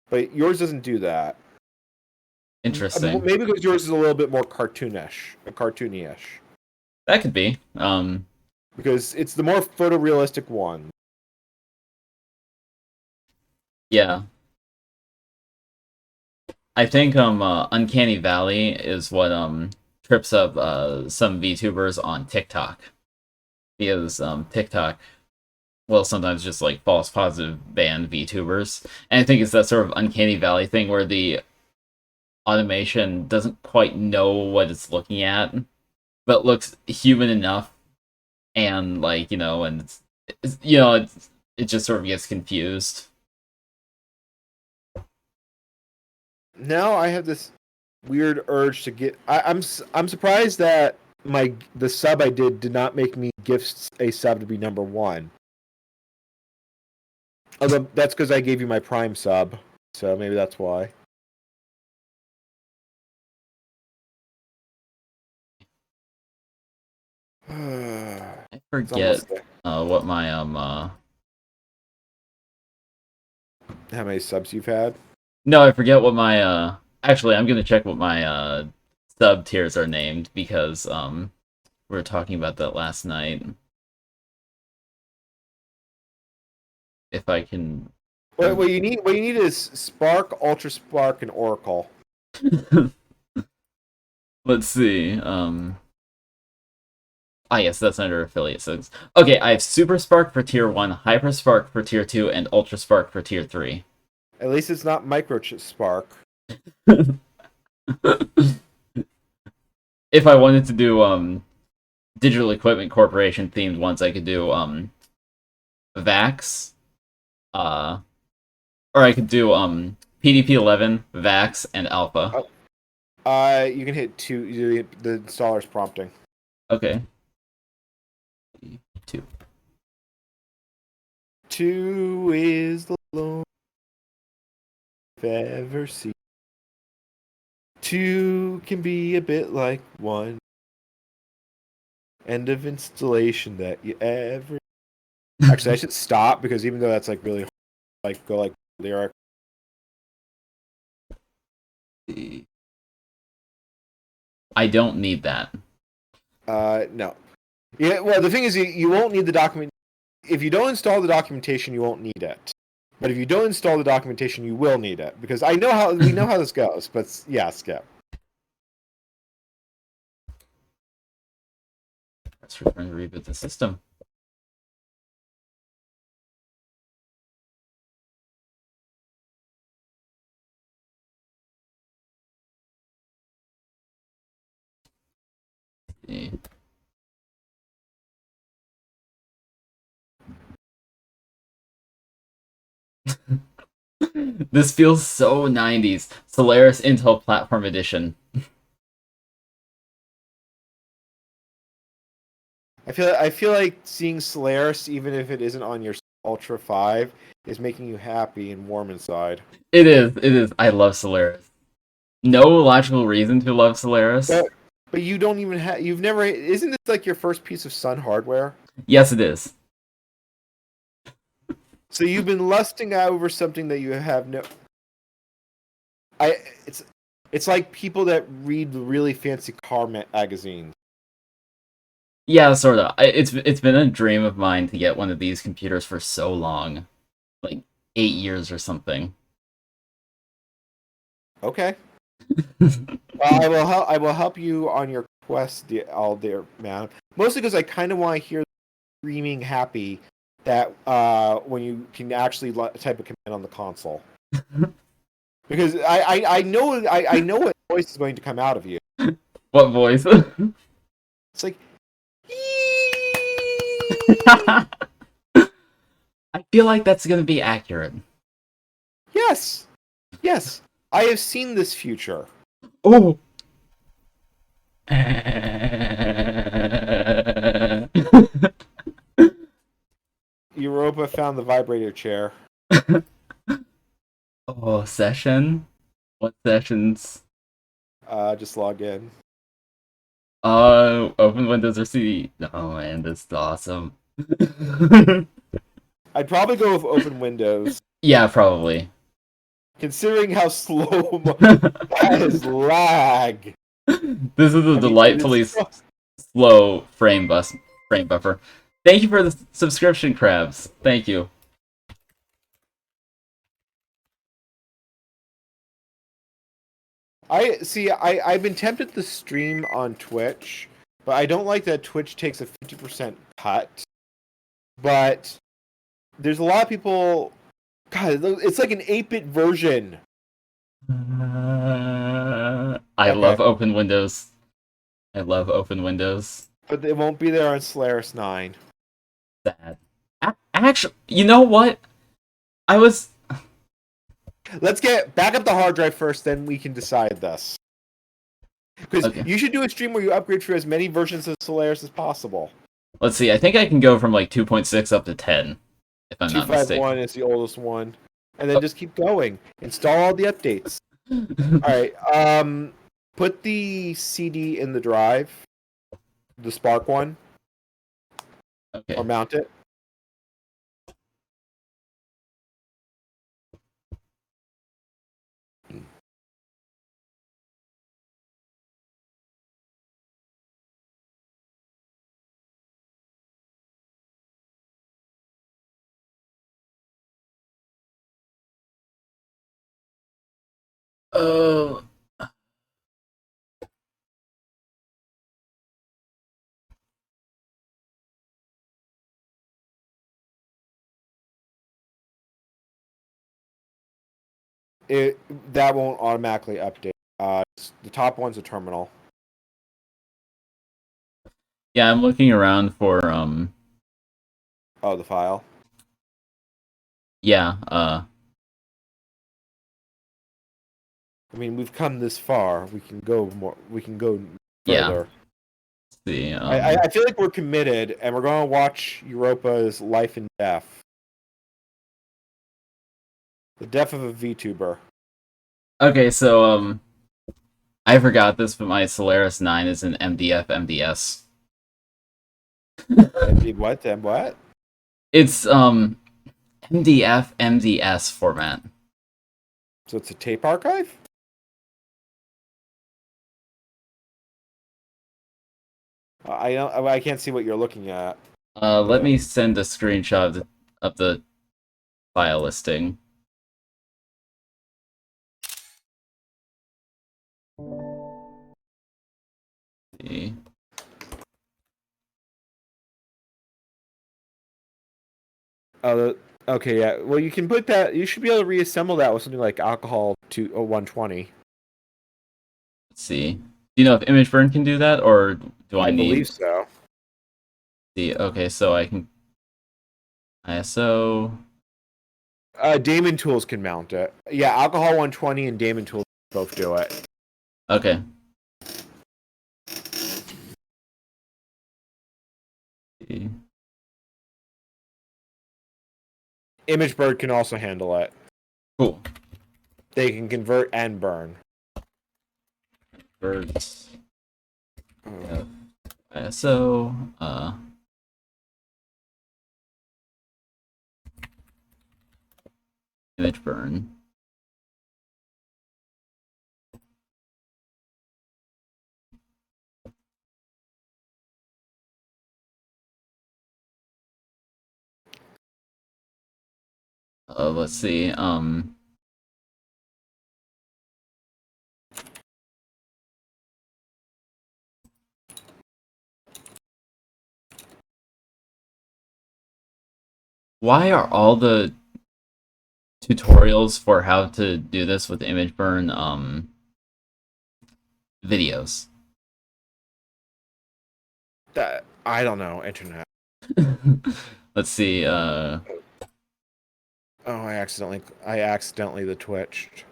But yours doesn't do that. Interesting. Maybe because yours is a little bit more cartoony-ish. That could be. Because it's the more photorealistic one. Yeah. I think Uncanny Valley is what trips up some VTubers on TikTok. Because TikTok will sometimes just like false positive ban VTubers. And I think it's that sort of Uncanny Valley thing where the automation doesn't quite know what it's looking at, but looks human enough, and like and it just sort of gets confused. Now I have this weird urge to get. I'm surprised that the sub I did not make me gifts a sub to be number 1. Although that's because I gave you my Prime sub, so maybe that's why. I forget what my how many subs you've had. No, I forget what my actually I'm gonna check what my sub tiers are named because we were talking about that last night. If I can What you need is Spark, Ultra Spark, and Oracle. Let's see. Yes, that's under affiliate. So okay, I have Super Spark for tier 1, Hyper Spark for tier 2, and Ultra Spark for tier 3. At least it's not Micro Spark. If I wanted to do Digital Equipment Corporation themed ones, I could do Vax, or I could do PDP-11, Vax, and Alpha. You can hit 2. The installer's prompting. Okay. 2. 2 is the lowest I've ever seen. 2 can be a bit like 1. End of installation that you ever. Actually, I should stop because even though that's like really hard, like go like lyric. I don't need that. No. Yeah, well, the thing is, you won't need the document. If you don't install the documentation, you won't need it. But if you don't install the documentation, you will need it, because we know how this goes. But yeah, skip. Let's return to reboot the system. See. This feels so 90s. Solaris Intel Platform Edition. I feel like seeing Solaris, even if it isn't on your Ultra 5, is making you happy and warm inside. It is. It is. I love Solaris. No logical reason to love Solaris. But you don't even have. You've never. Isn't this like your first piece of Sun hardware? Yes, it is. So you've been lusting over something that you have no. It's like people that read really fancy car magazines. Yeah, sort of. It's been a dream of mine to get one of these computers for so long, like 8 years or something. Okay. Well, I will help you on your quest, all there, man. Mostly because I kind of want to hear screaming happy that when you can actually type a command on the console. Because I know what voice is going to come out of you. What voice? It's like. I feel like that's gonna be accurate. Yes. Yes. I have seen this future. Oh. Europa found the vibrator chair. Oh, session? What sessions? Just log in. Open Windows or CD. Oh man, this is awesome. I'd probably go with open Windows. Yeah, probably. Considering how slow that is lag. This is a delightfully slow frame buffer. Thank you for the subscription, Crabs. Thank you. I've been tempted to stream on Twitch, but I don't like that Twitch takes a 50% cut. But there's a lot of people. God, it's like an 8-bit version. I love open Windows. I love open Windows. But it won't be there on Solaris 9. Sad. Actually, you know what? Let's get back up the hard drive first, then we can decide this. Because you should do a stream where you upgrade for as many versions of Solaris as possible. Let's see, I think I can go from like 2.6 up to 10, if I'm not mistaken. 251 is the oldest one. And then just keep going. Install all the updates. Alright, put the CD in the drive. The Spark one. Okay. Or mount it. Oh. That won't automatically update. The top one's a terminal. Yeah, I'm looking around for Oh, the file. Yeah, I mean, we've come this far. We can go more. We can go further. Yeah. See, I feel like we're committed, and we're going to watch Europa's life and death. The death of a VTuber. Okay, so I forgot this, but my Solaris 9 is an MDF MDS. What? And what? It's MDF MDS format. So it's a tape archive? I can't see what you're looking at. Let me send a screenshot of the file listing. See. Oh, okay, yeah. Well, you can put that. You should be able to reassemble that with something like alcohol 120. Let's see. Do you know if image burn can do that, or do I I need believe so. the? Okay, so I can ISO. Damon Tools can mount it. Yeah, alcohol 120 and Damon Tools both do it. Okay. See. ImageBird can also handle it. Cool. They can convert and burn. Birds. ISO. Image burn. Let's see. Why are all the tutorials for how to do this with image burn videos? That I don't know. Internet. Let's see. Oh, I accidentally the twitched.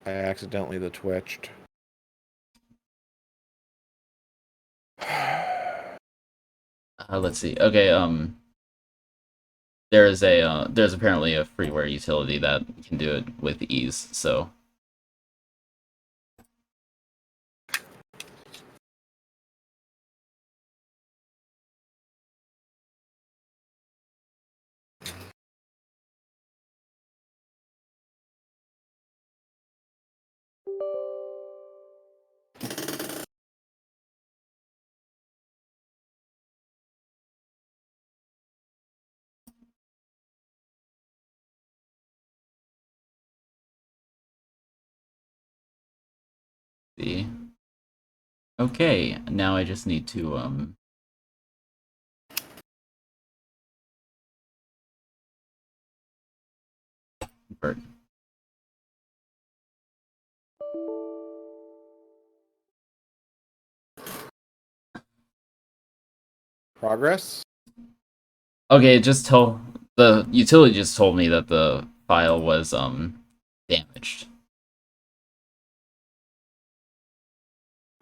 I accidentally the twitched. Let's see. Okay. There's apparently a freeware utility that can do it with ease. So see. Okay, now I just need to convert. Progress. Okay, the utility just told me that the file was damaged.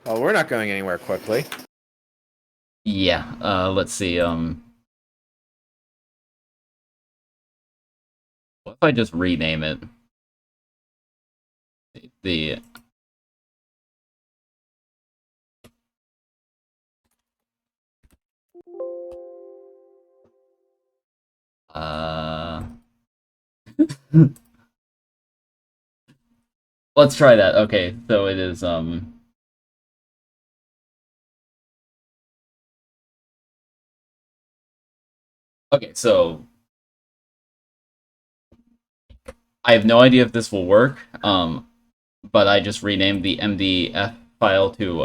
Oh, we're not going anywhere quickly. Yeah. Let's see. What if I just rename it? The uh. Let's try that. Okay, so it is Okay, so I have no idea if this will work. But I just renamed the MDF file to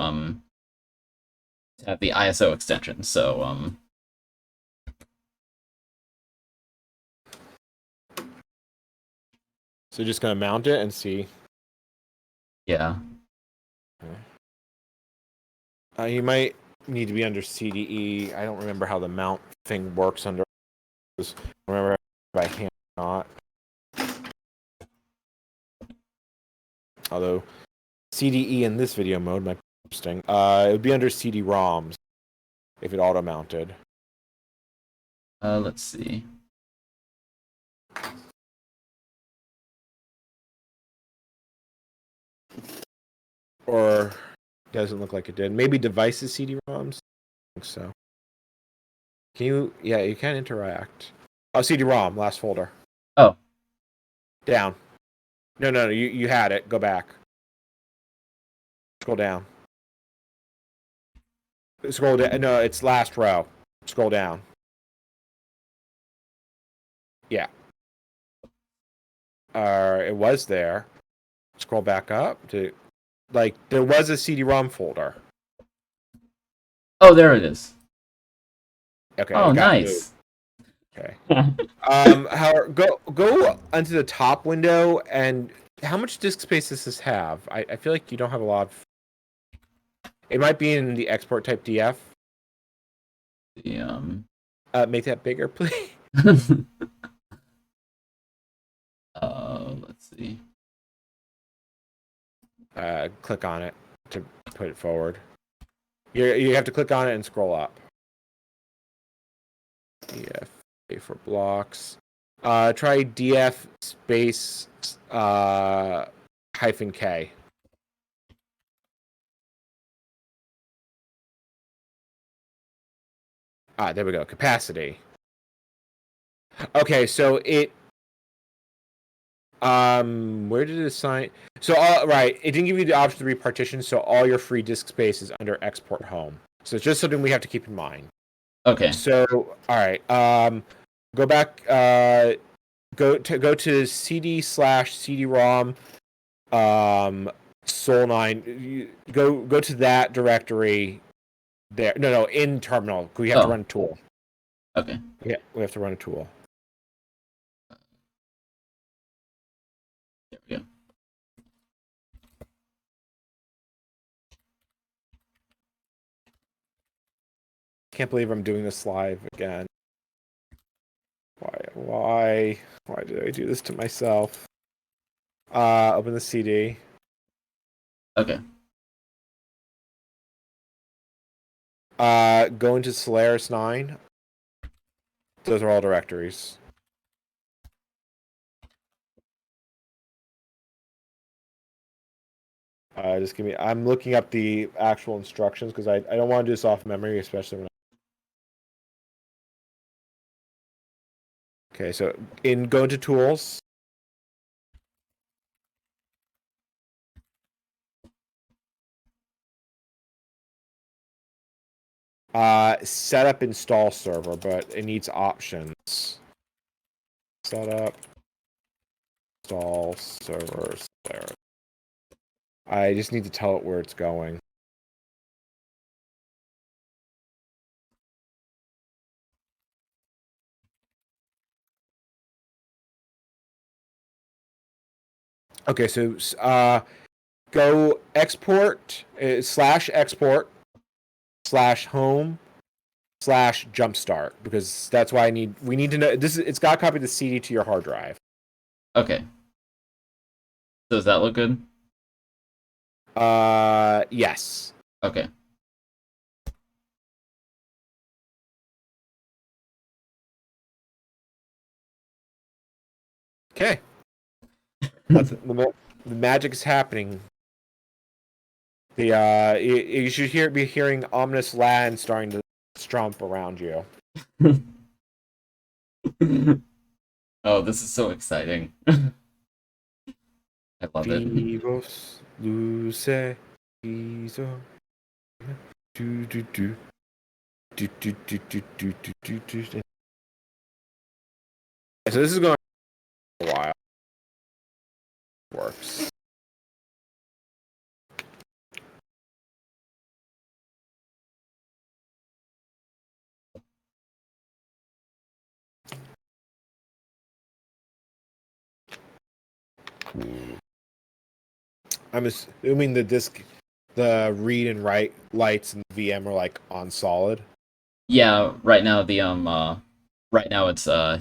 have the ISO extension. So So just gonna mount it and see. yeah. You might need to be under CDE. I don't remember how the mount thing works under. Remember by hand not. Although CDE in this video mode might be interesting. It would be under CD-ROMs if it auto-mounted. Let's see. Or doesn't look like it did. Maybe devices CD-ROMs. I think so. Can you? Yeah, you can interact. Oh, CD-ROM, last folder. Oh. Down. No. You had it. Go back. Scroll down. Scroll down. No, it's last row. Scroll down. Yeah. It was there. Scroll back up to, like, there was a CD-ROM folder. Oh, there it is. Okay. Oh, it got nice. moved. Okay. Howard, go onto the top window, and how much disk space does this have? I feel like you don't have a lot of. It might be in the export type DF. The Make that bigger, please. let's see. Click on it to put it forward. You have to click on it and scroll up. DF for blocks. Try DF space -K. There we go. Capacity. Okay, so it. Where did it assign? So, right, it didn't give you the option to repartition, so all your free disk space is under export home. So it's just something we have to keep in mind. Okay. So, all right, go back. Go to CD/CD-ROM, Sol9. Go to that directory. There. No. In terminal. We have to run a tool. Okay. Yeah, we have to run a tool. There we go. Can't believe I'm doing this live again. Why did I do this to myself? Open the CD. Okay. Go into Solaris 9. Those are all directories. Just give me. I'm looking up the actual instructions because I don't want to do this off memory, especially when. Okay, so go into Tools. Set up install server, but it needs options. Set up install server. I just need to tell it where it's going. Okay, so go export /export /home/jumpstart because that's why we need to know this. It's got to copy the CD to your hard drive. Okay. Does that look good? Yes. Okay. Okay. That's the magic is happening. You should be hearing ominous land starting to strump around you. Oh, this is so exciting. I love it. Vivos, luce, iso, do do do, do do do do do do do. So this is going a while. Works. I'm assuming the read and write lights in the VM are like on solid. Yeah, right now it's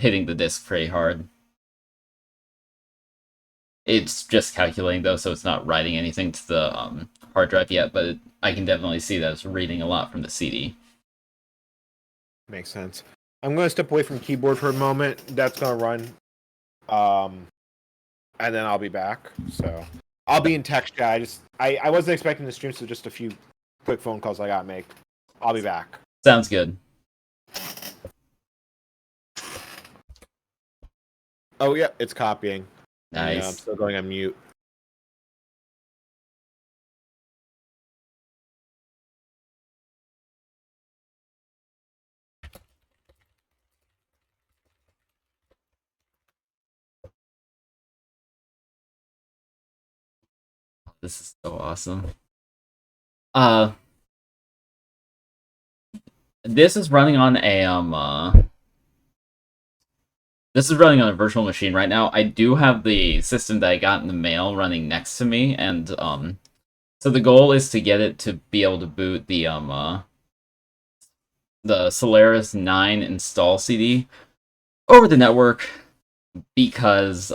hitting the disk pretty hard. It's just calculating though, so it's not writing anything to the hard drive yet, but I can definitely see that it's reading a lot from the CD. Makes sense. I'm going to step away from keyboard for a moment. That's going to run. And then I'll be back. So I'll be in text chat. I wasn't expecting the stream, so just a few quick phone calls I got to make. I'll be back. Sounds good. Oh yeah, it's copying. Yeah, I'm Nice. still going on mute. This is so awesome. Uh, this is running on a this is running on a virtual machine right now. I do have the system that I got in the mail running next to me, and so the goal is to get it to be able to boot the Solaris 9 install CD over the network because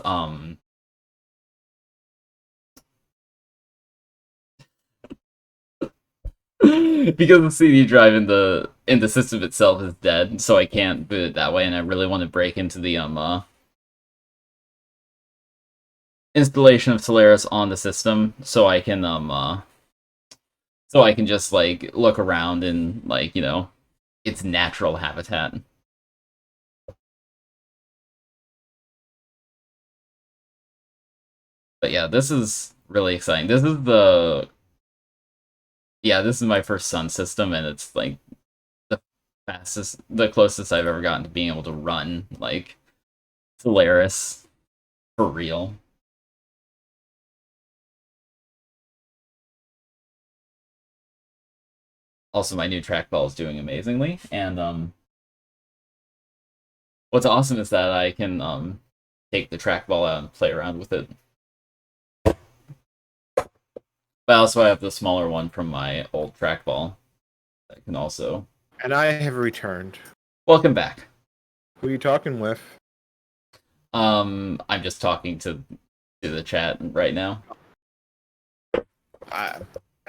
because the CD drive in the system itself is dead, so I can't boot it that way, and I really want to break into the installation of Solaris on the system so I can just like look around in like, you know, its natural habitat. But yeah, this is really exciting. This is my first Sun system, and it's like the closest I've ever gotten to being able to run like Solaris for real. Also, my new trackball is doing amazingly, and what's awesome is that I can take the trackball out and play around with it. But also, I have the smaller one from my old trackball that can also. And I have returned. Welcome back. Who are you talking with? I'm just talking to the chat right now.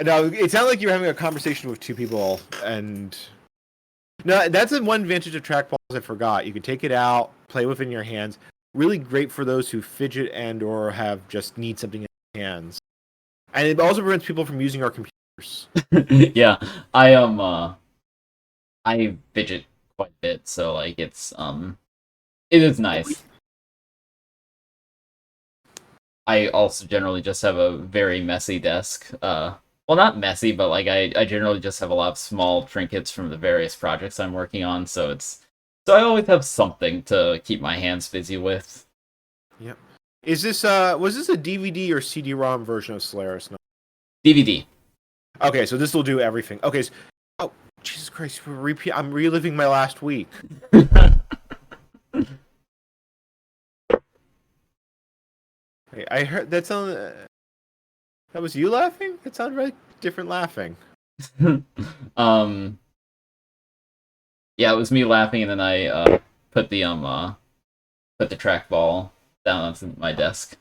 No, it sounded like you were having a conversation with two people, and no, that's the one advantage of trackballs. I forgot. You can take it out, play with it in your hands. Really great for those who fidget and or have just need something in their hands. And it also prevents people from using our computers. Yeah, I fidget quite a bit, so like it is nice. I also generally just have a very messy desk. Well, not messy, but like I generally just have a lot of small trinkets from the various projects I'm working on, so I always have something to keep my hands busy with. Yep. Is this was this a DVD or CD-ROM version of Solaris? No. DVD. Okay, so this will do everything. Okay, so, oh Jesus Christ, I'm reliving my last week. Hey, I heard that sound. That was you laughing? It sounded very different laughing. um, yeah, it was me laughing, and then I put the put the trackball down onto my desk.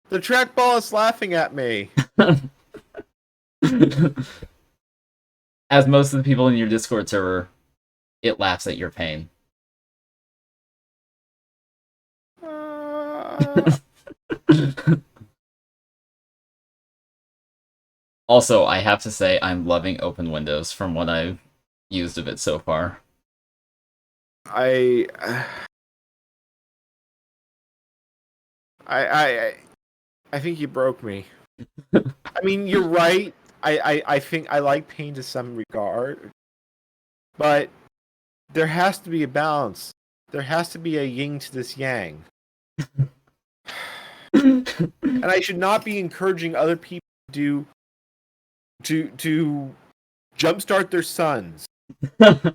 The trackball is laughing at me. As most of the people in your Discord server, it laughs at your pain. Also, I have to say I'm loving open windows from what I've used of it so far. I, I, I think you broke me. I mean, you're right. I think I like pain to some regard, but there has to be a balance. There has to be a yin to this yang. And I should not be encouraging other people to jumpstart their sons. Now,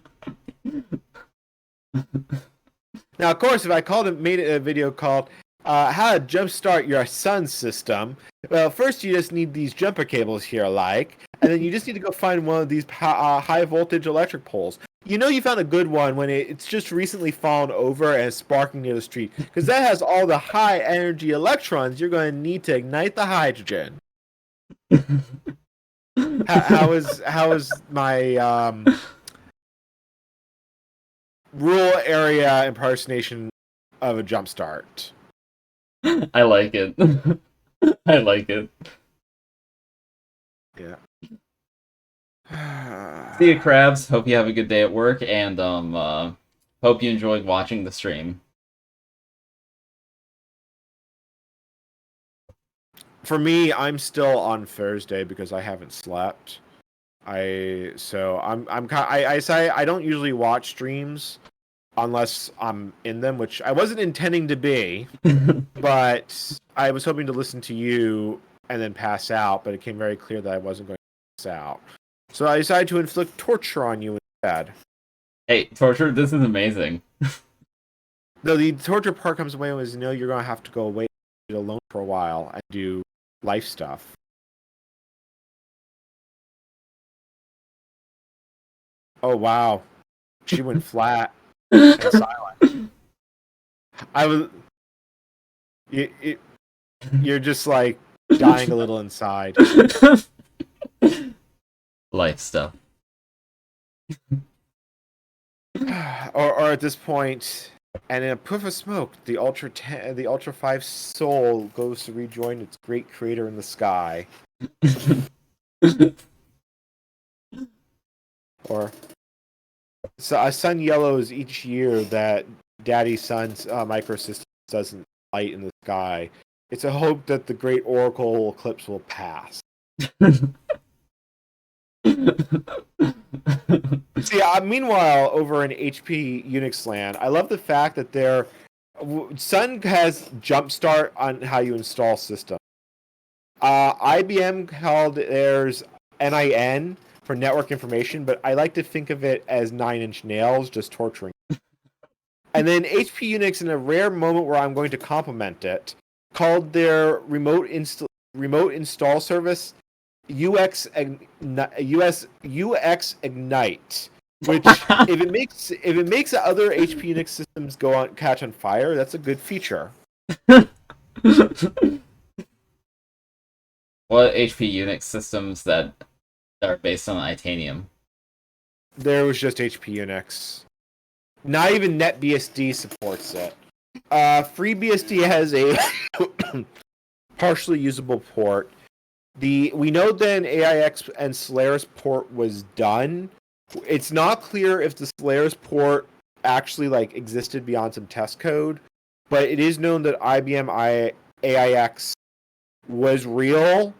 of course, if I made a video called "How to Jumpstart Your Sun System," well, first you just need these jumper cables here, and then you just need to go find one of these high voltage electric poles. You know you found a good one when it's just recently fallen over and sparking near the street, because that has all the high energy electrons you're going to need to ignite the hydrogen. How is my rural area impersonation of a jump start? I like it. I like it. Yeah. See you, Crabs. Hope you have a good day at work, and hope you enjoyed watching the stream. For me, I'm still on Thursday because I haven't slept. I say I don't usually watch streams unless I'm in them, which I wasn't intending to be, but I was hoping to listen to you and then pass out, but it became very clear that I wasn't going to pass out. So I decided to inflict torture on you instead. Hey, torture, this is amazing. Though the torture part comes away was, you're going to have to go away alone for a while and do life stuff. Oh, wow. She went flat and silent. I was... You're just, like, dying a little inside. Life stuff. or at this point, and in a puff of smoke, the Ultra 5 soul goes to rejoin its great creator in the sky. Or so a sun yellows each year that Daddy Sun's microsystem doesn't light in the sky. It's a hope that the great oracle eclipse will pass. See, meanwhile, over in HP Unix land, I love the fact that their Sun has jumpstart on how you install systems. IBM called theirs NIN for network information, but I like to think of it as 9-inch nails, just torturing. And then HP Unix, in a rare moment where I'm going to compliment it, called their remote install service UX Ignite, which if it makes other HP Unix systems catch on fire, that's a good feature. What HP Unix systems that are based on Itanium? There was just HP Unix. Not even NetBSD supports it. FreeBSD has a partially usable port. We know that an AIX and Solaris port was done. It's not clear if the Solaris port actually existed beyond some test code, but it is known that IBM AIX was real,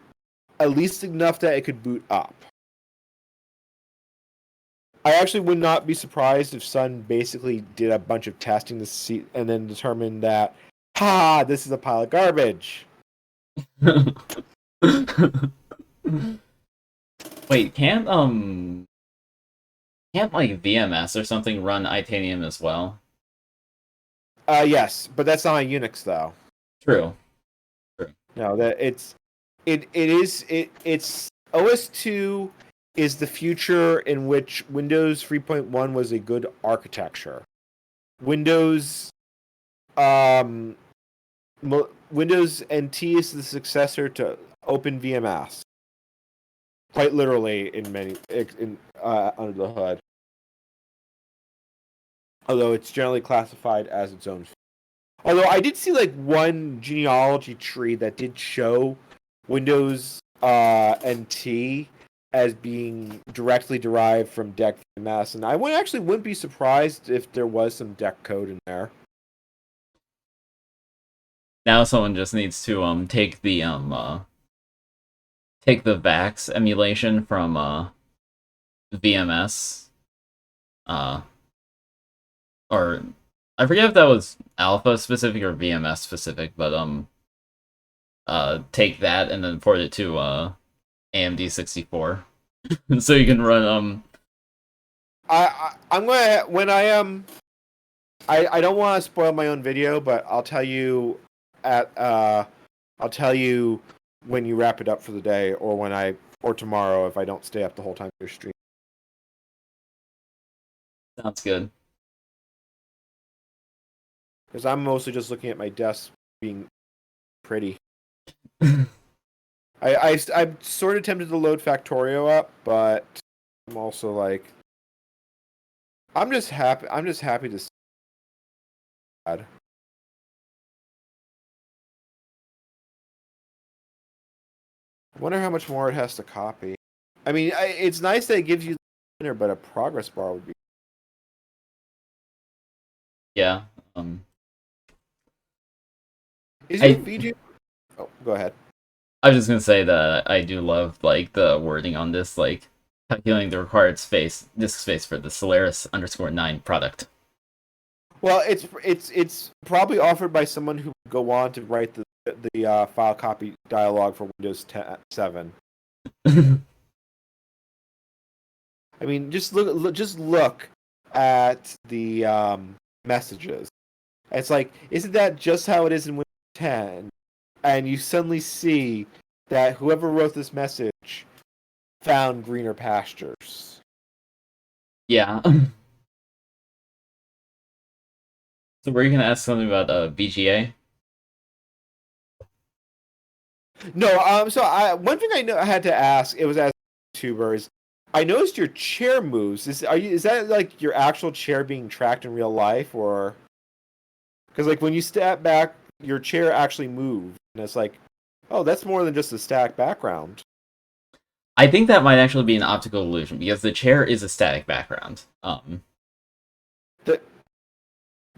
at least enough that it could boot up. I actually would not be surprised if Sun basically did a bunch of testing to see and then determined that, this is a pile of garbage. Wait, can't VMS or something run Itanium as well? Yes, but that's not on Unix though. True. No, that it's OS2 is the future in which Windows 3.1 was a good architecture. Windows NT is the successor to OpenVMS. Quite literally under the hood. Although it's generally classified as its own. Although I did see one genealogy tree that did show Windows NT as being directly derived from DEC VMS, and I wouldn't be surprised if there was some DEC code in there. Now someone just needs to take the VAX emulation from VMS, or I forget if that was alpha specific or VMS specific, but take that and then port it to AMD 64, so you can run I'm gonna when I am. I don't want to spoil my own video, but I'll tell you when you wrap it up for the day, or tomorrow if I don't stay up the whole time for your stream. Sounds good. Because I'm mostly just looking at my desk being pretty. I'm sort of tempted to load Factorio up, but I'm also I'm just happy to see that. I wonder how much more it has to copy. I mean, it's nice that it gives you the pointer, but a progress bar would be. Yeah. Is your VG? Oh, go ahead. I was just gonna say that I do love like the wording on this, like calculating the required disk space for the Solaris_9 product. Well, it's probably offered by someone who would go on to write the file copy dialog for Windows 10, 7. I mean, just look at the messages. It's like, isn't that just how it is in Windows 10? And you suddenly see that whoever wrote this message found greener pastures. Yeah. So were you gonna ask something about VGA? No, so one thing I had to ask, it was as YouTubers. I noticed your chair moves. Is that like your actual chair being tracked in real life, or because like when you step back, your chair actually moves, and it's like, oh, that's more than just a static background. I think that might actually be an optical illusion because the chair is a static background. The,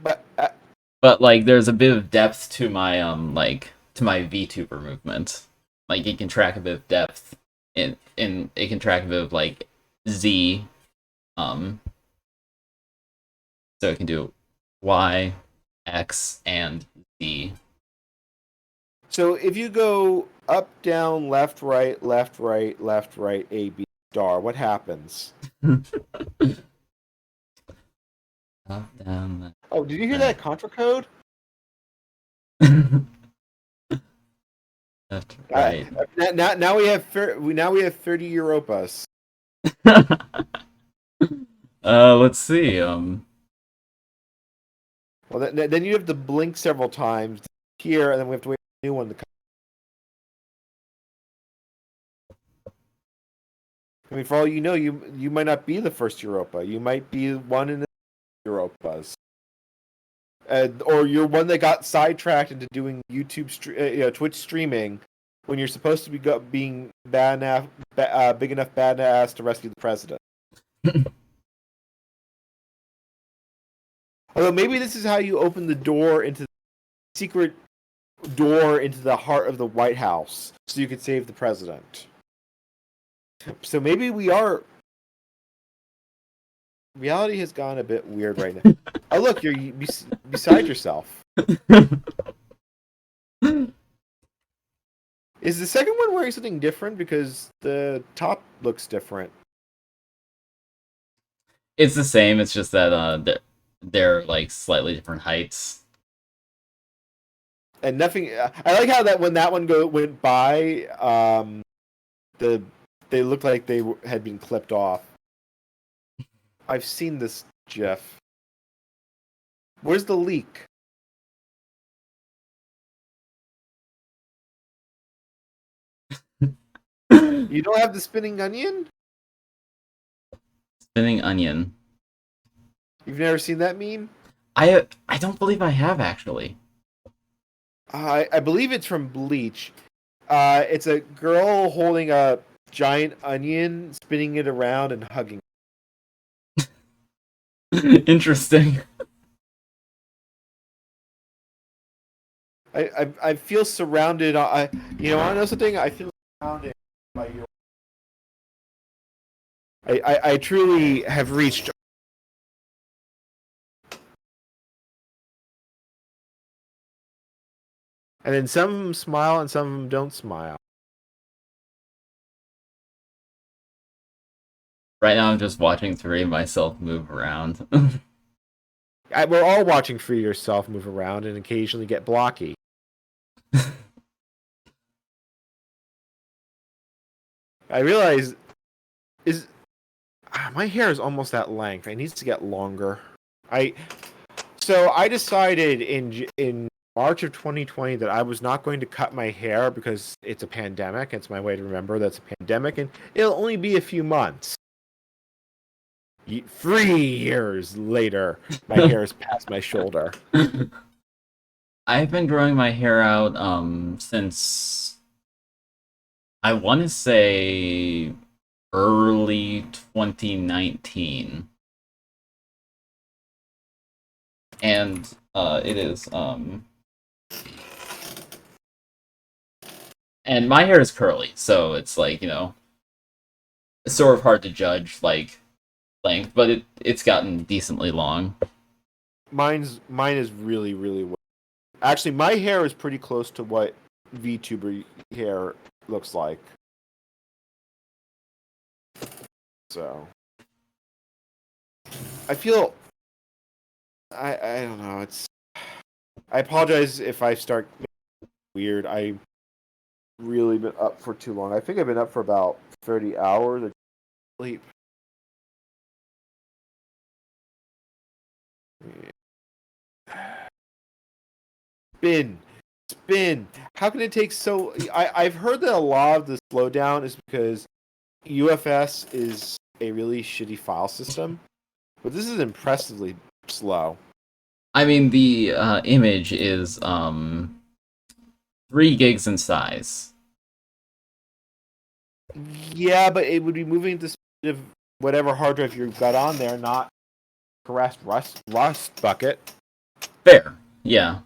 but But like there's a bit of depth to my to my VTuber movement. Like it can track a bit of depth in it can track a bit of like Z um so it can do Y, X, and Z. so if you go up, down, left, right, left, right, left, right, A, B, star, what happens? Up, down, Oh, did you hear right. that contra code? Left, right. Now we have 30 Europas. Let's see. Well, then you have to blink several times here, and then we have to wait for a new one to come. I mean, for all you know, you might not be the first Europa. You might be one in the Europas, or you're one that got sidetracked into doing Twitch streaming when you're supposed to be being bad enough, big enough badass to rescue the president. Although maybe this is how you open the door into the secret door into the heart of the White House, so you could save the president. So maybe we are. Reality has gone a bit weird right now. Oh, look, you're beside yourself. Is the second one wearing something different? Because the top looks different. It's the same. It's just that they're like slightly different heights. And nothing. I like how that when that one went by, they looked like they had been clipped off. I've seen this, Jeff. Where's the leak? You don't have the spinning onion? Spinning onion. You've never seen that meme? I don't believe I have actually. I believe it's from Bleach. It's a girl holding a giant onion, spinning it around and hugging. Interesting. I feel surrounded. I know something. I feel surrounded by your. I truly have reached. And then some of them smile and some of them don't smile. Right now, I'm just watching three of myself move around. We're all watching Free Yourself move around and occasionally get blocky. I realize my hair is almost that length. It needs to get longer. So I decided in March of 2020 that I was not going to cut my hair because it's a pandemic. It's my way to remember that's a pandemic, and it'll only be a few months. 3 years later, my hair is past my shoulder. I've been growing my hair out since I want to say early 2019. And it is And my hair is curly, so it's like, it's sort of hard to judge like length, but it's gotten decently long. Mine is really really. Actually, my hair is pretty close to what VTuber hair looks like. So I feel I don't know. I apologize if I start weird. I really been up for too long. I think I've been up for about 30 hours of sleep. Spin, spin. How can it take so? I've heard that a lot of the slowdown is because UFS is a really shitty file system, but this is impressively slow. I mean, the image is 3 gigs in size. Yeah, but it would be moving at the speed of whatever hard drive you've got on there, not caressed rust bucket. Fair, yeah.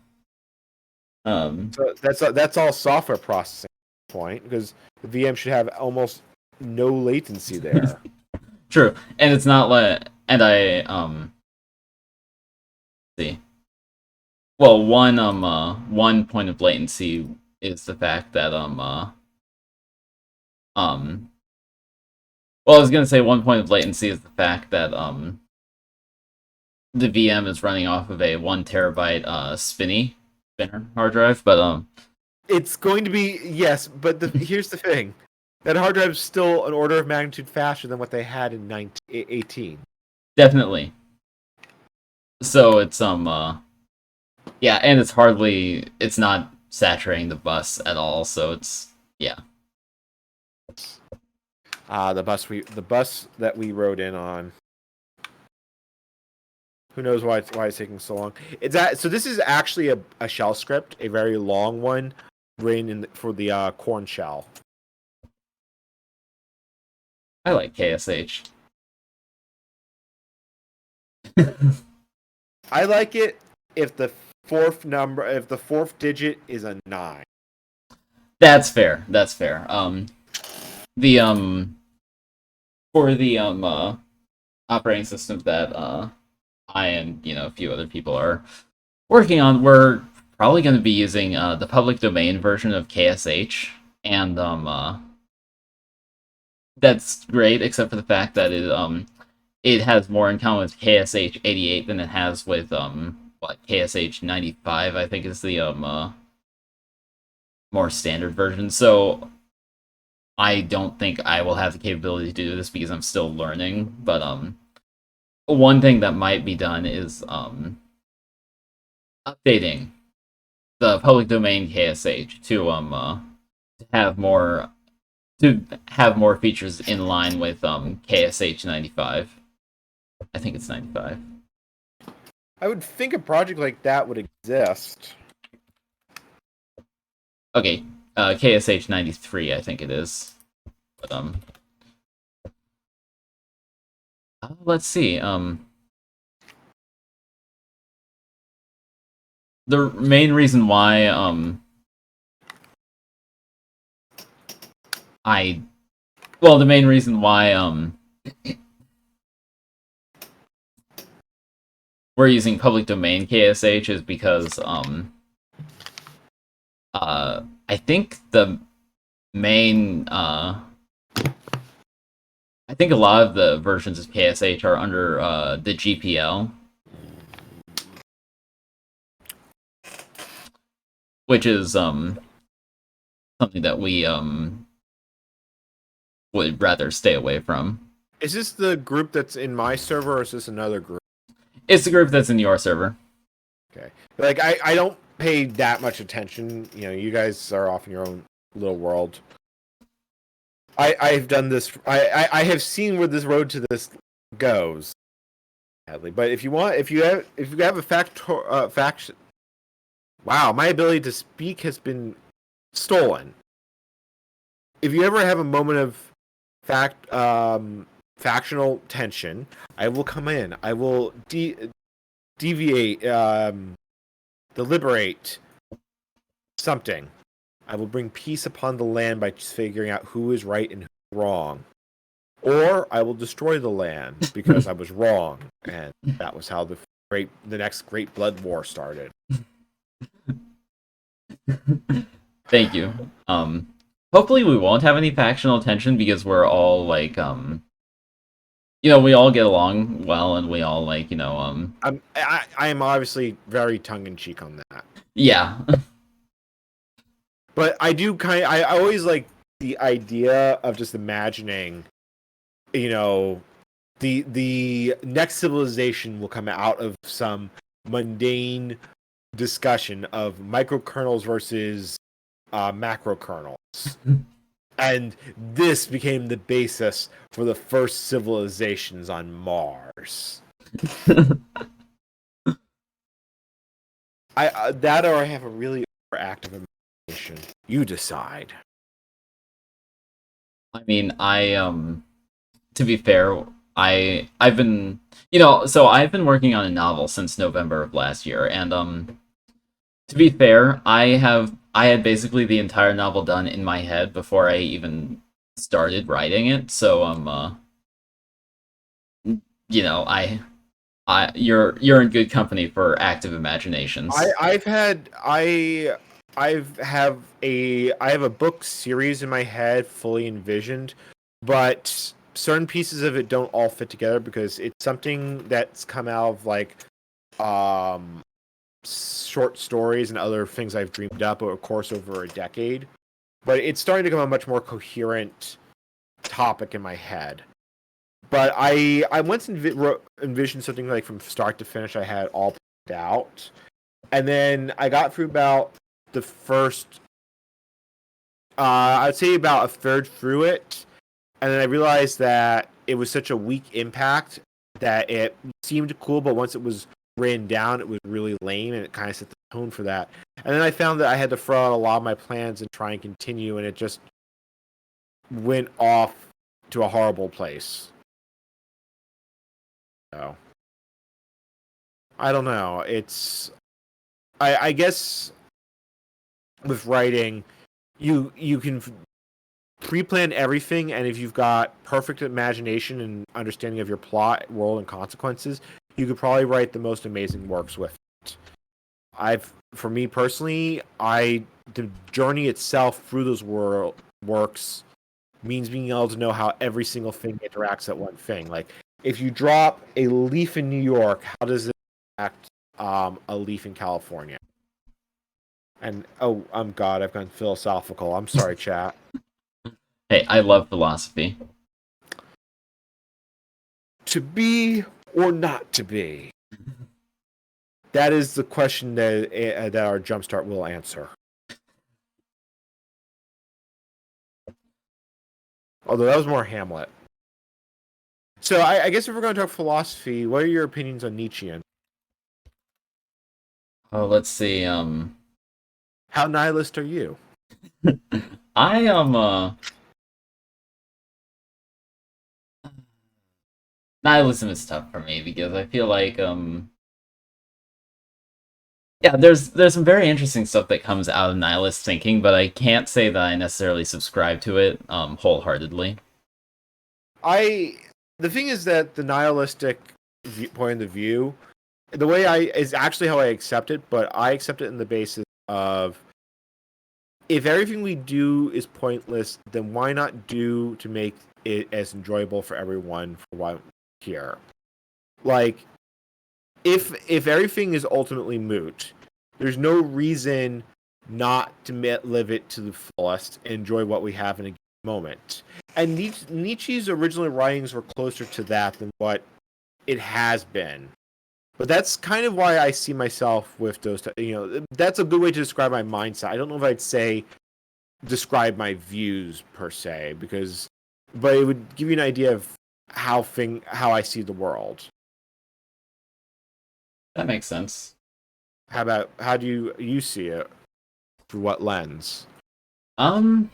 Um, So that's all software processing point because the VM should have almost no latency there. True, and it's not like, and I see. Well, one point of latency is the fact that um, well, I was gonna say one point of latency is the fact that the VM is running off of a 1 terabyte spinner hard drive, but It's going to be yes, but here's the thing: that hard drive is still an order of magnitude faster than what they had in 1918. definitely. So it's yeah, and it's not saturating the bus at all, so it's yeah. The bus that we rode in on. Who knows why it's taking so long? So this is actually a shell script, a very long one, written for the corn shell. I like KSH. I like it if the fourth digit is a 9. That's fair. That's fair. The for the operating system that I and a few other people are working on, we're probably going to be using the public domain version of KSH, and that's great, except for the fact that it has more in common with KSH 88 than it has with KSH 95. I think is the more standard version. So I don't think I will have the capability to do this because I'm still learning. But one thing that might be done is updating the public domain KSH to have more features in line with KSH 95. I think it's 95. I would think a project like that would exist. Okay, KSH 93, I think it is. But let's see. The main reason why the main reason why we're using public domain KSH is because I think the main I think a lot of the versions of KSH are under the GPL, which is something that we would rather stay away from. Is this the group that's in my server, or is this another group? It's the group that's in your server. Okay. Like, I don't pay that much attention. You guys are off in your own little world. I've done this. I have seen where this road to this goes. But if you have a faction. Wow, my ability to speak has been stolen. If you ever have a moment of factional tension, I will come in. I will deviate, deliberate something. I will bring peace upon the land by figuring out who is right and who is wrong. Or I will destroy the land because I was wrong. And that was how the next Great Blood War started. Thank you. Hopefully we won't have any factional tension because we're all like we all get along well and we all like I am obviously very tongue in cheek on that. yeah. But I do I always like the idea of just imagining, the next civilization will come out of some mundane discussion of microkernels versus macrokernels. And this became the basis for the first civilizations on Mars. That or I have a really overactive imagination. You decide. I mean, to be fair, I've been so I've been working on a novel since November of last year, and to be fair, I had basically the entire novel done in my head before I even started writing it. So you're in good company for active imaginations. I have a book series in my head fully envisioned, but certain pieces of it don't all fit together because it's something that's come out of like short stories and other things I've dreamed up over a course over a decade. But it's starting to become a much more coherent topic in my head. But I once envisioned something like from start to finish. I had all planned out, and then I got through about the first, I'd say about a third through it, and then I realized that it was such a weak impact that it seemed cool, but once it was written down, it was really lame, and it kind of set the tone for that. And then I found that I had to throw out a lot of my plans and try and continue, and it just went off to a horrible place. So I don't know. I guess with writing, you can pre-plan everything, and if you've got perfect imagination and understanding of your plot, world, and consequences, you could probably write the most amazing works with it. For me personally, the journey itself through those works means being able to know how every single thing interacts at one thing. Like, if you drop a leaf in New York, how does it impact a leaf in California? And God, I've gone philosophical. I'm sorry, chat. Hey, I love philosophy. To be or not to be? That is the question that our jumpstart will answer. Although that was more Hamlet. So I guess if we're going to talk philosophy, what are your opinions on Nietzschean? Oh, let's see. How nihilist are you? I am nihilism is tough for me because I feel like yeah, there's some very interesting stuff that comes out of nihilist thinking, but I can't say that I necessarily subscribe to it wholeheartedly. The thing is that the nihilistic point of view, the way is actually how I accept it, but I accept it in the basis of if everything we do is pointless, then why not do to make it as enjoyable for everyone for why here? Like, if everything is ultimately moot, there's no reason not to live it to the fullest and enjoy what we have in a moment. And Nietzsche's original writings were closer to that than what it has been. But that's kind of why I see myself with those. That's a good way to describe my mindset. I don't know if I'd say describe my views per se, but it would give you an idea of how I see the world. That makes sense. How do you see it? Through what lens? I mean,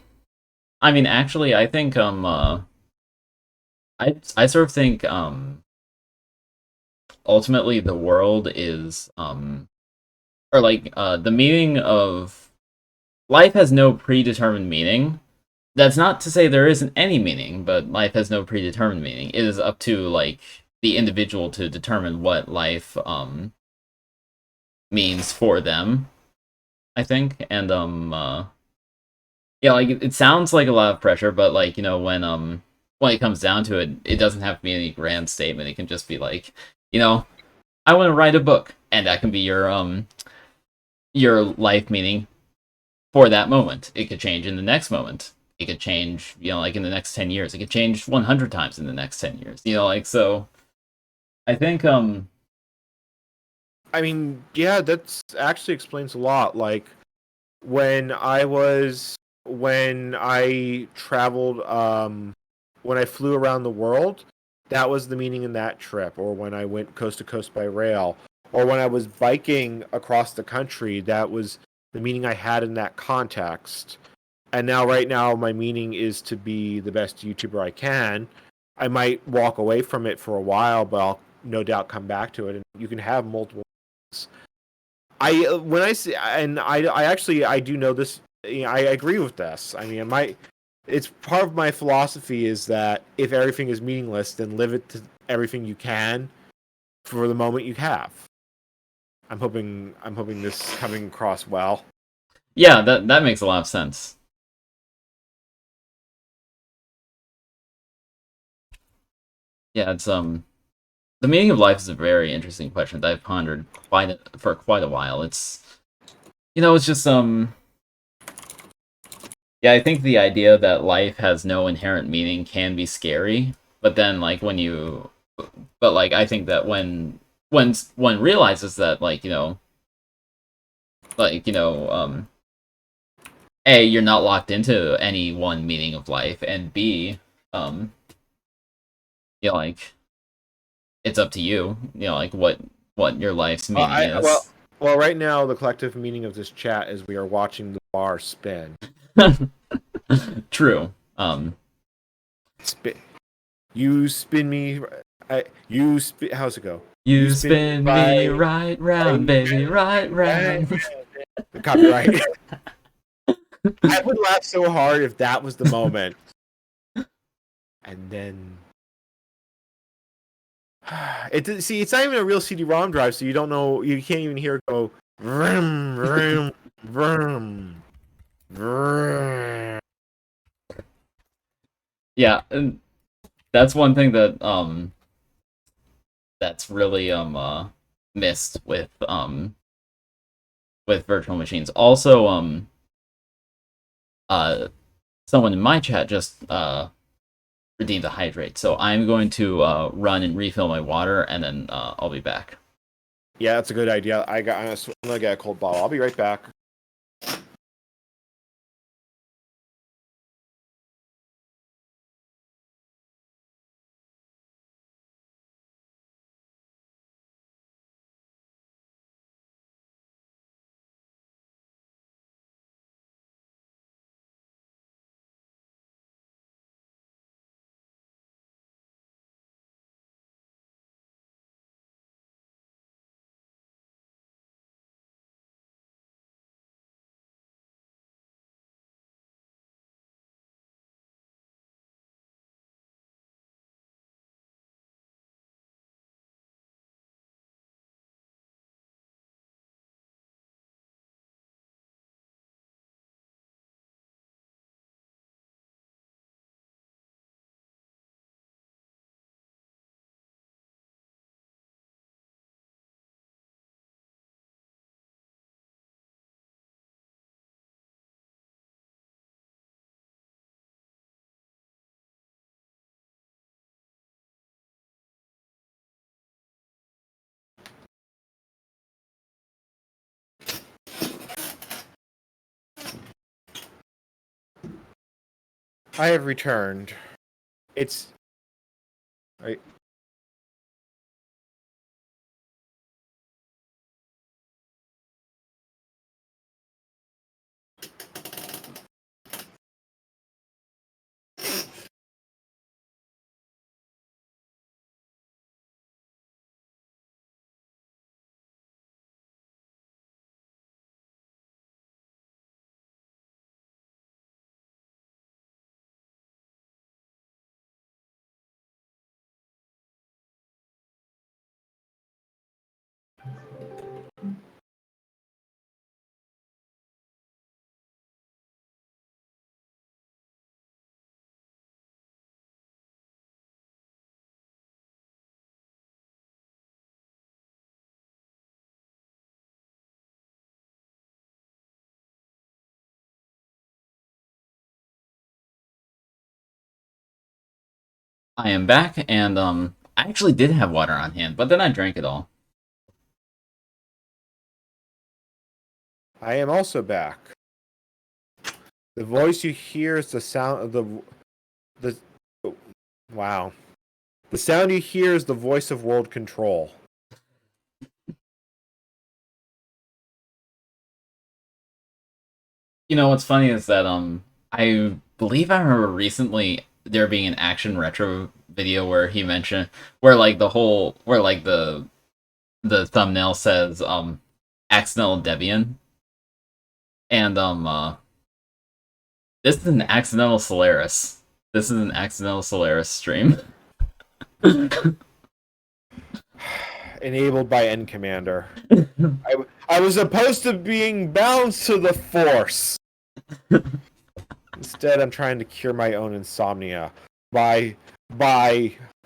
actually, I think I sort of think ultimately the world is or like the meaning of life has no predetermined meaning. That's not to say there isn't any meaning, but life has no predetermined meaning. It is up to like the individual to determine what life means for them, I think. And yeah, like it sounds like a lot of pressure, but like, when it comes down to it, it doesn't have to be any grand statement. It can just be like, you know, I want to write a book, and that can be your life meaning for that moment. It could change in the next moment. It could change, like in the next 10 years. It could change 100 times in the next 10 years. Like so I think I mean, yeah, that's actually explains a lot. Like when when I traveled, when I flew around the world, that was the meaning in that trip. Or when I went coast to coast by rail, or when I was biking across the country, that was the meaning I had in that context. And now, right now, my meaning is to be the best YouTuber I can. I might walk away from it for a while, but I'll no doubt come back to it. And you can have multiple. I when I see, and I actually I do know this. I agree with this. I mean, it's part of my philosophy is that if everything is meaningless, then live it to everything you can for the moment you have. I'm hoping this coming across well. yeah, that makes a lot of sense. Yeah, it's the meaning of life is a very interesting question that I've pondered for quite a while. It's just yeah, I think the idea that life has no inherent meaning can be scary, but then like but like I think that when one realizes that like A, you're not locked into any one meaning of life, and B, um like it's up to you, like what your life's Well, meaning I well is. well right now the collective meaning of this chat is we are watching the bar spin. True. Spin. You spin me. You spin. How's it go? You You spin me spin me right. right round, Right, baby, right right, round. right. Copyright. I would laugh so hard if that was the moment. And then see, it's not even a real CD-ROM drive, so you don't know. You can't even hear it go vroom vroom vroom vroom. Yeah, and that's one thing that that's really missed with virtual machines. Also, uh someone in my chat just redeemed a hydrate, so I'm going to run and refill my water, and then I'll be back. Yeah, that's a good idea. I'm gonna get a cold bottle. I'll be right back. I have returned. It's I, I am back, and I actually did have water on hand, but then I drank it all. I am also back. The voice you hear is the sound of the. Wow. The sound you hear is the voice of World Control. You know what's funny is that I believe I remember recently there being an action retro video where he mentioned where like the thumbnail says accidental Debian, and this is an accidental Solaris. This is an accidental Solaris stream. Enabled by Ncommander. I was opposed to being bound to the Force. Instead, I'm trying to cure my own insomnia by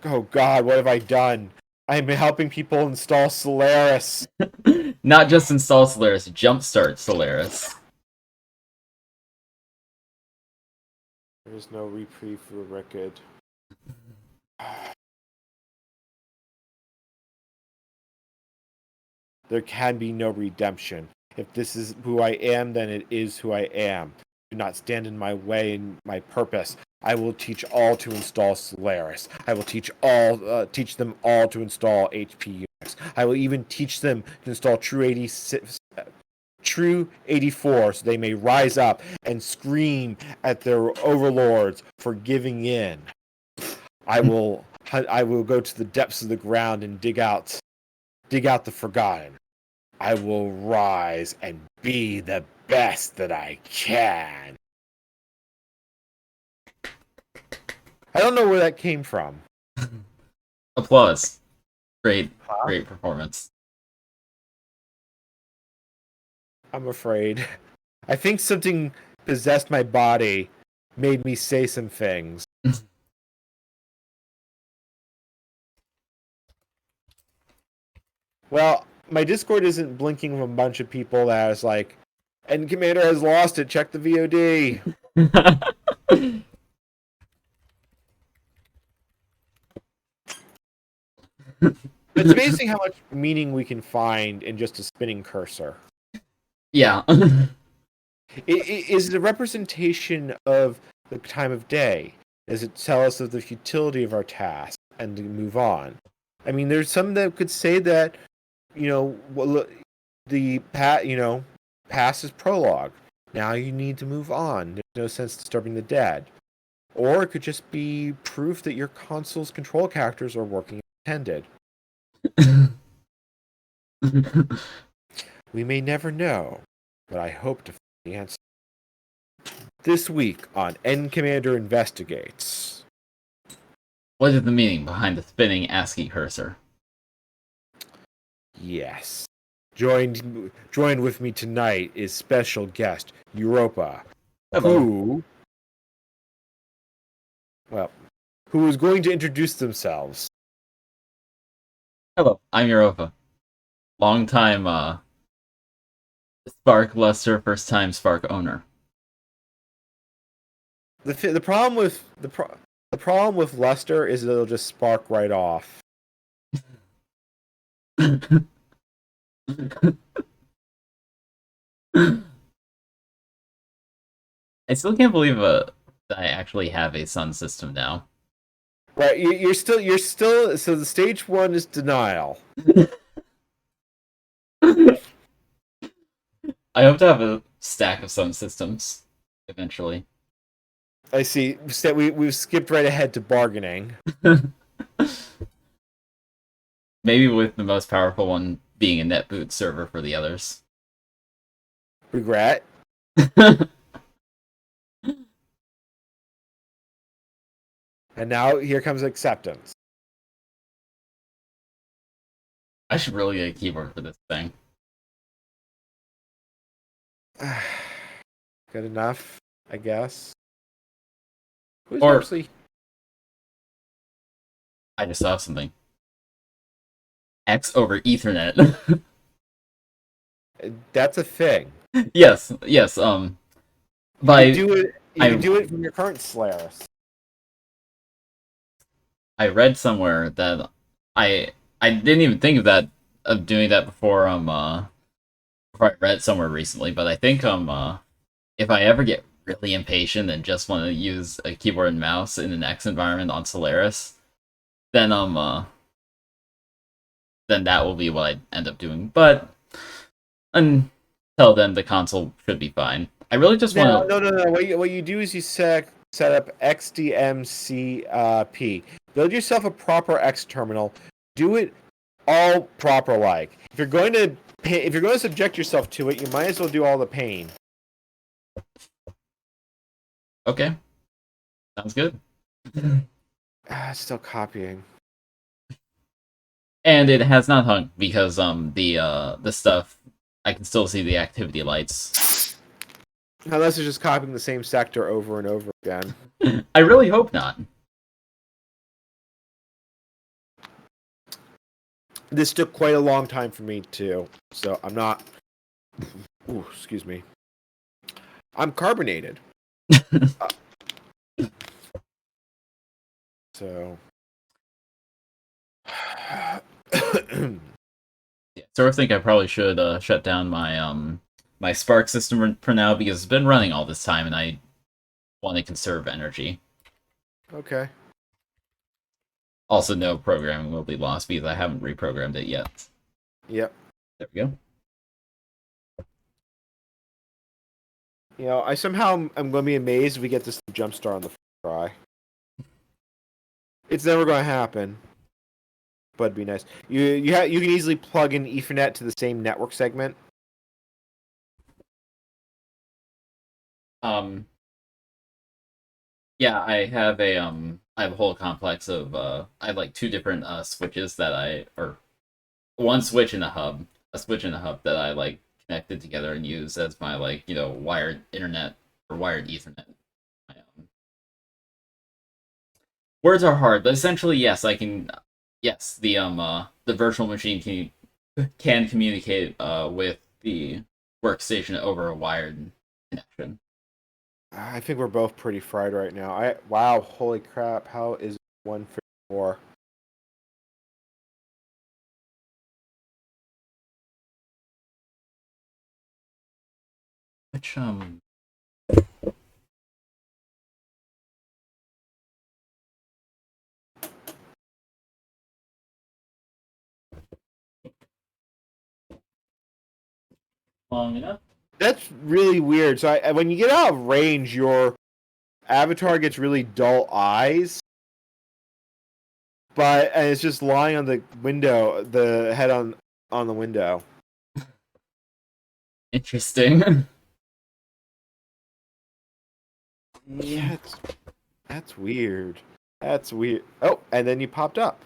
oh God, what have I done? I'm helping people install Solaris. Not just install Solaris, jumpstart Solaris. There's no reprieve for Rickard. There can be no redemption. If this is who I am, then it is who I am. Do not stand in my way in my purpose. I will teach all to install Solaris. I will teach them all to install HP Unix. I will even teach them to install True 84, so they may rise up and scream at their overlords for giving in. I will go to the depths of the ground and dig out the forgotten. I will rise and be the best that I can. I don't know where that came from. Applause. Great performance. I'm afraid. I think something possessed my body, made me say some things. Well, my Discord isn't blinking from a bunch of people that is like, Ncommander has lost it, check the VOD. It's amazing how much meaning we can find in just a spinning cursor. Yeah. Is it a representation of the time of day? Does it tell us of the futility of our task and to move on? I mean, there's some that could say that, the past is prologue. Now you need to move on. There's no sense disturbing the dead. Or it could just be proof that your console's control characters are working as intended. We may never know, but I hope to find the answer. This week on Ncommander Investigates. What is the meaning behind the spinning ASCII cursor? Yes. Joined with me tonight is special guest Europa, Hello. who is going to introduce themselves. Hello, I'm Europa. Long time Spark Luster, first time Spark owner. The problem with Luster is that it'll just spark right off. I still can't believe that I actually have a sun system now. Right, you're still. So the stage 1 is denial. I hope to have a stack of sun systems eventually. I see. So we've skipped right ahead to bargaining. Maybe with the most powerful one being a netboot server for the others. Regret. And now here comes acceptance. I should really get a keyboard for this thing. Good enough, I guess. Who's Or- actually? I just saw something. X over Ethernet. That's a thing. yes. By You can do it from your current Solaris. I read somewhere that I didn't even think of doing that before I read it somewhere recently, but I think if I ever get really impatient and just want to use a keyboard and mouse in an X environment on Solaris, then then that will be what I end up doing. But until then, the console should be fine. I really just No, want to. no, no, no. What you do is you set up XDMCP. Build yourself a proper X terminal. Do it all proper like. If you're going to subject yourself to it, you might as well do all the pain. Okay, sounds good. Still copying. And it has not hung because the stuff I can still see the activity lights. Unless it's just copying the same sector over and over again. I really hope not. This took quite a long time for me too, so I'm not. Ooh, excuse me. I'm carbonated. So. Yeah, sort of think I probably should shut down my Spark system for now because it's been running all this time and I want to conserve energy. Okay. Also, no programming will be lost because I haven't reprogrammed it yet. Yep. There we go. I somehow I'm going to be amazed if we get this jump star on the first try. It's never going to happen, but it'd be nice. You can easily plug in Ethernet to the same network segment. Um, yeah, I have a whole complex of I have like two different switches that or one switch in a switch in a hub that I like connected together and use as my like wired internet or wired Ethernet. My, words are hard, but essentially yes, I can. Yes, the virtual machine can communicate with the workstation over a wired connection. I think we're both pretty fried right now. Wow, holy crap! How is 154? Which long enough. That's really weird. So when you get out of range, your avatar gets really dull eyes, and it's just lying on the window, the head on the window. Interesting. Yeah, that's weird. That's weird. Oh, and then you popped up.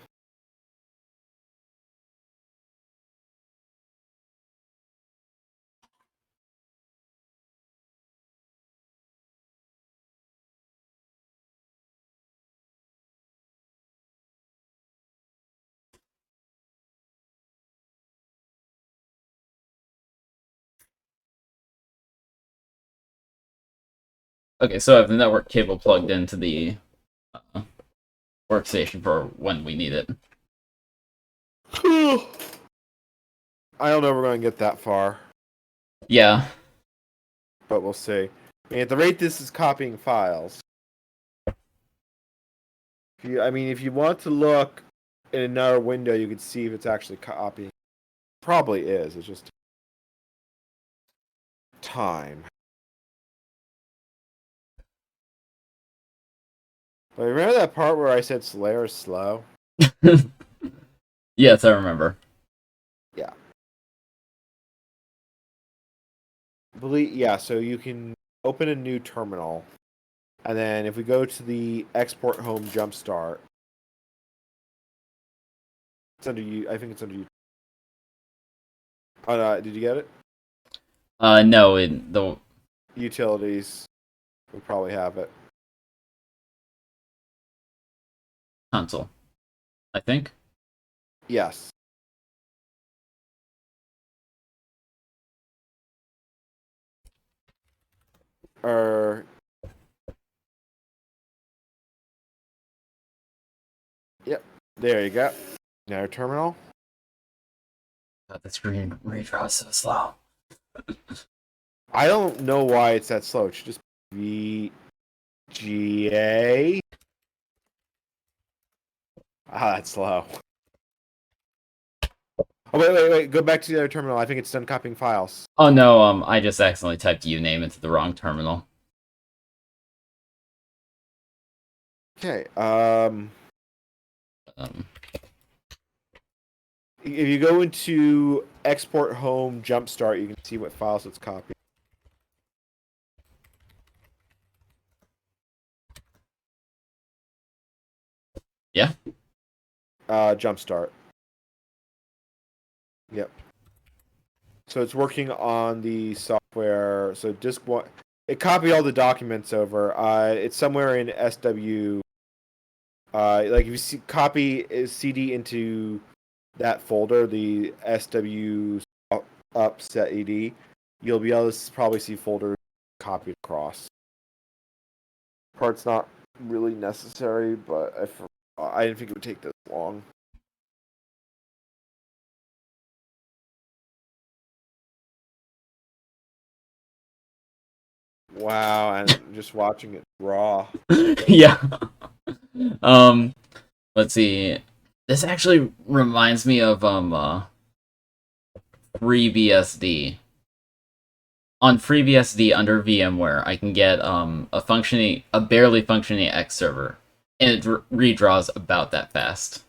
Okay, so I have the network cable plugged into the uh, workstation for when we need it. I don't know if we're going to get that far, Yeah. but we'll see. I mean, at the rate this is copying files, if you want to look in another window, you can see if it's actually copying. Probably is. It's just time. But remember that part where I said Slayer is slow? Yes, I remember. Yeah. Yeah, so you can open a new terminal, and then if we go to the export home jumpstart, it's under you. I think it's under you. Oh, no, did you get it? No, the Utilities would probably have it. console, I think. Yes. Or Yep. There you go. Now terminal. God, the screen redraw is so slow. I don't know why it's that slow. It should just be VGA. Ah, that's slow. Oh, wait. Go back to the other terminal. I think it's done copying files. Oh no, I just accidentally typed uname into the wrong terminal. Okay. Um, If you go into export home jumpstart, you can see what files it's copied. yeah. Jumpstart. Yep. So it's working on the software. So disk one, it copied all the documents over. It's somewhere in SW. Like if you see copy CD into that folder, the SW up set ed, you'll be able to probably see folder copied across. Part's not really necessary, but I didn't think it would take this long. Wow, and just watching it raw. Yeah. Um, let's see. This actually reminds me of FreeBSD. On FreeBSD under VMware, I can get a barely functioning X server, and it redraws about that fast.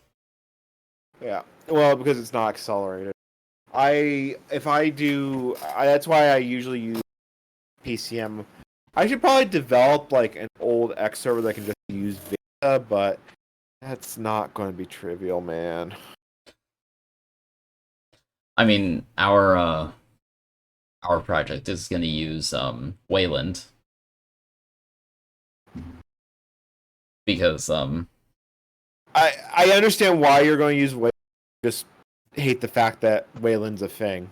Yeah, well, because it's not accelerated. If I do, that's why I usually use PCM. I should probably develop like an old X server that can just use Vista, but that's not going to be trivial, man. I mean, our project is going to use Wayland because I understand why you're going to use Wayland. Just hate the fact that Wayland's a thing.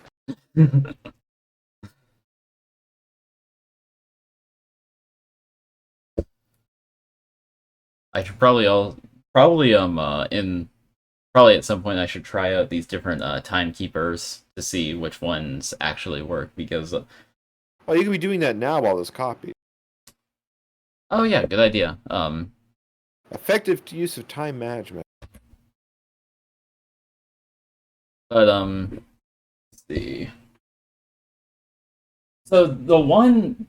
I should probably at some point I should try out these different timekeepers to see which ones actually work because Well, you can be doing that now while this copy. oh yeah, good idea. Effective use of time management. But let's see. So the one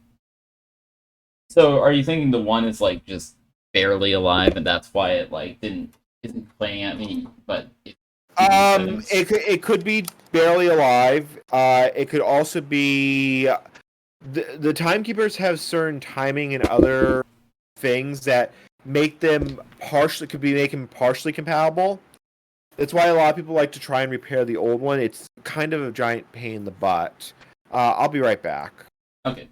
so are you thinking the one is like just barely alive and that's why it like didn't isn't playing at me, but it's settings? It could be barely alive. It could also be the timekeepers have certain timing and other things that make them make them partially compatible. That's why a lot of people like to try and repair the old one. It's kind of a giant pain in the butt. I'll be right back. Okay.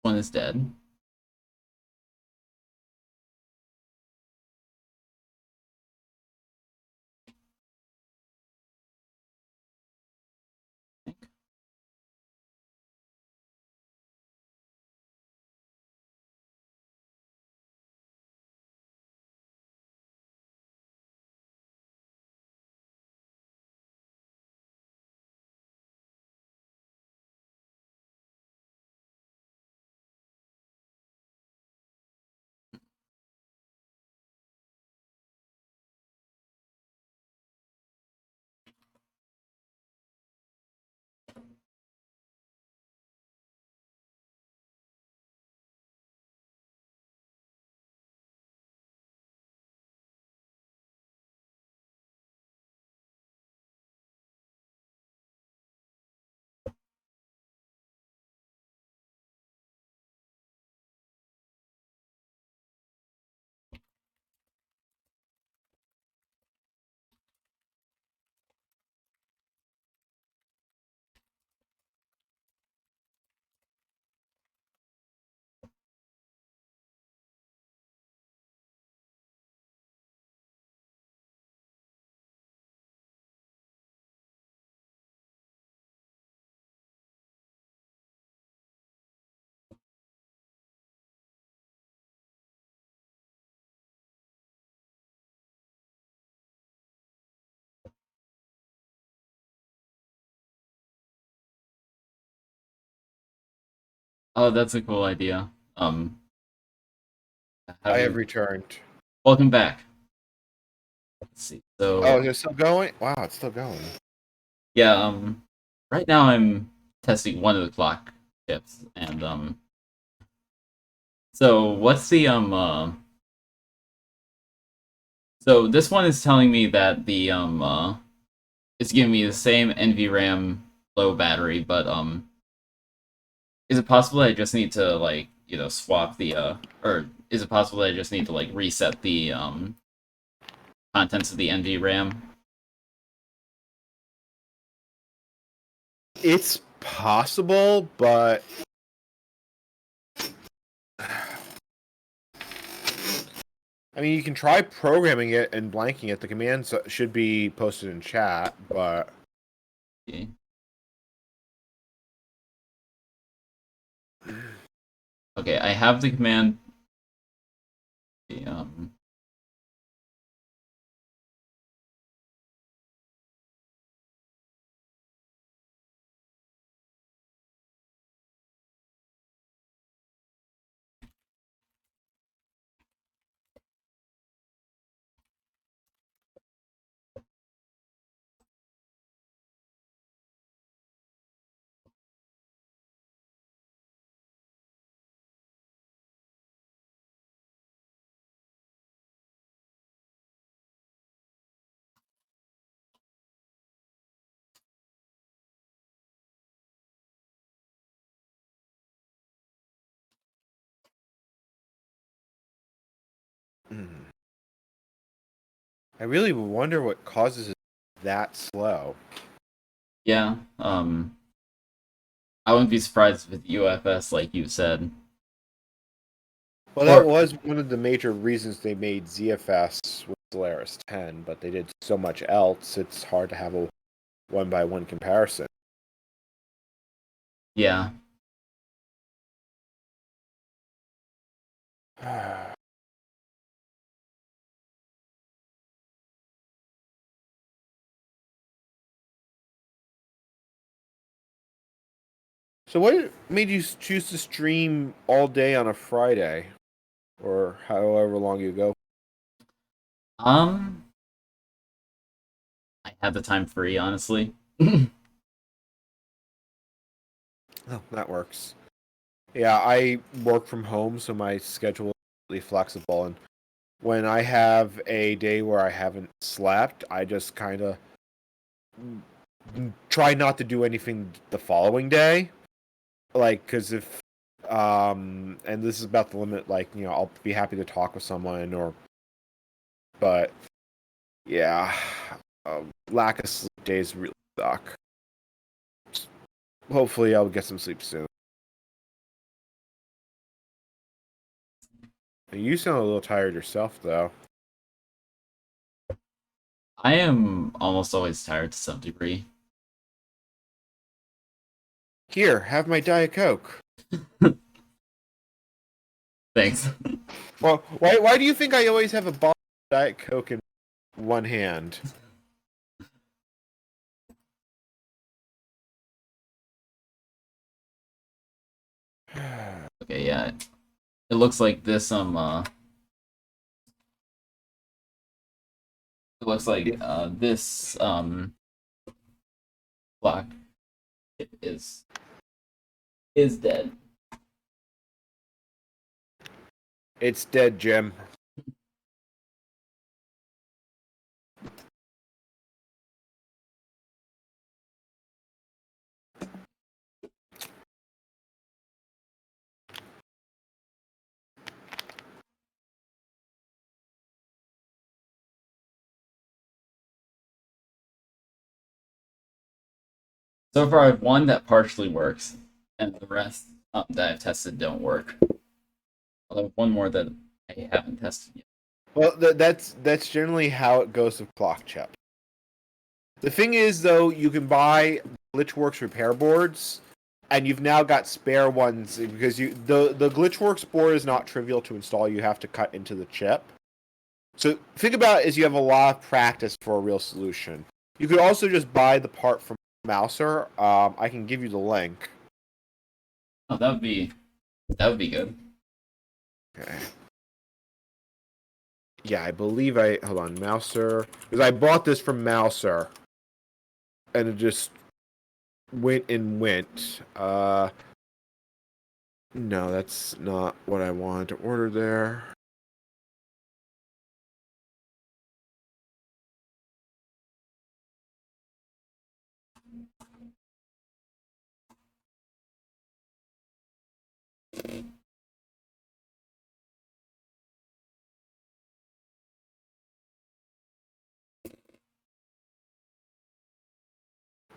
One is dead. Oh, that's a cool idea. I Have have you... returned. Welcome back. Let's see. Oh, So is it still going? Wow, it's still going. yeah, right now I'm testing one of the clock chips, and so what's the so this one is telling me that the it's giving me the same NVRAM low battery, but is it possible that I just need to like swap the or is it possible that I just need to like reset the contents of the NVRAM? It's possible, but I mean, you can try programming it and blanking it. The commands should be posted in chat, but Okay. Okay, I have the command. The, I really wonder what causes it that slow. yeah, I wouldn't be surprised with UFS, like you said. Well, that Or was one of the major reasons they made ZFS with Solaris 10, but they did so much else, it's hard to have a one-by-one comparison. yeah, So what made you choose to stream all day on a Friday? Or however long you go? um, I had the time free, honestly. Oh, that works. Yeah, I work from home, so my schedule is really flexible. And when I have a day where I haven't slept, I just kind of try not to do anything the following day. Like, because if, and this is about the limit, like, I'll be happy to talk with someone, but yeah, lack of sleep days really suck. Hopefully, I'll get some sleep soon. You sound a little tired yourself, though. I am almost always tired to some degree. Here, have my Diet Coke. Thanks. Well, why do you think I always have a bottle of Diet Coke in one hand? Okay, yeah. It looks like this it looks like this block is dead. It's dead, Jim. So far, I've one that partially works, and the rest that I've tested don't work. Although one more that I haven't tested yet. Well, that's generally how it goes with clock chip. The thing is, though, you can buy Glitchworks repair boards, and you've now got spare ones because the Glitchworks board is not trivial to install. You have to cut into the chip. So think about it as you have a lot of practice for a real solution. You could also just buy the part from Mouser. I can give you the link. Oh, that would be good. Okay. Yeah, I believe hold on, Mouser, because I bought this from Mouser, and it just went and went. No, that's not what I wanted to order there.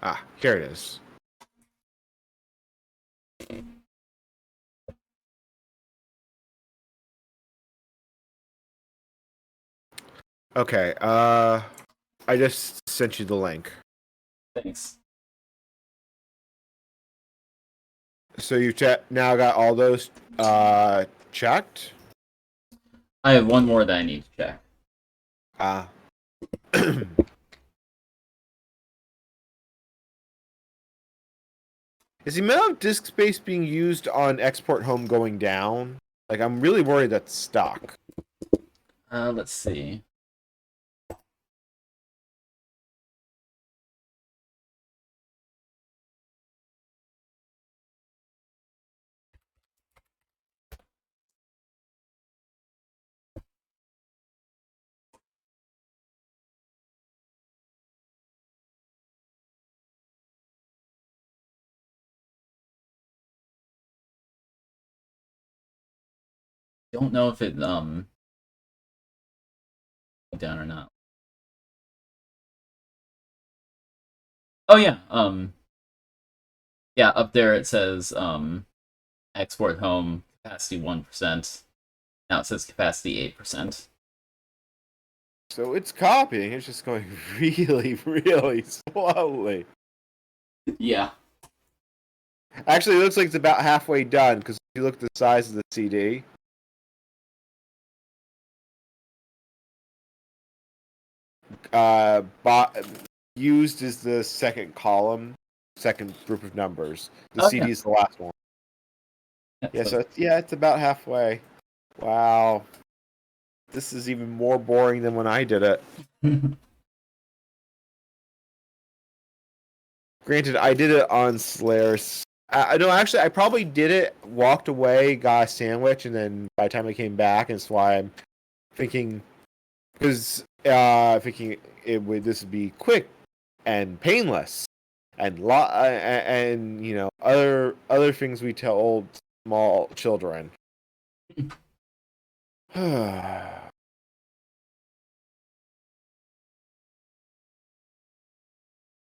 Ah, here it is. Okay, I just sent you the link. Thanks. So you now got all those checked? I have one more that I need to check. Ah. Is the amount of disk space being used on Export Home going down? Like, I'm really worried that's stuck. Let's see. Don't know if it down or not. Oh yeah, yeah, up there it says export home capacity 1%. Now it says capacity 8%. So it's copying, it's just going really, really slowly. Yeah. Actually, it looks like it's about halfway done, because if you look at the size of the CD. Used is the second column, second group of numbers. The Oh, CD yeah. is the last one. Yeah, so it's about halfway. Wow. This is even more boring than when I did it. Granted, I did it on Slayers. No, actually, I probably did it, walked away, got a sandwich, and then by the time I came back, and that's why I'm thinking, because thinking this would be quick and painless, and you know, other things we tell old small children.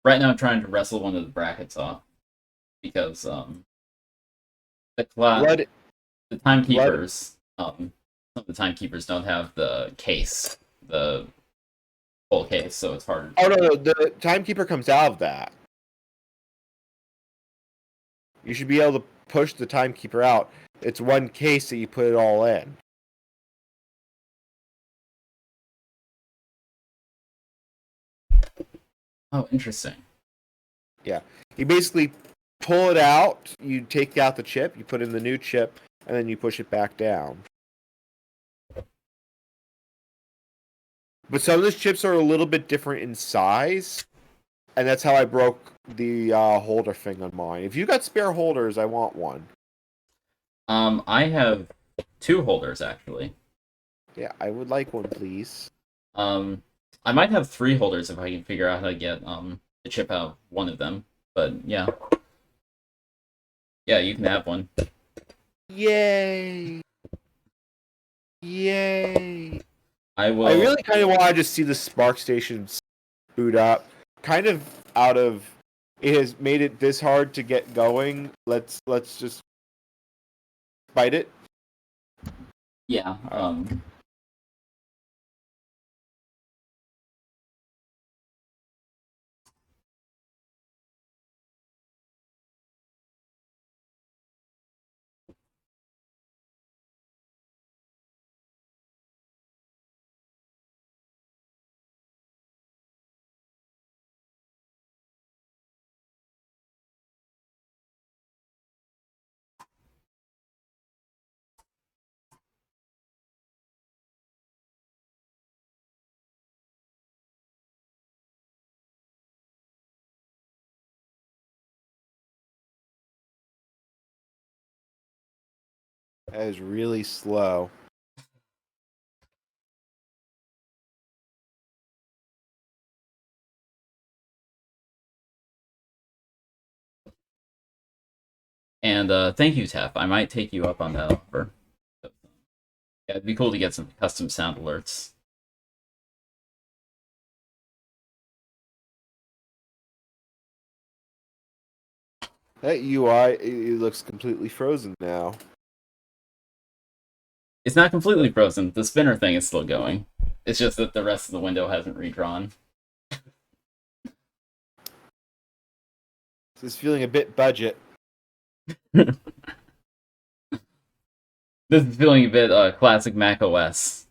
Right now I'm trying to wrestle one of the brackets off because the Blood, the timekeepers some of the timekeepers don't have the case, the full case, so it's harder Oh to. no, the timekeeper comes out of that. You should be able to push the timekeeper out. It's one case that you put it all in. Oh, interesting. Yeah. You basically pull it out, you take out the chip, you put in the new chip, and then you push it back down. But some of those chips are a little bit different in size, and that's how I broke the holder thing on mine. If you got spare holders, I want one. I have two holders actually. Yeah, I would like one, please. Um, I might have three holders if I can figure out how to get the chip out of one of them. But yeah, yeah, you can have one. Yay! Yay! I I will. really kind of want to just see the Spark Station boot up. Kind of out of it has made it this hard to get going. Let's just fight it. Yeah. That is really slow. And thank you, Tef. I might take you up on that offer. Yeah, it'd be cool to get some custom sound alerts. That UI it looks completely frozen now. It's not completely frozen. The spinner thing is still going. It's just that the rest of the window hasn't redrawn. This is feeling a bit budget. This is feeling a bit classic Mac OS.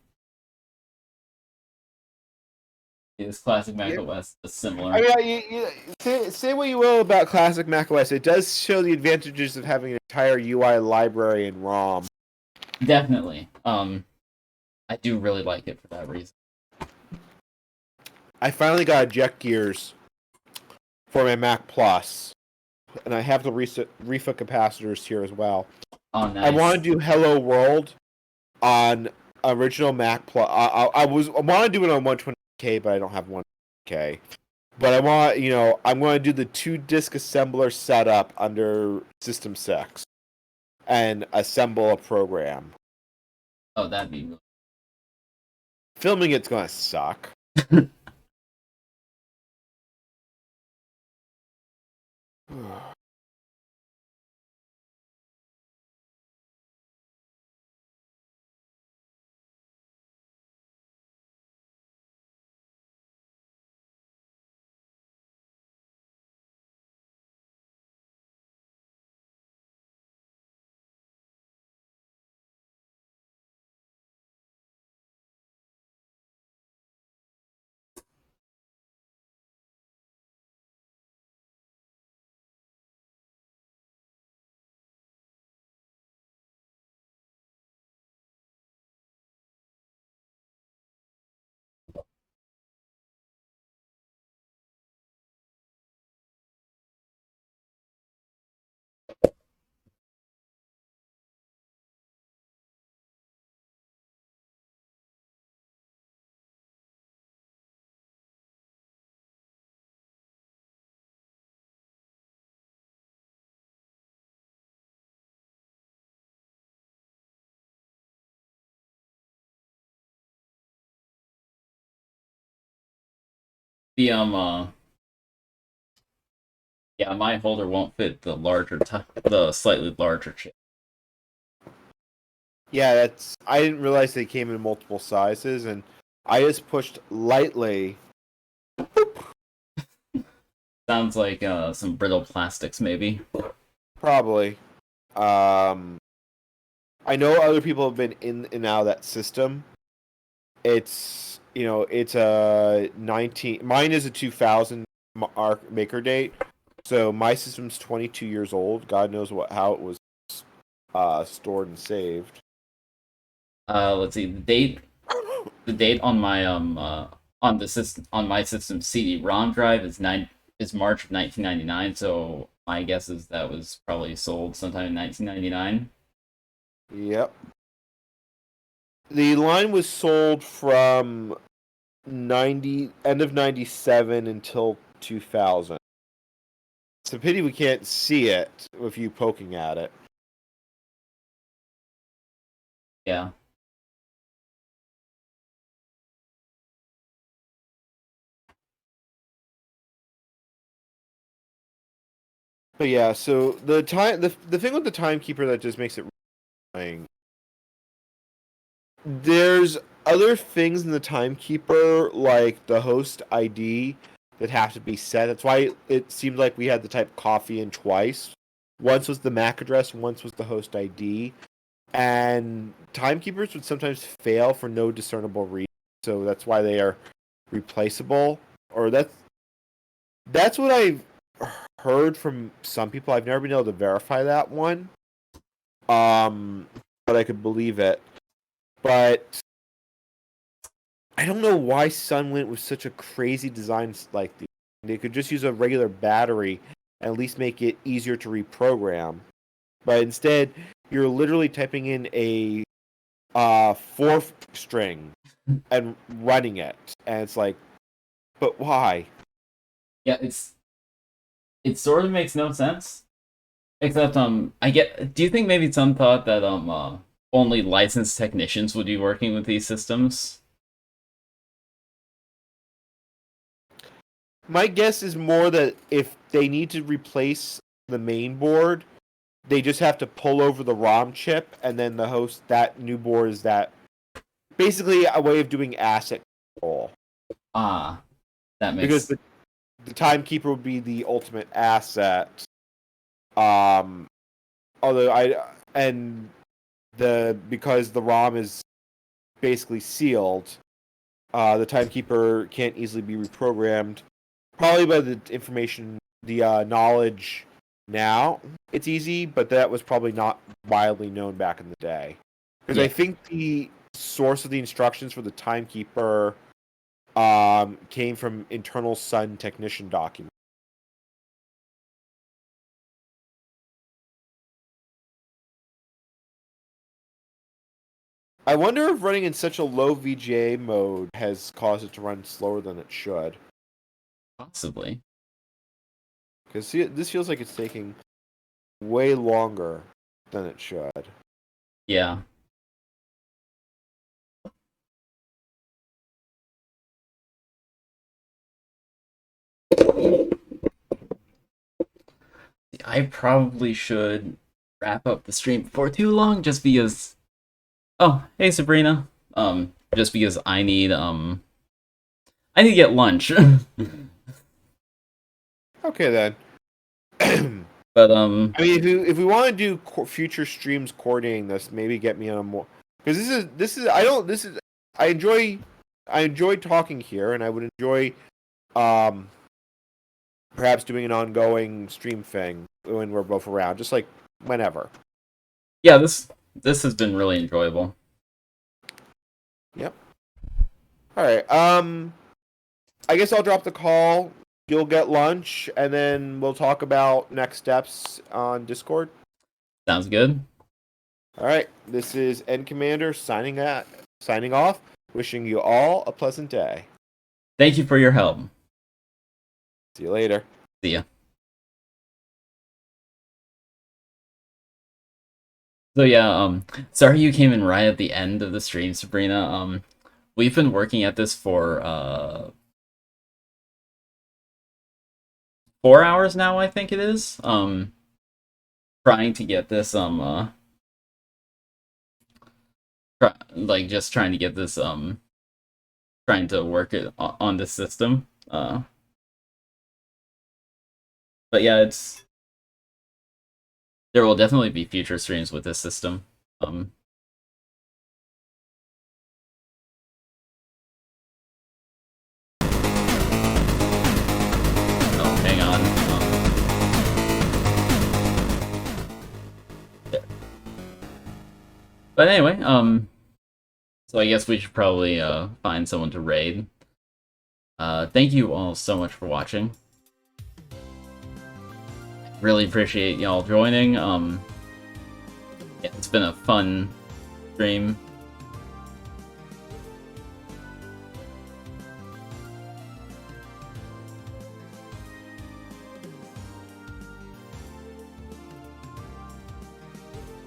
Is classic Mac Yeah. OS similar? I mean, say what you will about classic macOS. It does show the advantages of having an entire UI library in ROM. Definitely. I do really like it for that reason. I finally got eject gears for my Mac Plus, and I have the refill capacitors here as well. Oh, nice. I want to do Hello World on original Mac Plus. I want to do it on 120K, but I don't have 1K. But I want, I'm going to do the 2-disc assembler setup under System 6 and assemble a program. Oh, that'd be really. Filming it's going to suck. The yeah, my holder won't fit the the slightly larger chip. Yeah, that's. I didn't realize they came in multiple sizes, and I just pushed lightly. Sounds like some brittle plastics, maybe. Probably. Um, I know other people have been in and out of that system. It's a 19. Mine is a 2000 maker date, so my system's 22 years old. God knows how it was stored and saved. Let's see the date on my on the system on my system CD-ROM drive is March of 1999. So my guess is that was probably sold sometime in 1999. Yep. The line was sold from 90 end of 97 until 2000. It's a pity we can't see it with you poking at it. Yeah. But yeah, so the thing with the timekeeper that just makes it annoying. There's other things in the timekeeper like the host ID that have to be set. That's why it seemed like we had to type coffee in twice. Once was the MAC address, once was the host ID. And timekeepers would sometimes fail for no discernible reason. So that's why they are replaceable. Or that's what I've heard from some people. I've never been able to verify that one. But I could believe it. But I don't know why Sun went with such a crazy design like these. They could just use a regular battery and at least make it easier to reprogram. But instead, you're literally typing in a fourth string and running it, and it's like, but why? Yeah, it sort of makes no sense. Except I get. Do you think maybe some thought that only licensed technicians would be working with these systems? My guess is more that if they need to replace the main board, they just have to pull over the ROM chip, and then the host that new board is that basically a way of doing asset control. Ah, that Because makes the timekeeper would be the ultimate asset. Um, although because the ROM is basically sealed, the timekeeper can't easily be reprogrammed. Probably by the information, the knowledge now, it's easy, but that was probably not widely known back in the day. Because I yeah. think the source of the instructions for the timekeeper came from internal Sun technician documents. I wonder if running in such a low VGA mode has caused it to run slower than it should. Possibly. Because this feels like it's taking way longer than it should. Yeah. I probably should wrap up the stream before too long, just because. Oh, hey Sabrina. Just because I need to get lunch. Okay then. But I mean, if we want to do future streams coordinating this, maybe get me on a more because this is I don't this is I enjoy talking here, and I would enjoy um perhaps doing an ongoing stream thing when we're both around, just like whenever. yeah, this has been really enjoyable. Yep. All right. I guess I'll drop the call. You'll get lunch, and then we'll talk about next steps on Discord. Sounds good. All right. This is Ncommander signing off. Wishing you all a pleasant day. Thank you for your help. See you later. See ya. So yeah, sorry you came in right at the end of the stream, Sabrina. We've been working at this for 4 hours now, I think it is. Trying to get this like just trying to get this trying to work it on this system. But yeah, there will definitely be future streams with this system. Oh, hang on. There. But anyway, so I guess we should probably find someone to raid. Thank you all so much for watching. Really appreciate y'all joining. Yeah, it's been a fun stream.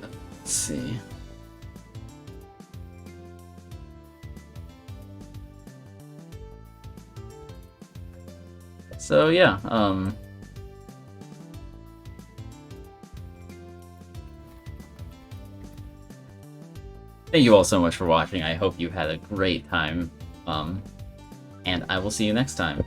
Let's see. So yeah, thank you all so much for watching. I hope you had a great time. And I will see you next time.